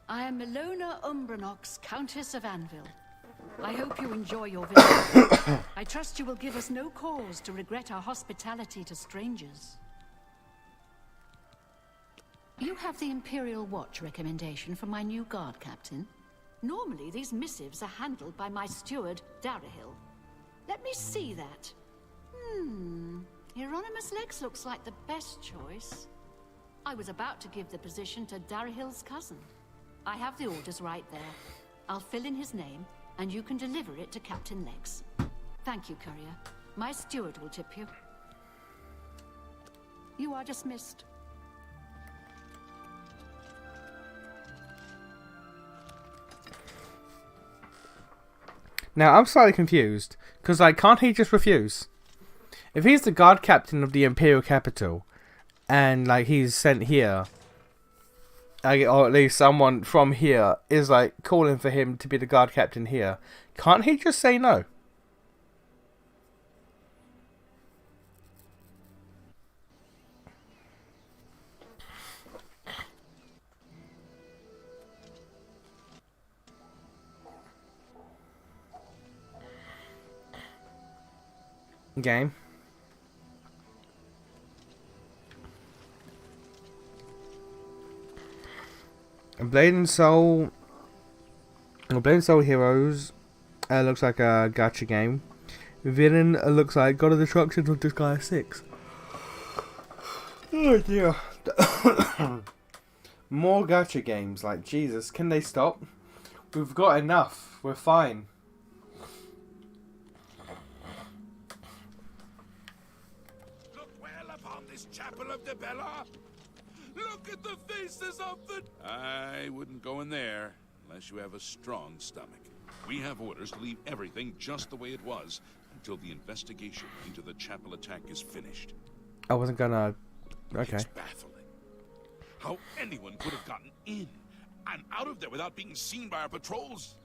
I am Milona Umbranox, Countess of Anvil. I hope you enjoy your visit. I trust you will give us no cause to regret our hospitality to strangers. You have the Imperial Watch recommendation from my new guard captain. Normally, these missives are handled by my steward, Darahil. Let me see that. Hieronymus Lex looks like the best choice. I was about to give the position to Darahil's cousin. I have the orders right there. I'll fill in his name, and you can deliver it to Captain Lex. Thank you, courier. My steward will tip you. You are dismissed. Now, I'm slightly confused, because, like, can't he just refuse? If he's the guard captain of the Imperial capital, and, like, he's sent here, or at least someone from here is, like, calling for him to be the guard captain here, can't he just say no? Game. Blade and Soul Heroes looks like a gacha game. Villain looks like God of Destruction or Disgaea 6. Oh dear. More gacha games, like Jesus, can they stop? We've got enough, we're fine. Look well upon this chapel of the Bella. Look at the faces of the... I wouldn't go in there unless you have a strong stomach. We have orders to leave everything just the way it was until the investigation into the chapel attack is finished. I wasn't gonna... Okay. It's baffling. How anyone could have gotten in and out of there without being seen by our patrols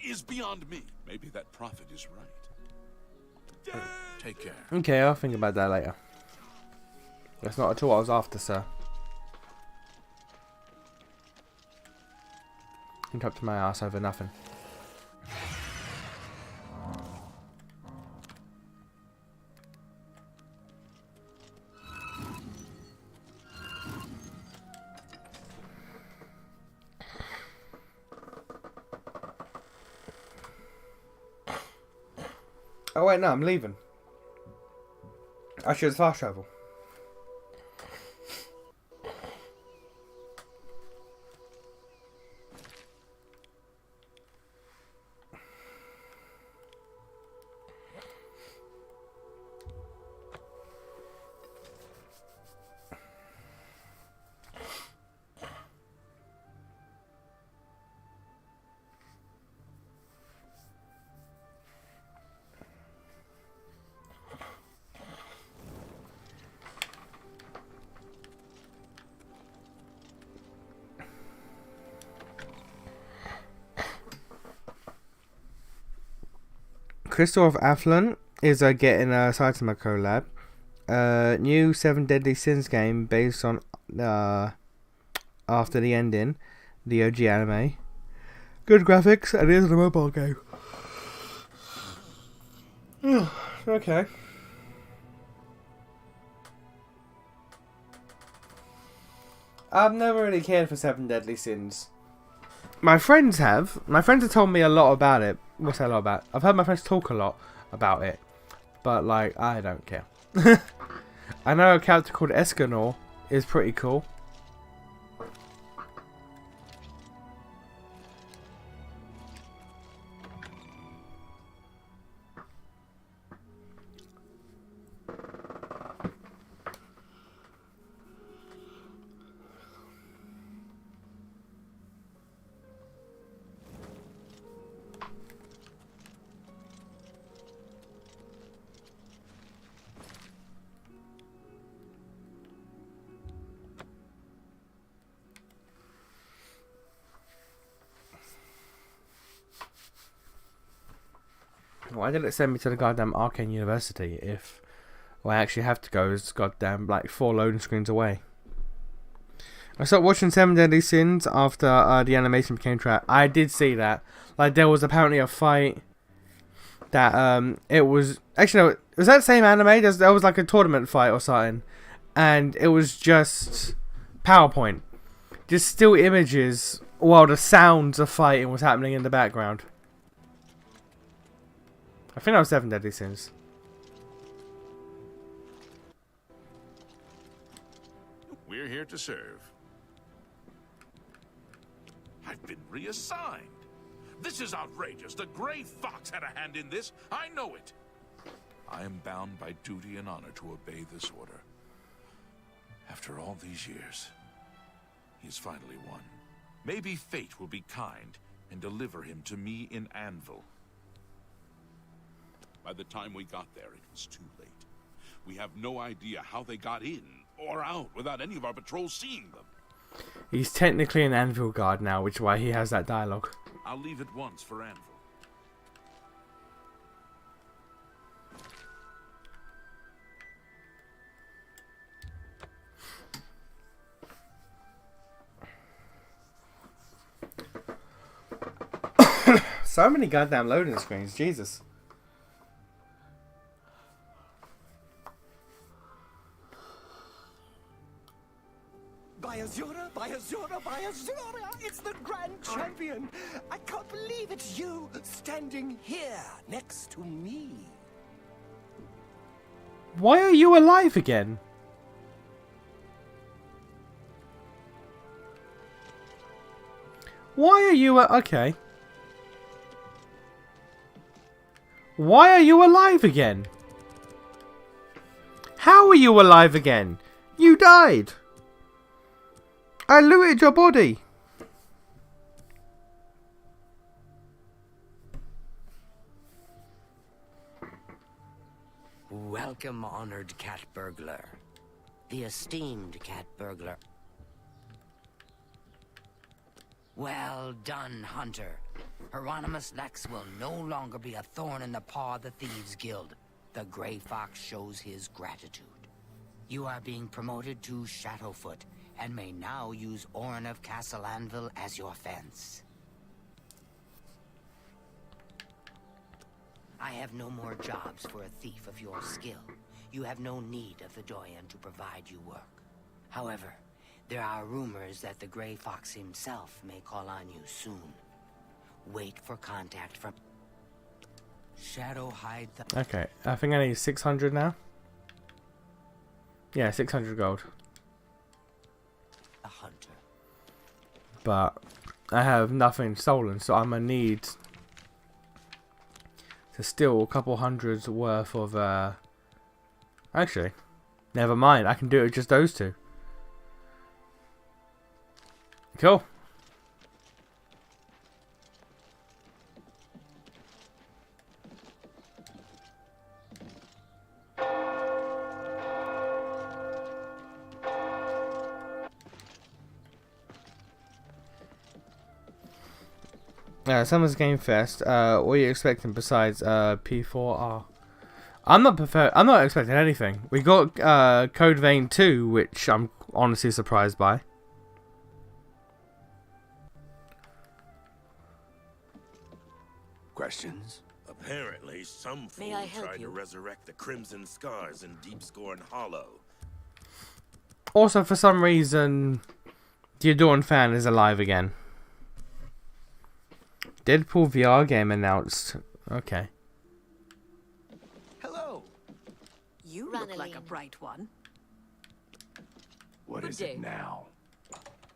is beyond me. Maybe that prophet is right. Take care. Okay, I'll think about that later. That's not at all what I was after, sir. Interrupted my ass over nothing. Oh wait, no, I'm leaving. I should fast travel. Crystal of Athlon is getting a Saitama collab. New 7 Deadly Sins game based on After the Ending, the OG anime. Good graphics, and it is a mobile game. Okay. I've never really cared for 7 Deadly Sins. My friends have. My friends have told me a lot about it. What's that a lot about? I've heard my friends talk a lot about it. But, like, I don't care. I know a character called Escanor is pretty cool. Why did it send me to the goddamn Arcane University if I actually have to go as goddamn like 4 loading screens away? I stopped watching 7 Deadly Sins after the animation became trash. I did see that. Like there was apparently a fight that it was actually no, was that the same anime? There was like a tournament fight or something, and it was just PowerPoint. just still images while the sounds of fighting was happening in the background. I think that was 7 Deadly Sins. We're here to serve. I've been reassigned. This is outrageous. The Grey Fox had a hand in this. I know it. I am bound by duty and honor to obey this order. After all these years, he's finally won. Maybe fate will be kind and deliver him to me in Anvil. By the time we got there, it was too late. We have no idea how they got in or out without any of our patrols seeing them. He's technically an Anvil guard now, which is why he has that dialogue. I'll leave it once for Anvil. So many goddamn loading screens, Jesus. By Azura, by Azura, by Azura! It's the Grand Champion! I can't believe it's you standing here next to me. Why are you alive again? Why are you okay? Why are you alive again? How are you alive again? You died. I looted your body. Welcome, honored cat burglar. The esteemed cat burglar. Well done, Hunter. Hieronymus Lex will no longer be a thorn in the paw of the Thieves Guild. The Grey Fox shows his gratitude. You are being promoted to Shadowfoot, and may now use Orin of Castle Anvil as your fence. I have no more jobs for a thief of your skill. You have no need of the Doyen to provide you work. However, there are rumors that the Grey Fox himself may call on you soon. Wait for contact from Shadow Hide the... Okay, I think I need 600 now. Yeah, 600 gold. A hunter. But I have nothing stolen, so I'm gonna need to steal a couple hundreds worth of actually, never mind, I can do it with just those two. Cool. Summer's Game Fest. What are you expecting besides P4R? I'm not expecting anything. We got Code Vein 2, which I'm honestly surprised by. Questions? Apparently, some fool May I help tried you? to resurrect the Crimson Scars in Deepscorn Hollow. Also, for some reason, the Adorn fan is alive again. Deadpool VR game announced. Okay. Hello. You look like a bright one. What Good is day. it now?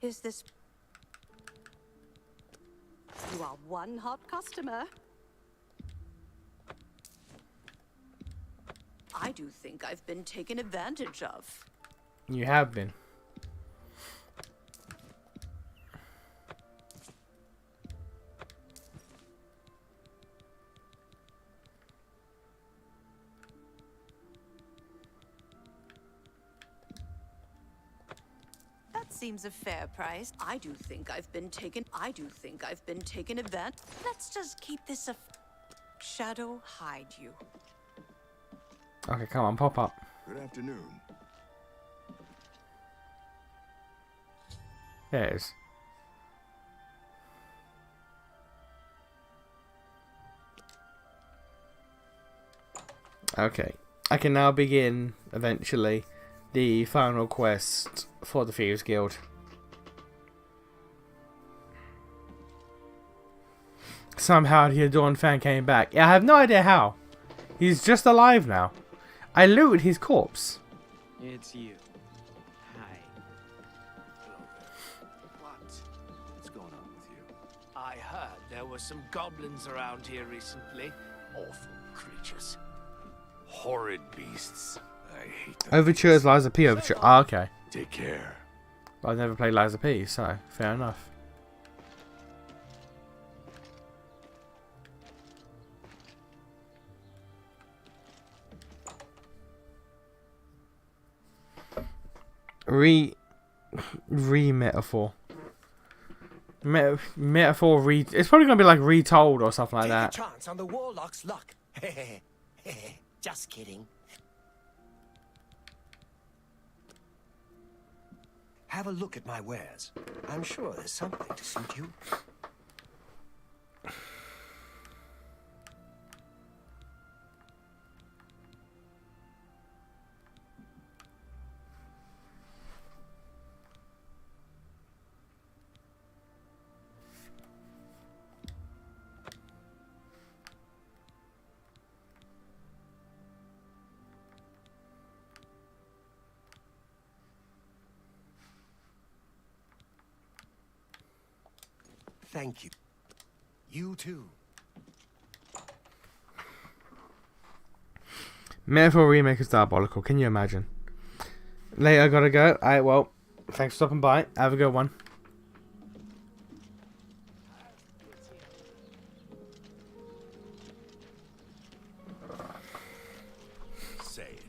Is this... You are one hot customer. I do think I've been taken advantage of. You have been. That seems a fair price. I do think I've been taken advantage. Let's just keep this a shadow hide you. Okay, come on, pop up. Good afternoon. There it is. Okay, I can now begin, eventually, the final quest for the Thieves Guild. somehow the Adorn fan came back. I have no idea how. He's just alive now. I looted his corpse. It's you. Hi. What's going on with you? I heard there were some goblins around here recently. Awful creatures. Horrid beasts. I hate them. Overture is Liza P. Overture. Ah, okay. Take care. I've never played Liza P, so fair enough. Metaphor. Metaphor it's probably gonna be like retold or something like that. Take a chance on the warlock's luck. Just kidding. Have a look at my wares. I'm sure there's something to suit you. Thank you. You too. Metaphor remake is diabolical. Can you imagine? Later, I gotta go. Alright, well, thanks for stopping by. Have a good one. Say it.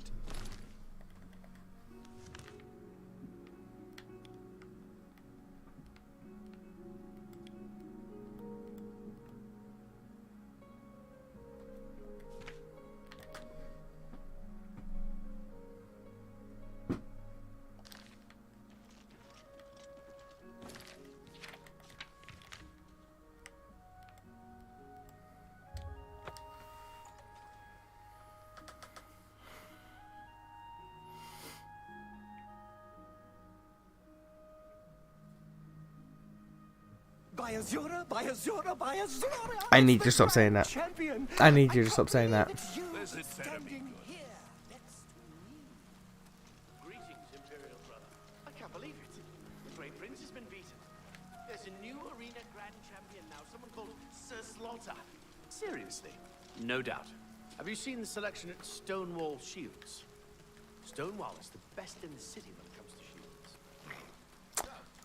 I need you to stop saying that. I need you to stop saying that. Greetings, Imperial brother. I can't believe it. The Great Prince has been beaten. There's a new arena grand champion now, someone called Sir Slaughter. Seriously? No doubt. Have you seen the selection at Stonewall Shields? Stonewall is the best in the city when it comes to shields.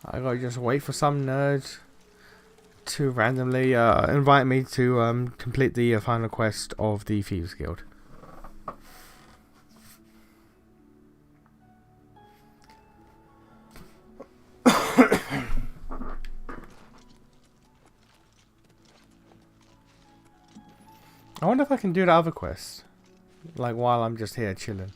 I gotta just wait for some nerd to randomly invite me to complete the final quest of the Thieves Guild. I wonder if I can do the other quest, like while I'm just here chilling.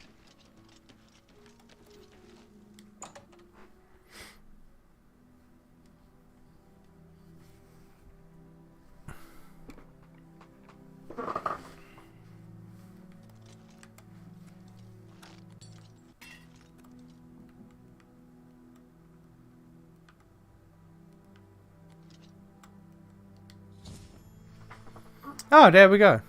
Oh, there we go.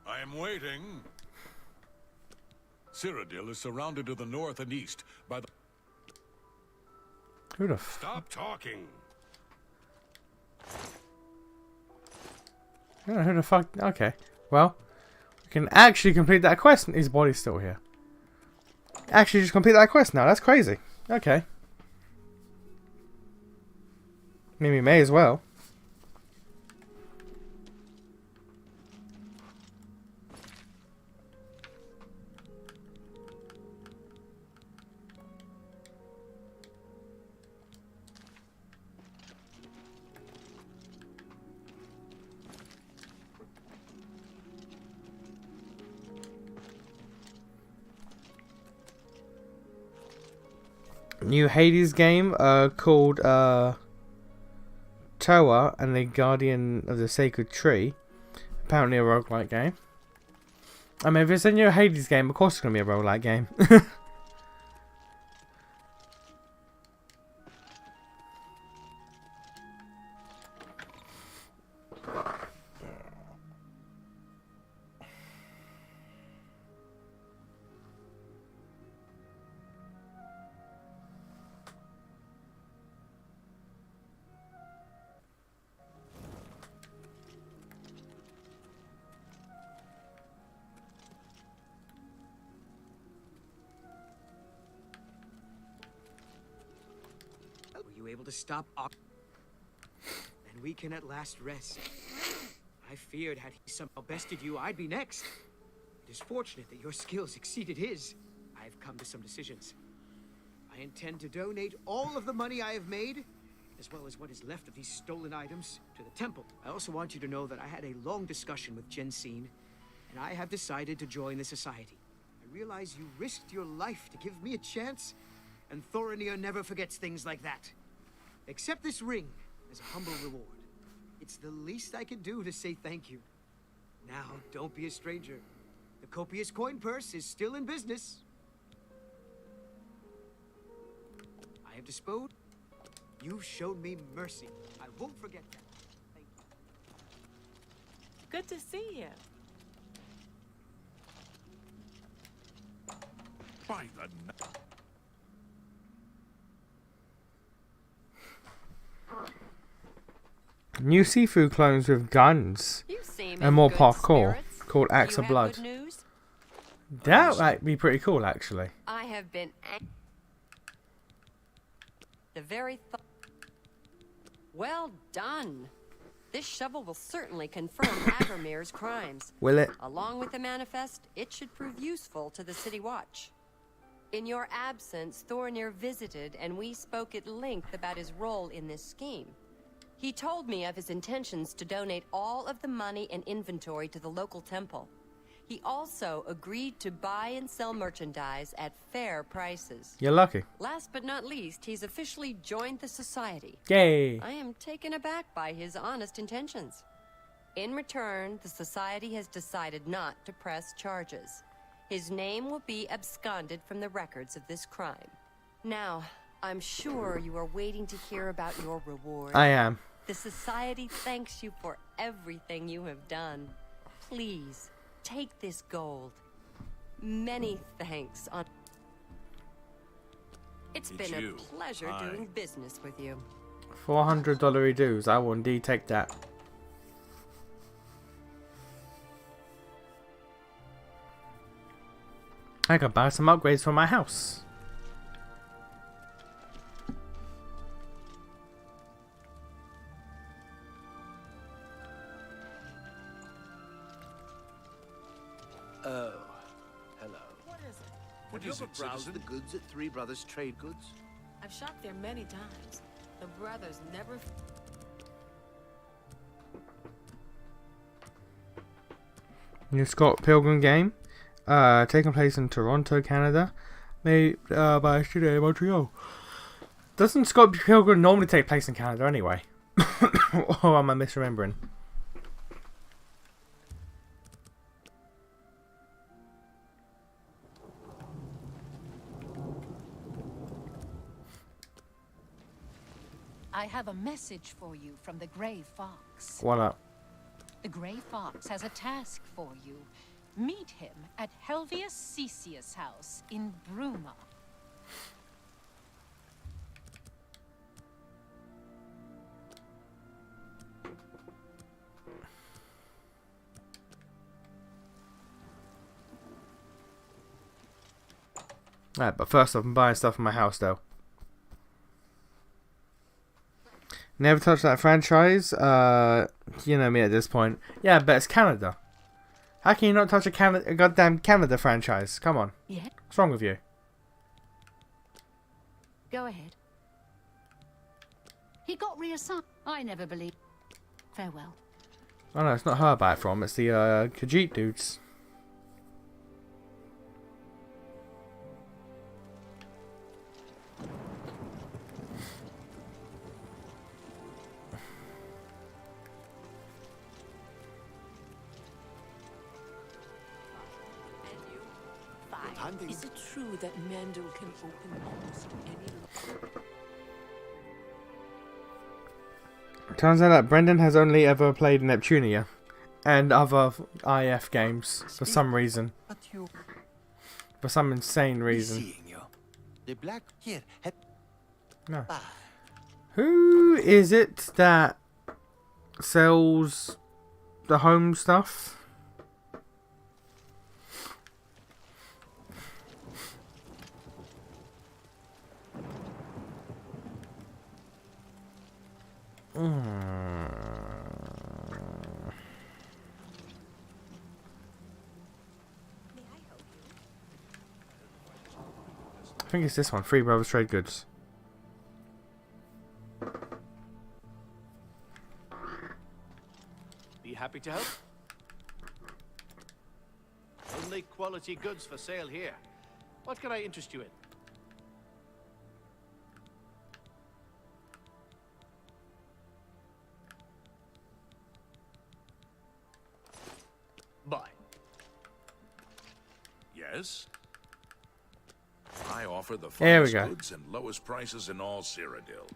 I am waiting. Cyrodiil is surrounded to the north and east by the... Who the Stop talking. Yeah, who the fuck? Okay. Well, we can actually complete that quest and his body's still here. Actually, just complete that quest now. That's crazy. Okay. Maybe we may as well. New Hades game called Toa and the Guardian of the Sacred Tree apparently a roguelike game. I mean, if it's a new Hades game, of course it's going to be a roguelike game. Were you able to stop and we can at last rest? I feared had he somehow bested you, I'd be next. It is fortunate that your skills exceeded his. I have come to some decisions. I intend to donate all of the money I have made, as well as what is left of these stolen items, to the temple. I also want you to know that I had a long discussion with Jensine, and I have decided to join the society. I realize you risked your life to give me a chance, and Thorinir never forgets things like that. Accept this ring as a humble reward. It's the least I can do to say thank you. Now, don't be a stranger. The copious coin purse is still in business. I have disposed. You've shown me mercy. I won't forget that. Thank you. Good to see you. By the New seafood clones with guns You seem and in more good parkour spirits. called Axe You of have Blood. good news? That might be pretty cool, actually. I have been the very well done. This shovel will certainly confirm Avermeer's crimes. Will it? Along with the manifest, it should prove useful to the City Watch. In your absence, Thorinir visited and we spoke at length about his role in this scheme. He told me of his intentions to donate all of the money and inventory to the local temple. He also agreed to buy and sell merchandise at fair prices. You're lucky. Last but not least, he's officially joined the society. Yay! I am taken aback by his honest intentions. In return, the society has decided not to press charges. His name will be absconded from the records of this crime. Now, I'm sure you are waiting to hear about your reward. I am. The society thanks you for everything you have done. Please, take this gold. Many thanks on... It's been you. a pleasure Hi. doing business with you. $400 dues. I will indeed take that. I could buy some upgrades for my house. Oh, hello. What is it? What Have you is ever it, browsed citizen? the goods at Three Brothers Trade Goods? I've shopped there many times. The brothers never... New Scott Pilgrim game. Taking place in Toronto, Canada. Made by Studio in Montreal. Doesn't Scott Pilgrim normally take place in Canada anyway? Or am I misremembering? I have a message for you from the Grey Fox. What up? The Grey Fox has a task for you. Meet him at Helvius Cecius' house in Bruma. Alright, but first off, I'm buying stuff for my house though. Never touched that franchise. You know me at this point. Yeah, but it's Canada. How can you not touch a goddamn Canada franchise? Come on. Yeah. What's wrong with you? Go ahead. He got reassigned. I never believed. Farewell. Oh no, it's not her I buy it from. It's the Khajiit dudes. Is it true that Mandel can open almost any lock? Turns out that Brendan has only ever played Neptunia and other IF games for some reason. For some insane reason. The black here. No. Who is it that sells the home stuff? I think it's this one, Free Brothers Trade Goods. Be happy to help. Only quality goods for sale here. What can I interest you in? Buy. Yes? I offer the There we finest go. goods and lowest prices in all Cyrodiil.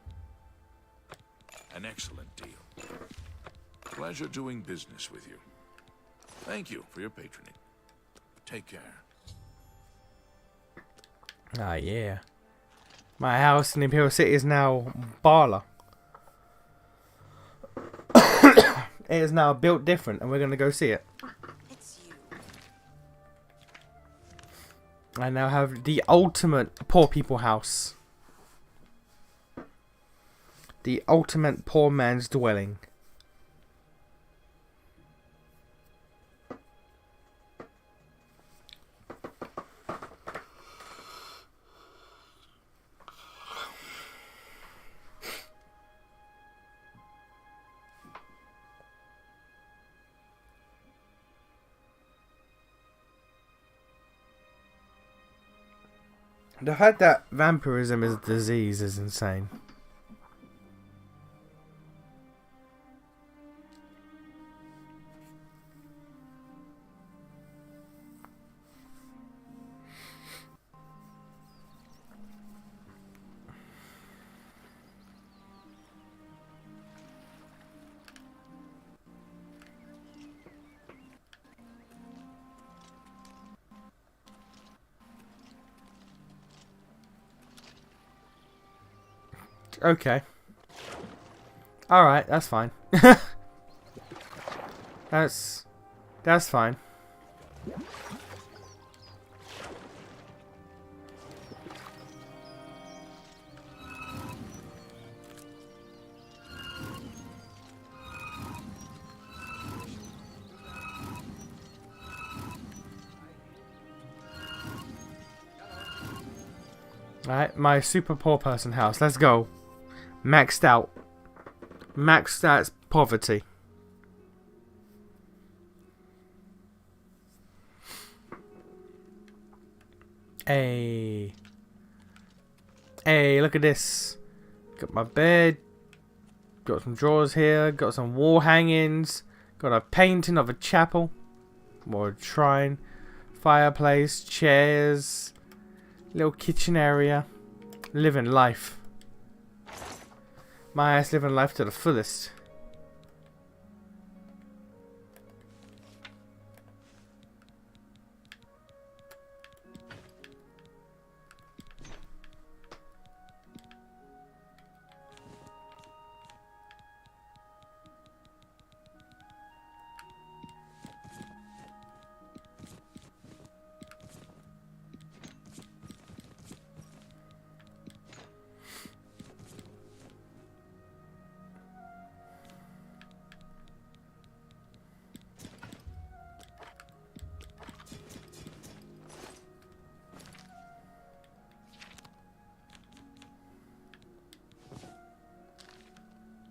An excellent deal. Pleasure doing business with you. Thank you for your patronage. Take care. Ah, yeah. My house in Imperial City is now Bala. It is now built different, and we're going to go see it. I now have the ultimate poor people house. The ultimate poor man's dwelling. The fact that vampirism is a disease is insane. Okay. Alright, that's fine. That's fine. Alright, my super poor person house. Let's go. Maxed out. Maxed out poverty. Hey. Hey, look at this. Got my bed. Got some drawers here. Got some wall hangings. Got a painting of a chapel. Or a shrine. Fireplace. Chairs. Little kitchen area. Living life. My ass living life to the fullest.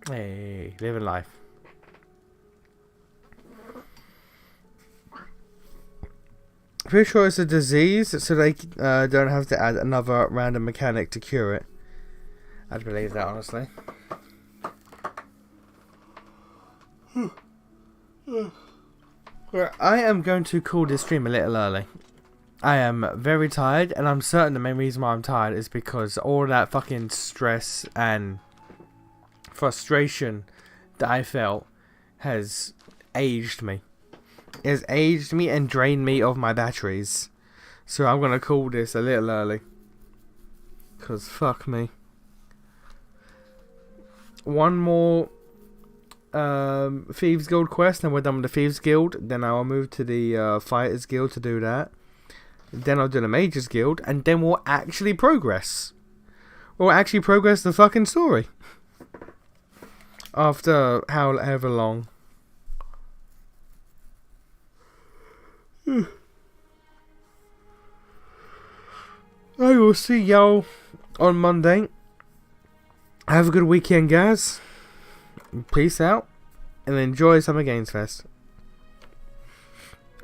Hey, living life. Pretty sure it's a disease, so they don't have to add another random mechanic to cure it. I'd believe that, honestly. Well, I am going to call this stream a little early. I am very tired, and I'm certain the main reason why I'm tired is because all that fucking stress and frustration that I felt has aged me. It has aged me and drained me of my batteries. So I'm gonna call this a little early. Cause fuck me. One more Thieves Guild quest, and we're done with the Thieves Guild. Then I'll move to the Fighters Guild to do that. Then I'll do the Mages Guild, and then we'll actually progress. We'll actually progress the fucking story. After however long. I will see y'all on Monday. Have a good weekend, guys. Peace out. And enjoy Summer Games Fest.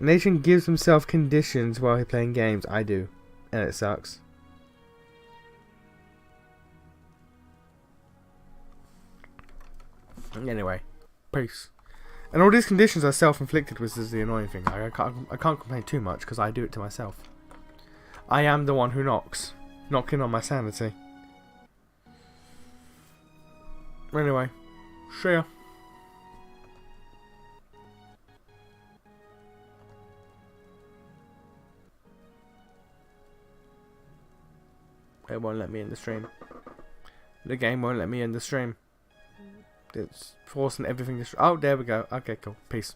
Nation gives himself conditions while he's playing games. I do. And it sucks. Anyway. Peace. And all these conditions are self-inflicted, which is the annoying thing. I can't complain too much because I do it to myself. I am the one who knocks. Knocking on my sanity. Anyway. See ya. It won't let me in the stream. The game won't let me in the stream. It's forcing everything to... Oh, there we go. Okay, cool. Peace.